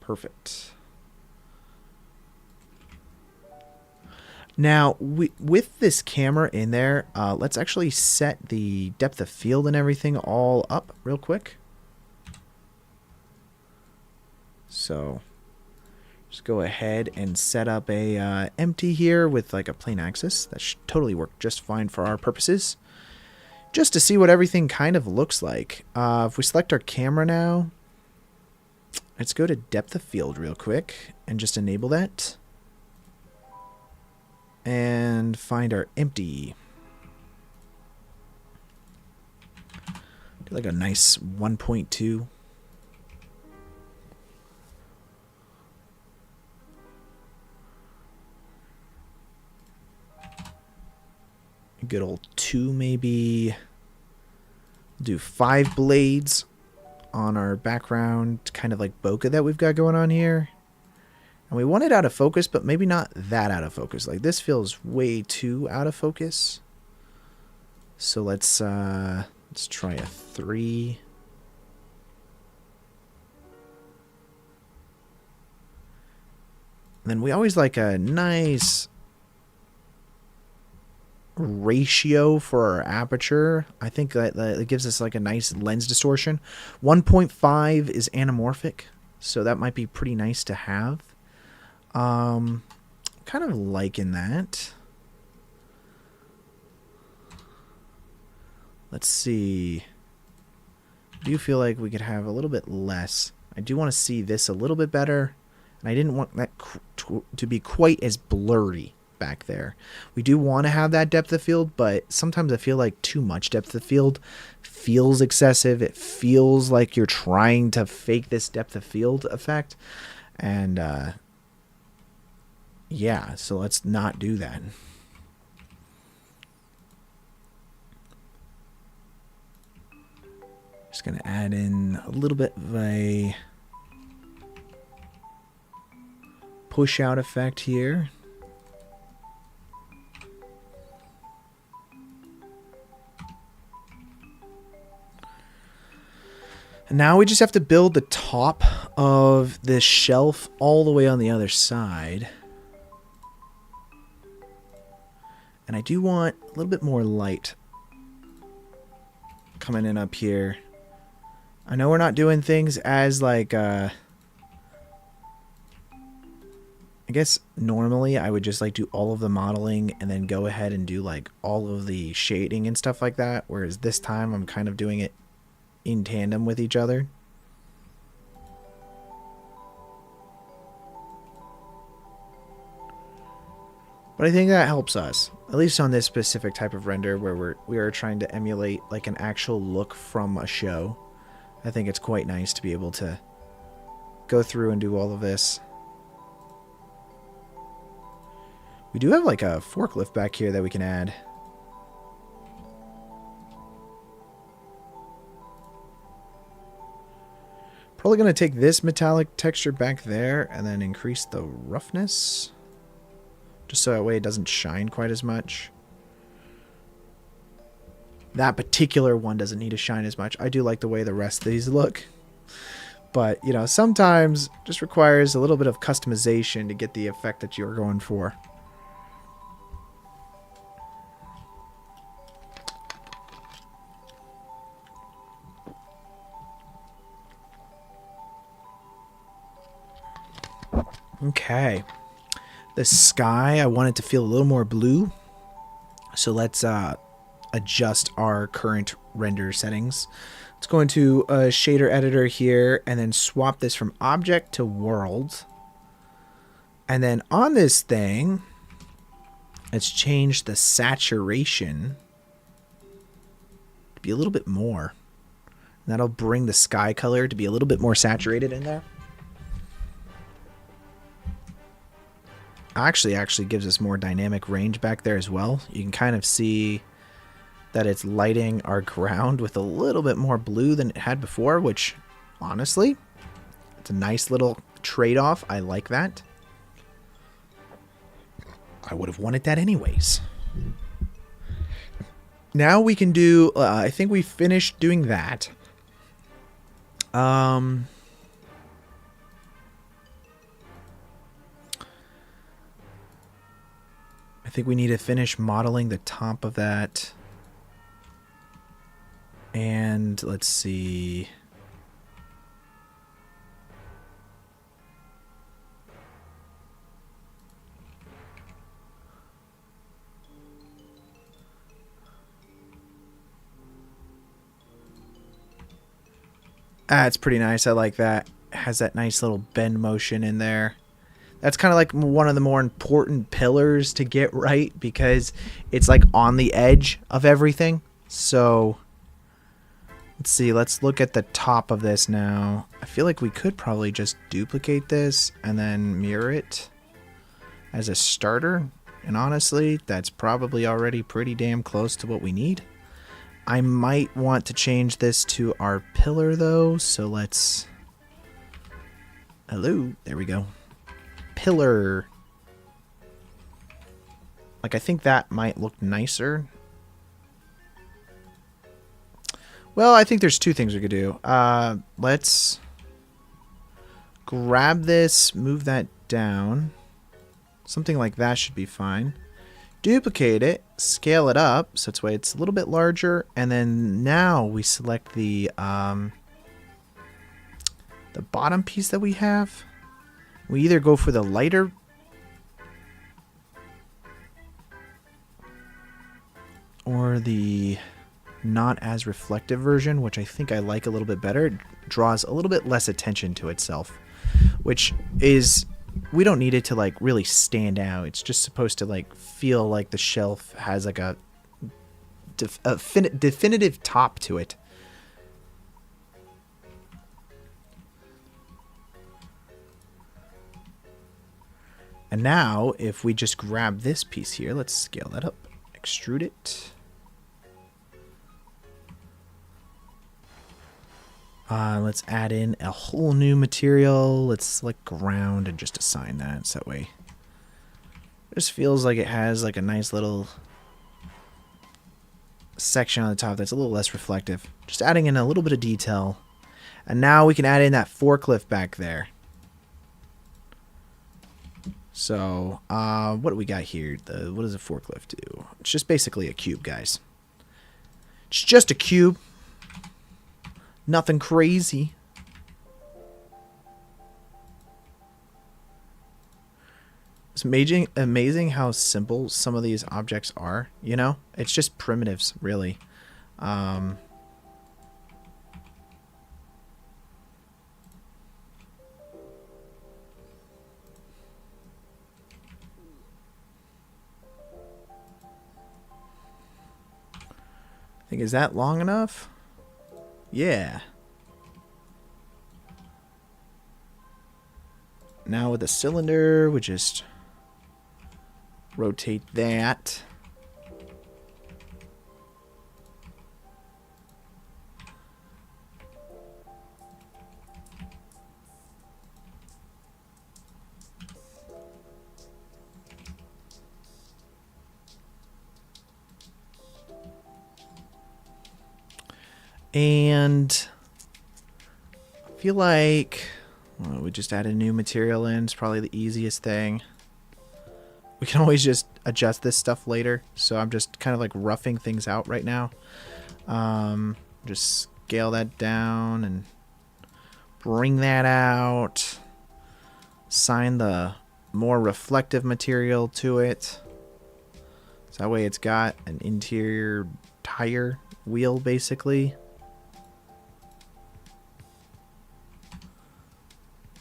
Perfect. Now, with this camera in there, let's actually set the depth of field and everything all up real quick. So, just go ahead and set up a empty here with like a plane axis. That should totally work just fine for our purposes. Just to see what everything kind of looks like. If we select our camera now, let's go to depth of field real quick and just enable that. And find our empty. Do like a nice 1.2. Good old 2 maybe. Do 5 blades on our background, kind of like bokeh that we've got going on here. And we want it out of focus, but maybe not that out of focus. Like this feels way too out of focus. So let's try a 3. And then we always like a nice ratio for our aperture. I think that it gives us like a nice lens distortion. 1.5 is anamorphic, so that might be pretty nice to have. Kind of liking that. Let's see. I do feel like we could have a little bit less. I do want to see this a little bit better, and I didn't want that to be quite as blurry back there. We do want to have that depth of field, but sometimes I feel like too much depth of field feels excessive. It feels like you're trying to fake this depth of field effect, and yeah, so let's not do that. Just going to add in a little bit of a push out effect here. And now we just have to build the top of this shelf all the way on the other side. And I do want a little bit more light coming in up here. I know we're not doing things as like, I guess normally I would just like do all of the modeling and then go ahead and do like all of the shading and stuff like that. Whereas this time I'm kind of doing it in tandem with each other. But I think that helps us, at least on this specific type of render where we are trying to emulate like an actual look from a show. I think it's quite nice to be able to go through and do all of this. We do have like a forklift back here that we can add. Probably going to take this metallic texture back there and then increase the roughness. Just so that way it doesn't shine quite as much. That particular one doesn't need to shine as much. I do like the way the rest of these look. But, you know, sometimes just requires a little bit of customization to get the effect that you're going for. Okay. The sky, I want it to feel a little more blue. So let's adjust our current render settings. Let's go into a shader editor here and then swap this from object to world. And then on this thing, let's change the saturation to be a little bit more. And that'll bring the sky color to be a little bit more saturated in there. Actually gives us more dynamic range back there as well. You can kind of see that it's lighting our ground with a little bit more blue than it had before, which honestly, it's a nice little trade-off. I like that. I would have wanted that anyways. Now we can do, I think we finished doing that. I I think we need to finish modeling the top of that. And let's see. Ah, it's pretty nice. I like that. It has that nice little bend motion in there. That's kind of like one of the more important pillars to get right because it's like on the edge of everything. So let's see. Let's look at the top of this now. I feel like we could probably just duplicate this and then mirror it as a starter. And honestly, that's probably already pretty damn close to what we need. I might want to change this to our pillar though, so let's... Hello, there we go. Pillar. Like, I think that might look nicer. Well, I think there's two things we could do. Let's grab this, move that down. Something like that should be fine. Duplicate it, scale it up, so it's way it's a little bit larger, and then now we select the bottom piece that we have. We either go for the lighter or the not as reflective version, which I think I like a little bit better. It draws a little bit less attention to itself, which is... We don't need it to like really stand out. It's just supposed to like feel like the shelf has like a definitive top to it. And now if we just grab this piece here, let's scale that up, extrude it. Let's add in a whole new material. Let's select ground and just assign that. So that way it just feels like it has like a nice little section on the top that's a little less reflective. Just adding in a little bit of detail. And now we can add in that forklift back there. So, what do we got here? What does a forklift do? It's just basically a cube, guys. It's just a cube. Nothing crazy. It's amazing how simple some of these objects are, you know? It's just primitives, really. I think, is that long enough? Yeah. Now with the cylinder, we just rotate that. And I feel like we just add a new material in. It's probably the easiest thing. We can always just adjust this stuff later. So I'm just kind of like roughing things out right now. Just scale that down and bring that out. Assign the more reflective material to it. So that way it's got an interior tire wheel basically.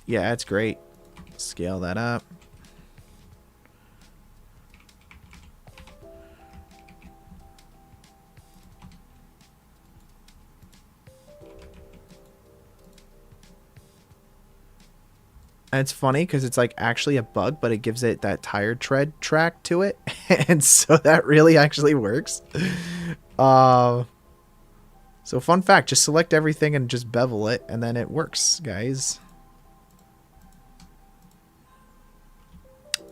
Yeah, that's great. Scale that up. And it's funny because it's like actually a bug, but it gives it that tire tread track to it. And so that really actually works. So fun fact, just select everything and just bevel it and then it works, guys.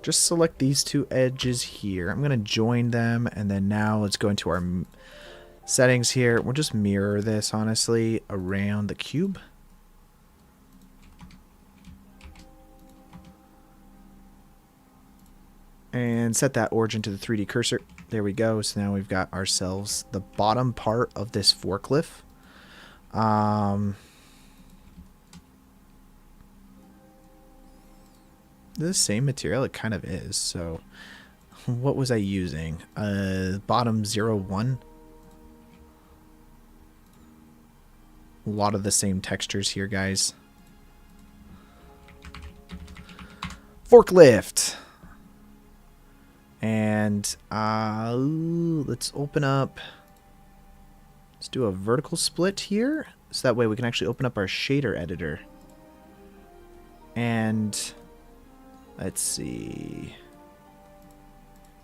Just select these two edges here. I'm going to join them, and then now let's go into our settings here. We'll just mirror this, honestly, around the cube. And set that origin to the 3D cursor. There we go. So now we've got ourselves the bottom part of this forklift. The same material, it kind of is. So what was I using? Bottom 01. A lot of the same textures here, guys. Forklift. And let's open up. Let's do a vertical split here. So that way we can actually open up our shader editor. And let's see.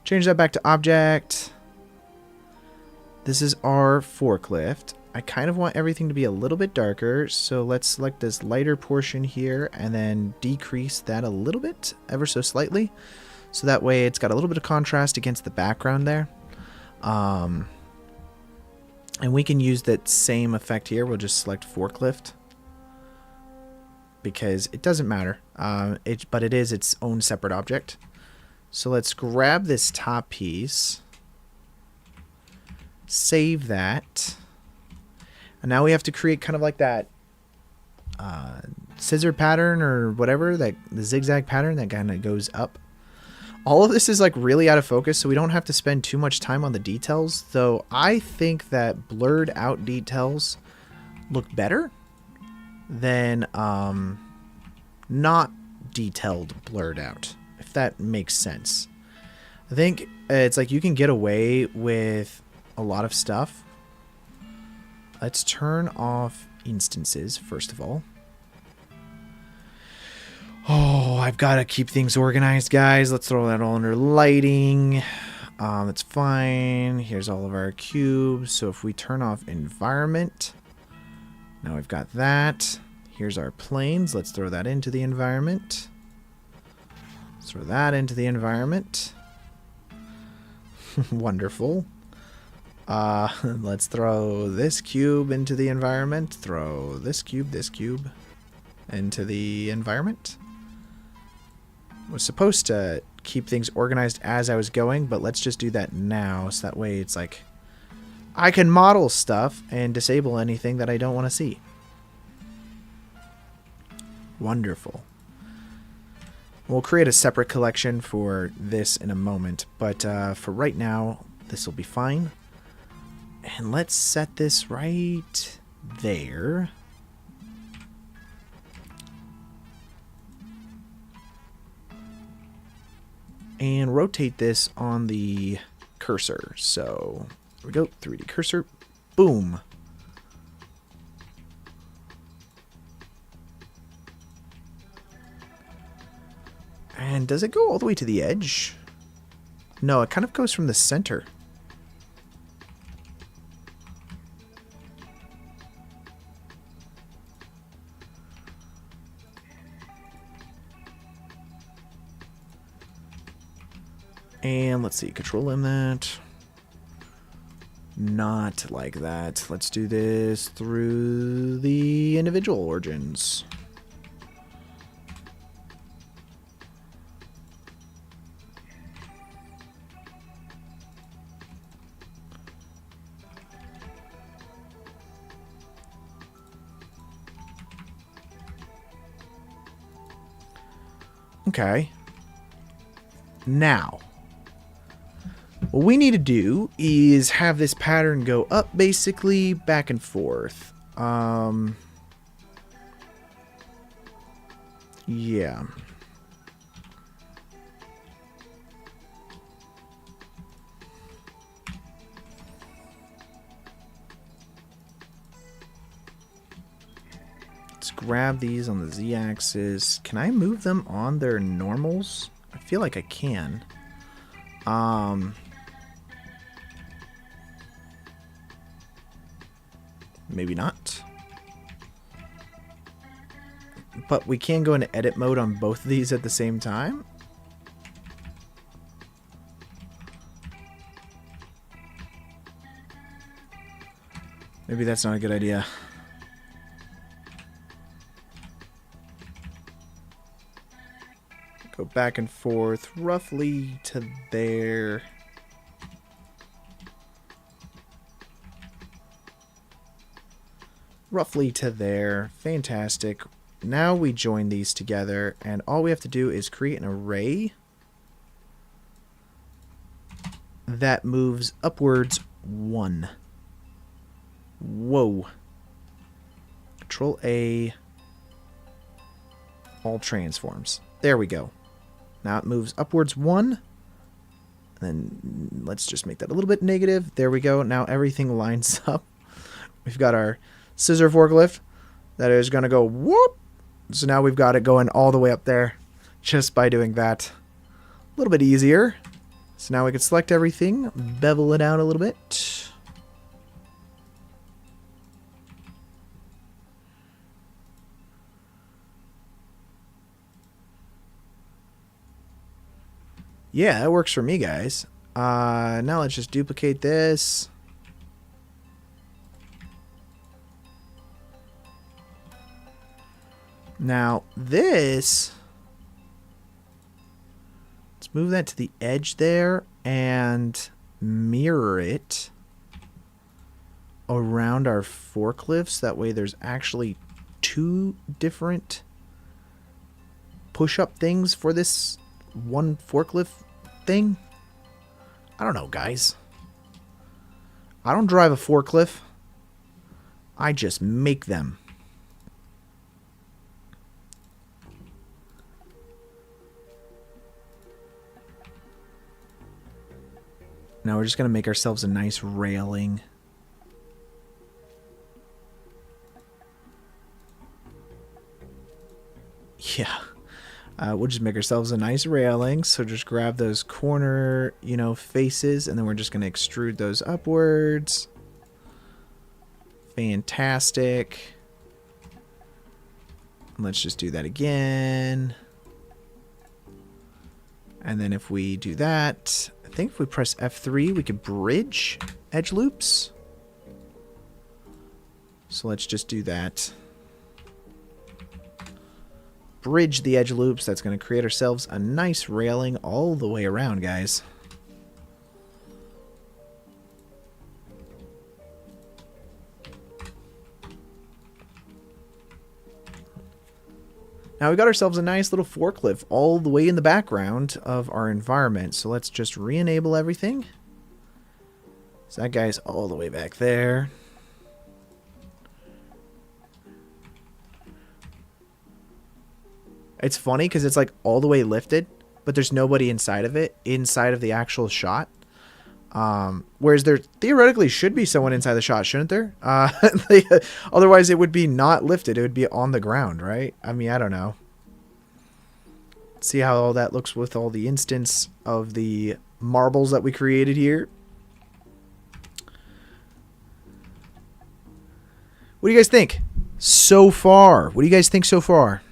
Change that back to object. This is our forklift. I kind of want everything to be a little bit darker, so let's select this lighter portion here and then decrease that a little bit, ever so slightly. So that way it's got a little bit of contrast against the background there. And we can use that same effect here. We'll just select forklift, because it doesn't matter, but it is its own separate object. So let's grab this top piece, save that. And now we have to create kind of like that scissor pattern or whatever, that the zigzag pattern that kind of goes up. All of this is like really out of focus, so we don't have to spend too much time on the details, though I think that blurred out details look better than not detailed blurred out, if that makes sense. I think it's like you can get away with a lot of stuff. Let's turn off instances, first of all. Oh, I've got to keep things organized, guys. Let's throw that all under lighting. That's fine. Here's all of our cubes. So if we turn off environment, now we've got that. Here's our planes. Let's throw that into the environment. Let's throw that into the environment. Wonderful. Let's throw this cube into the environment. Throw this cube into the environment. I was supposed to keep things organized as I was going, but let's just do that now, so that way it's like I can model stuff and disable anything that I don't want to see. Wonderful. We'll create a separate collection for this in a moment, but for right now, this will be fine. And let's set this right there. And rotate this on the cursor. So, here we go, 3D cursor, boom. And does it go all the way to the edge? No, it kind of goes from the center. And let's see, control M that. Not like that. Let's do this through the individual origins. Okay. Now, what we need to do is have this pattern go up, basically, back and forth. Yeah. Let's grab these on the Z-axis. Can I move them on their normals? I feel like I can. Maybe not. But we can go into edit mode on both of these at the same time. Maybe that's not a good idea. Go back and forth roughly to there. Roughly to there. Fantastic. Now we join these together, and all we have to do is create an array that moves upwards 1. Whoa. Control A. All transforms. There we go. Now it moves upwards 1. Then let's just make that a little bit negative. There we go. Now everything lines up. We've got our scissor forklift that is going to go whoop. So now we've got it going all the way up there just by doing that. A little bit easier. So now we can select everything, bevel it out a little bit. Yeah, that works for me, guys. Now let's just duplicate this. Now this, let's move that to the edge there and mirror it around our forklifts. That way there's actually 2 different push-up things for this one forklift thing. I don't know, guys. I don't drive a forklift. I just make them. Now we're just going to make ourselves a nice railing. Yeah. We'll just make ourselves a nice railing. So just grab those corner, faces, and then we're just going to extrude those upwards. Fantastic. Let's just do that again. And then if we do that, I think if we press F3, we could bridge edge loops. So let's just do that. Bridge the edge loops. That's going to create ourselves a nice railing all the way around, guys. Now we got ourselves a nice little forklift all the way in the background of our environment. So let's just re-enable everything. So that guy's all the way back there. It's funny because it's like all the way lifted, but there's nobody inside of it, inside of the actual shot. Whereas there theoretically should be someone inside the shot, shouldn't there? Otherwise it would be not lifted. It would be on the ground, right? I mean, I don't know. See how all that looks with all the instance of the marbles that we created here. What do you guys think so far? What do you guys think so far?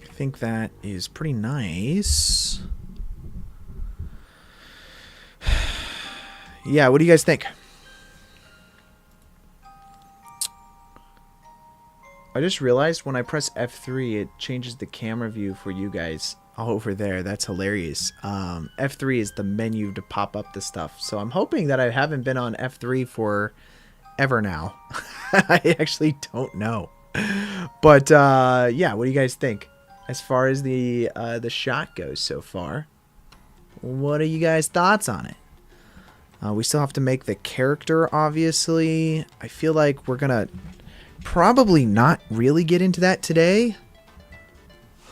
I think that is pretty nice. Yeah, what do you guys think? I just realized when I press F3, it changes the camera view for you guys over there. That's hilarious. F3 is the menu to pop up the stuff. So I'm hoping that I haven't been on F3 for ever now. I actually don't know. But yeah, what do you guys think? As far as the shot goes so far, what are you guys' thoughts on it? We still have to make the character, obviously. I feel like we're going to probably not really get into that today.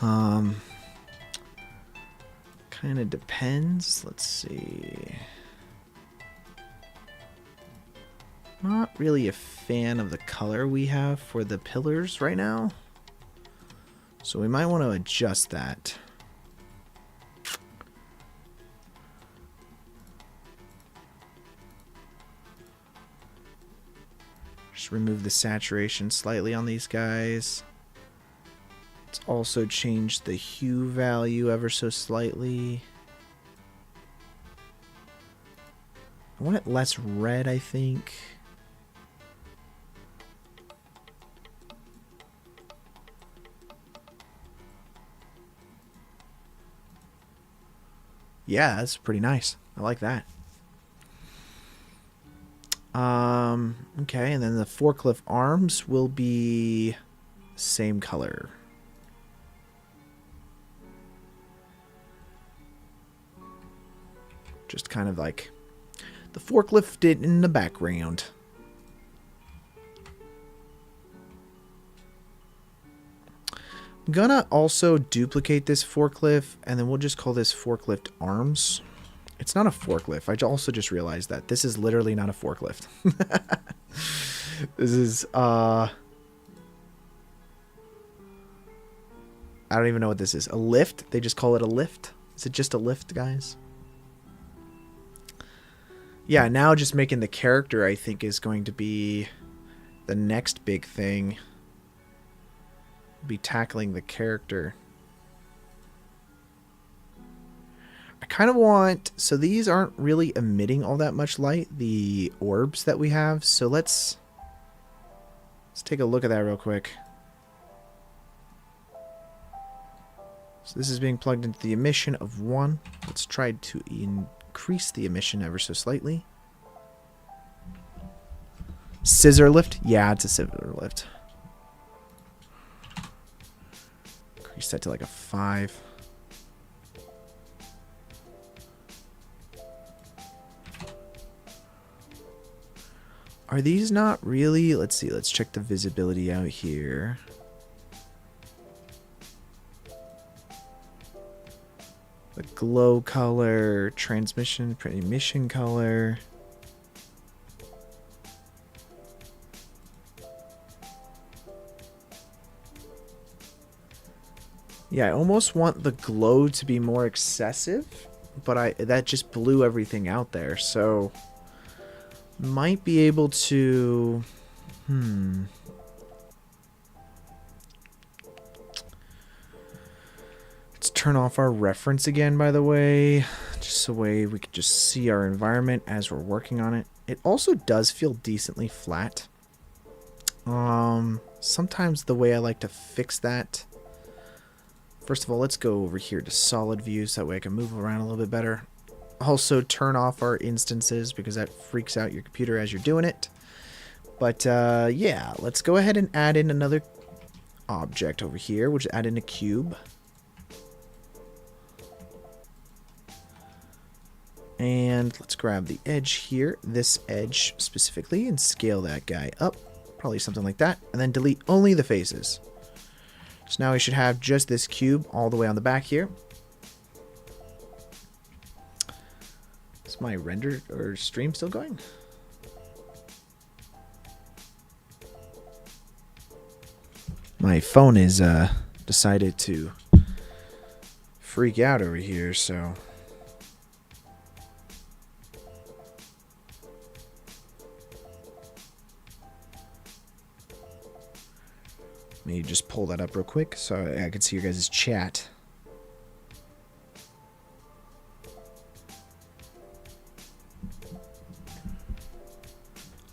Kind of depends. Let's see. Not really a fan of the color we have for the pillars right now. So we might want to adjust that. Just Let's remove the saturation slightly on these guys. Let's also change the hue value ever so slightly. I want it less red, I think. Yeah, that's pretty nice. I like that. Okay, and then the forklift arms will be same color. Just kind of like the forklift in the background. I'm gonna also duplicate this forklift, and then we'll just call this forklift arms. It's not a forklift. I also just realized that this is literally not a forklift. This is I don't even know what this is. A lift? They just call it a lift? Is it just a lift, guys? Yeah, now just making the character, I think, is going to be the next big thing. Be tackling the character. I kind of want... So these aren't really emitting all that much light, the orbs that we have. So let's take a look at that real quick. So this is being plugged into the emission of 1. Let's try to increase the emission ever so slightly. Scissor lift? Yeah, it's a scissor lift. Increase that to like a 5. Are these not really... Let's see, let's check the visibility out here. The glow color, transmission, emission color. Yeah, I almost want the glow to be more excessive, but that just blew everything out there, so might be able to Let's turn off our reference again, by the way, just so we can just see our environment as we're working on it. It also does feel decently flat. Sometimes the way I like to fix that, first of all, let's go over here to solid view so that way I can move around a little bit better. Also turn off our instances because that freaks out your computer as you're doing it. But yeah, let's go ahead and add in another object over here. We'll just add in a cube. And let's grab the edge here, this edge specifically, and scale that guy up. Probably something like that. And then delete only the faces. So now we should have just this cube all the way on the back here. Is my render or stream still going? My phone is decided to freak out over here, so... Let me just pull that up real quick so I can see your guys' chat.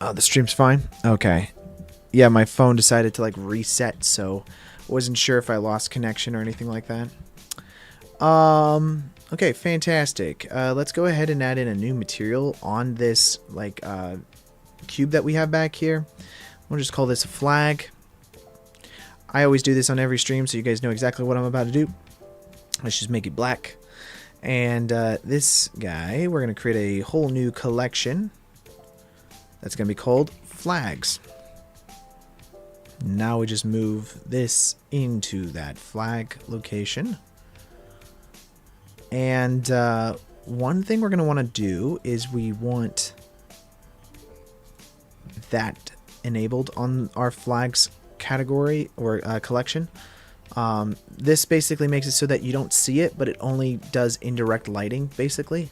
Oh, the stream's fine? Okay. Yeah, my phone decided to like reset, so wasn't sure if I lost connection or anything like that. Okay, fantastic. Let's go ahead and add in a new material on this like cube that we have back here. We'll just call this a flag. I always do this on every stream, so you guys know exactly what I'm about to do. Let's just make it black. And this guy, we're going to create a whole new collection. That's going to be called flags. Now we just move this into that flag location. And one thing we're going to want to do is we want that enabled on our flags category or collection. This basically makes it so that you don't see it, but it only does indirect lighting basically,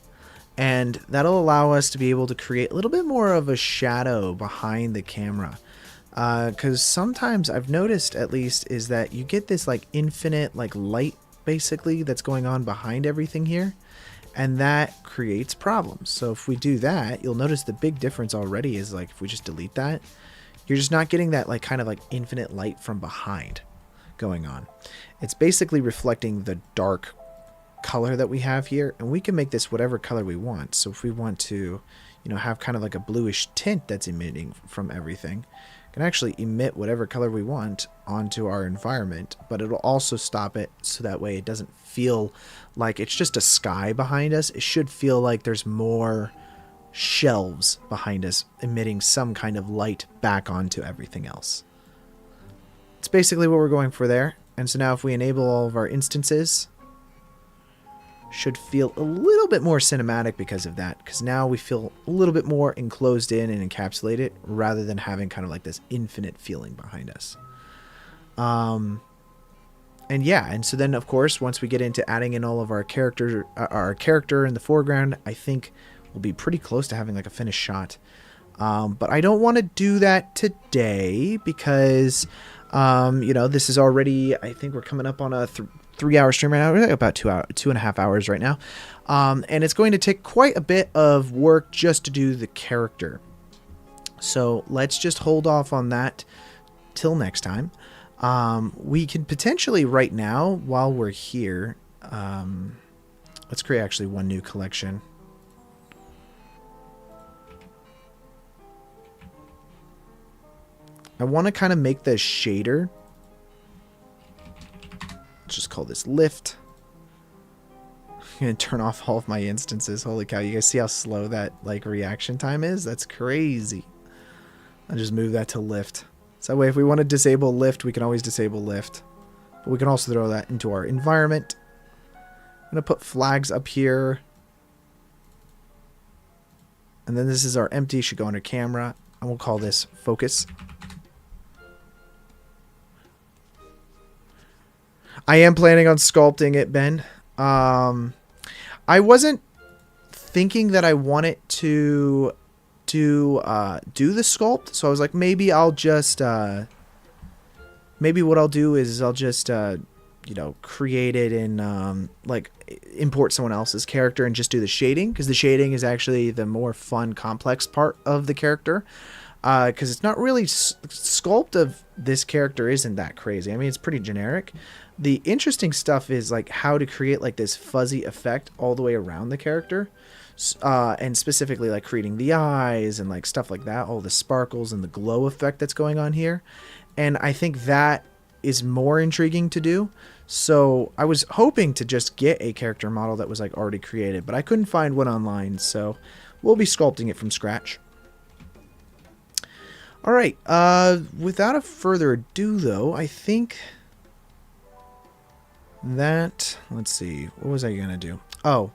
and that'll allow us to be able to create a little bit more of a shadow behind the camera. Because sometimes I've noticed, at least, is that you get this like infinite like light basically that's going on behind everything here, and that creates problems. So if we do that, you'll notice the big difference already is like if we just delete that, you're just not getting that like kind of like infinite light from behind going on. It's basically reflecting the dark color that we have here, and we can make this whatever color we want. So if we want to, you know, have kind of like a bluish tint that's emitting from everything, can actually emit whatever color we want onto our environment, but it'll also stop it so that way it doesn't feel like it's just a sky behind us. It should feel like there's more shelves behind us emitting some kind of light back onto everything else. It's basically what we're going for there. And so now if we enable all of our instances, should feel a little bit more cinematic because of that, because now we feel a little bit more enclosed in and encapsulated rather than having kind of like this infinite feeling behind us. And yeah, and so then of course once we get into adding in all of our character in the foreground, I think we'll be pretty close to having like a finished shot. But I don't want to do that today because you know, this is already, I think we're coming up on a 3-hour stream right now. We're about 2.5 hours right now. And it's going to take quite a bit of work just to do the character. So let's just hold off on that till next time. We can potentially right now, while we're here, let's create actually one new collection. I want to kind of make the shader. Let's just call this lift. I'm going to turn off all of my instances. Holy cow, you guys see how slow that like reaction time is? That's crazy. I'll just move that to lift. So that way if we want to disable lift, we can always disable lift. But we can also throw that into our environment. I'm going to put flags up here. And then this is our empty, should go under camera. And we'll call this focus. I am planning on sculpting it, Ben. I wasn't thinking that I wanted to do the sculpt, so I was like, maybe I'll just maybe what I'll do is I'll just you know, create it in like import someone else's character and just do the shading, because the shading is actually the more fun, complex part of the character. Because it's not really sculpt of this character isn't that crazy. I mean, it's pretty generic. The interesting stuff is like how to create like this fuzzy effect all the way around the character, and specifically like creating the eyes and like stuff like that, all the sparkles and the glow effect that's going on here. And I think that is more intriguing to do. So I was hoping to just get a character model that was like already created, but I couldn't find one online, so we'll be sculpting it from scratch. All right, without a further ado, though, I think that, let's see, what was I going to do? Oh,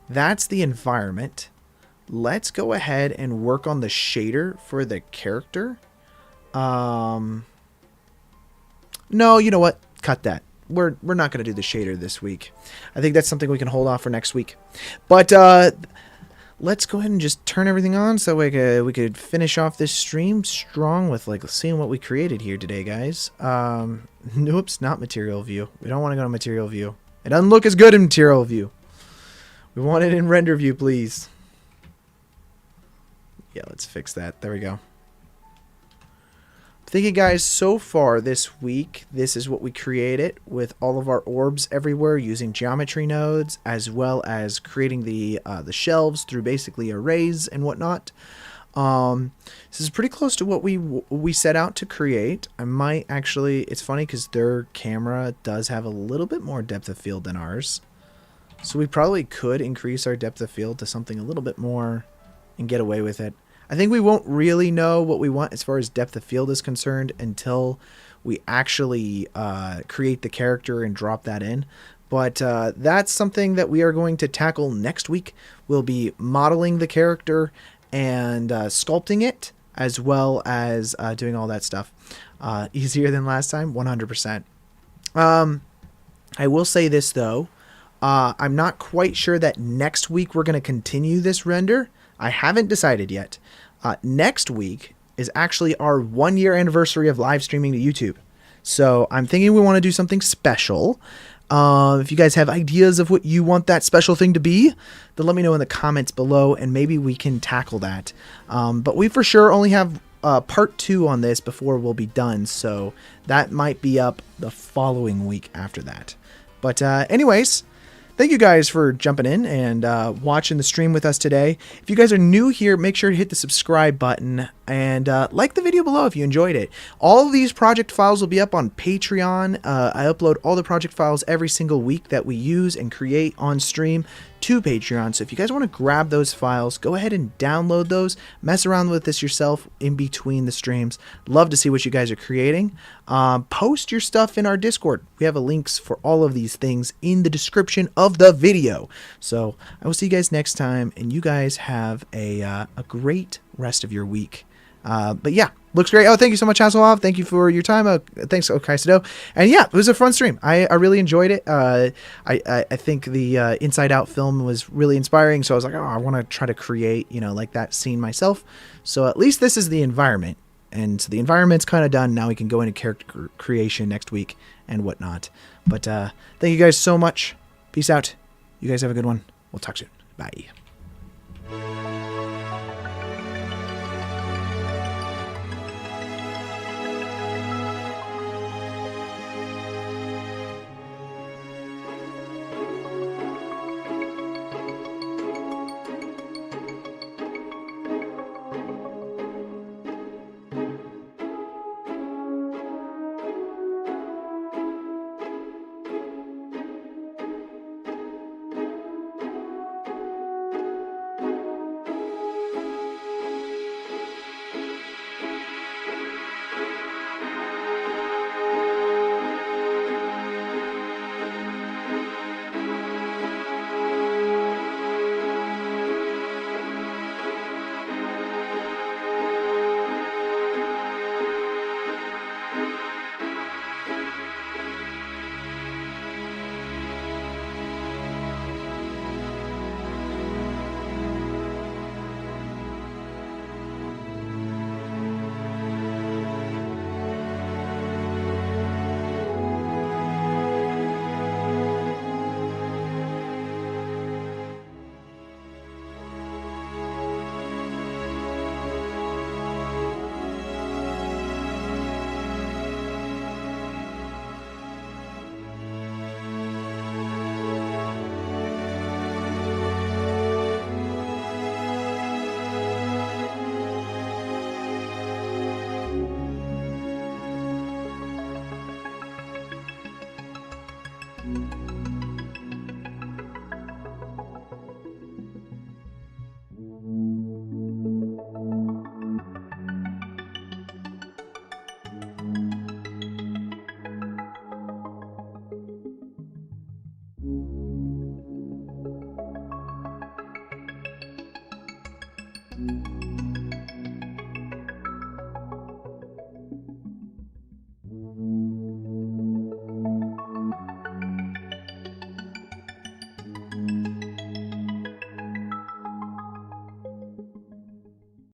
that's the environment. Let's go ahead and work on the shader for the character. No, you know what? Cut that. We're not going to do the shader this week. I think that's something we can hold off for next week. But let's go ahead and just turn everything on so we could finish off this stream strong with like seeing what we created here today, guys. Oops, not material view. We don't want to go to material view. It doesn't look as good in material view. We want it in render view, please. Yeah, let's fix that. There we go. Thinking, guys, so far this week, this is what we created with all of our orbs everywhere using geometry nodes, as well as creating the shelves through basically arrays and whatnot. This is pretty close to what we set out to create. I might actually, it's funny because their camera does have a little bit more depth of field than ours. So we probably could increase our depth of field to something a little bit more and get away with it. I think we won't really know what we want as far as depth of field is concerned until we actually create the character and drop that in. But that's something that we are going to tackle next week. We'll be modeling the character and sculpting it, as well as doing all that stuff. Easier than last time, 100%. I will say this, though. I'm not quite sure that next week we're going to continue this render. I haven't decided yet. Next week is actually our 1-year anniversary of live streaming to YouTube. So I'm thinking we want to do something special. If you guys have ideas of what you want that special thing to be, then let me know in the comments below, and maybe we can tackle that. But we for sure only have part 2 on this before we'll be done, so that might be up the following week after that. But anyways, thank you guys for jumping in and watching the stream with us today. If you guys are new here, make sure to hit the subscribe button and like the video below if you enjoyed it. All of these project files will be up on Patreon. I upload all the project files every single week that we use and create on stream to Patreon. So if you guys want to grab those files, go ahead and download those. Mess around with this yourself in between the streams. Love to see what you guys are creating. Post your stuff in our Discord. We have links for all of these things in the description of the video. So I will see you guys next time, and you guys have a great rest of your week. But yeah, looks great. Oh, thank you so much, Hasselhoff. Thank you for your time. Thanks, Okaisido. And yeah, it was a fun stream. I really enjoyed it. I think the Inside Out film was really inspiring. So I was like, oh, I want to try to create, like that scene myself. So at least this is the environment. And so the environment's kind of done. Now we can go into character creation next week and whatnot. But thank you guys so much. Peace out. You guys have a good one. We'll talk soon. Bye.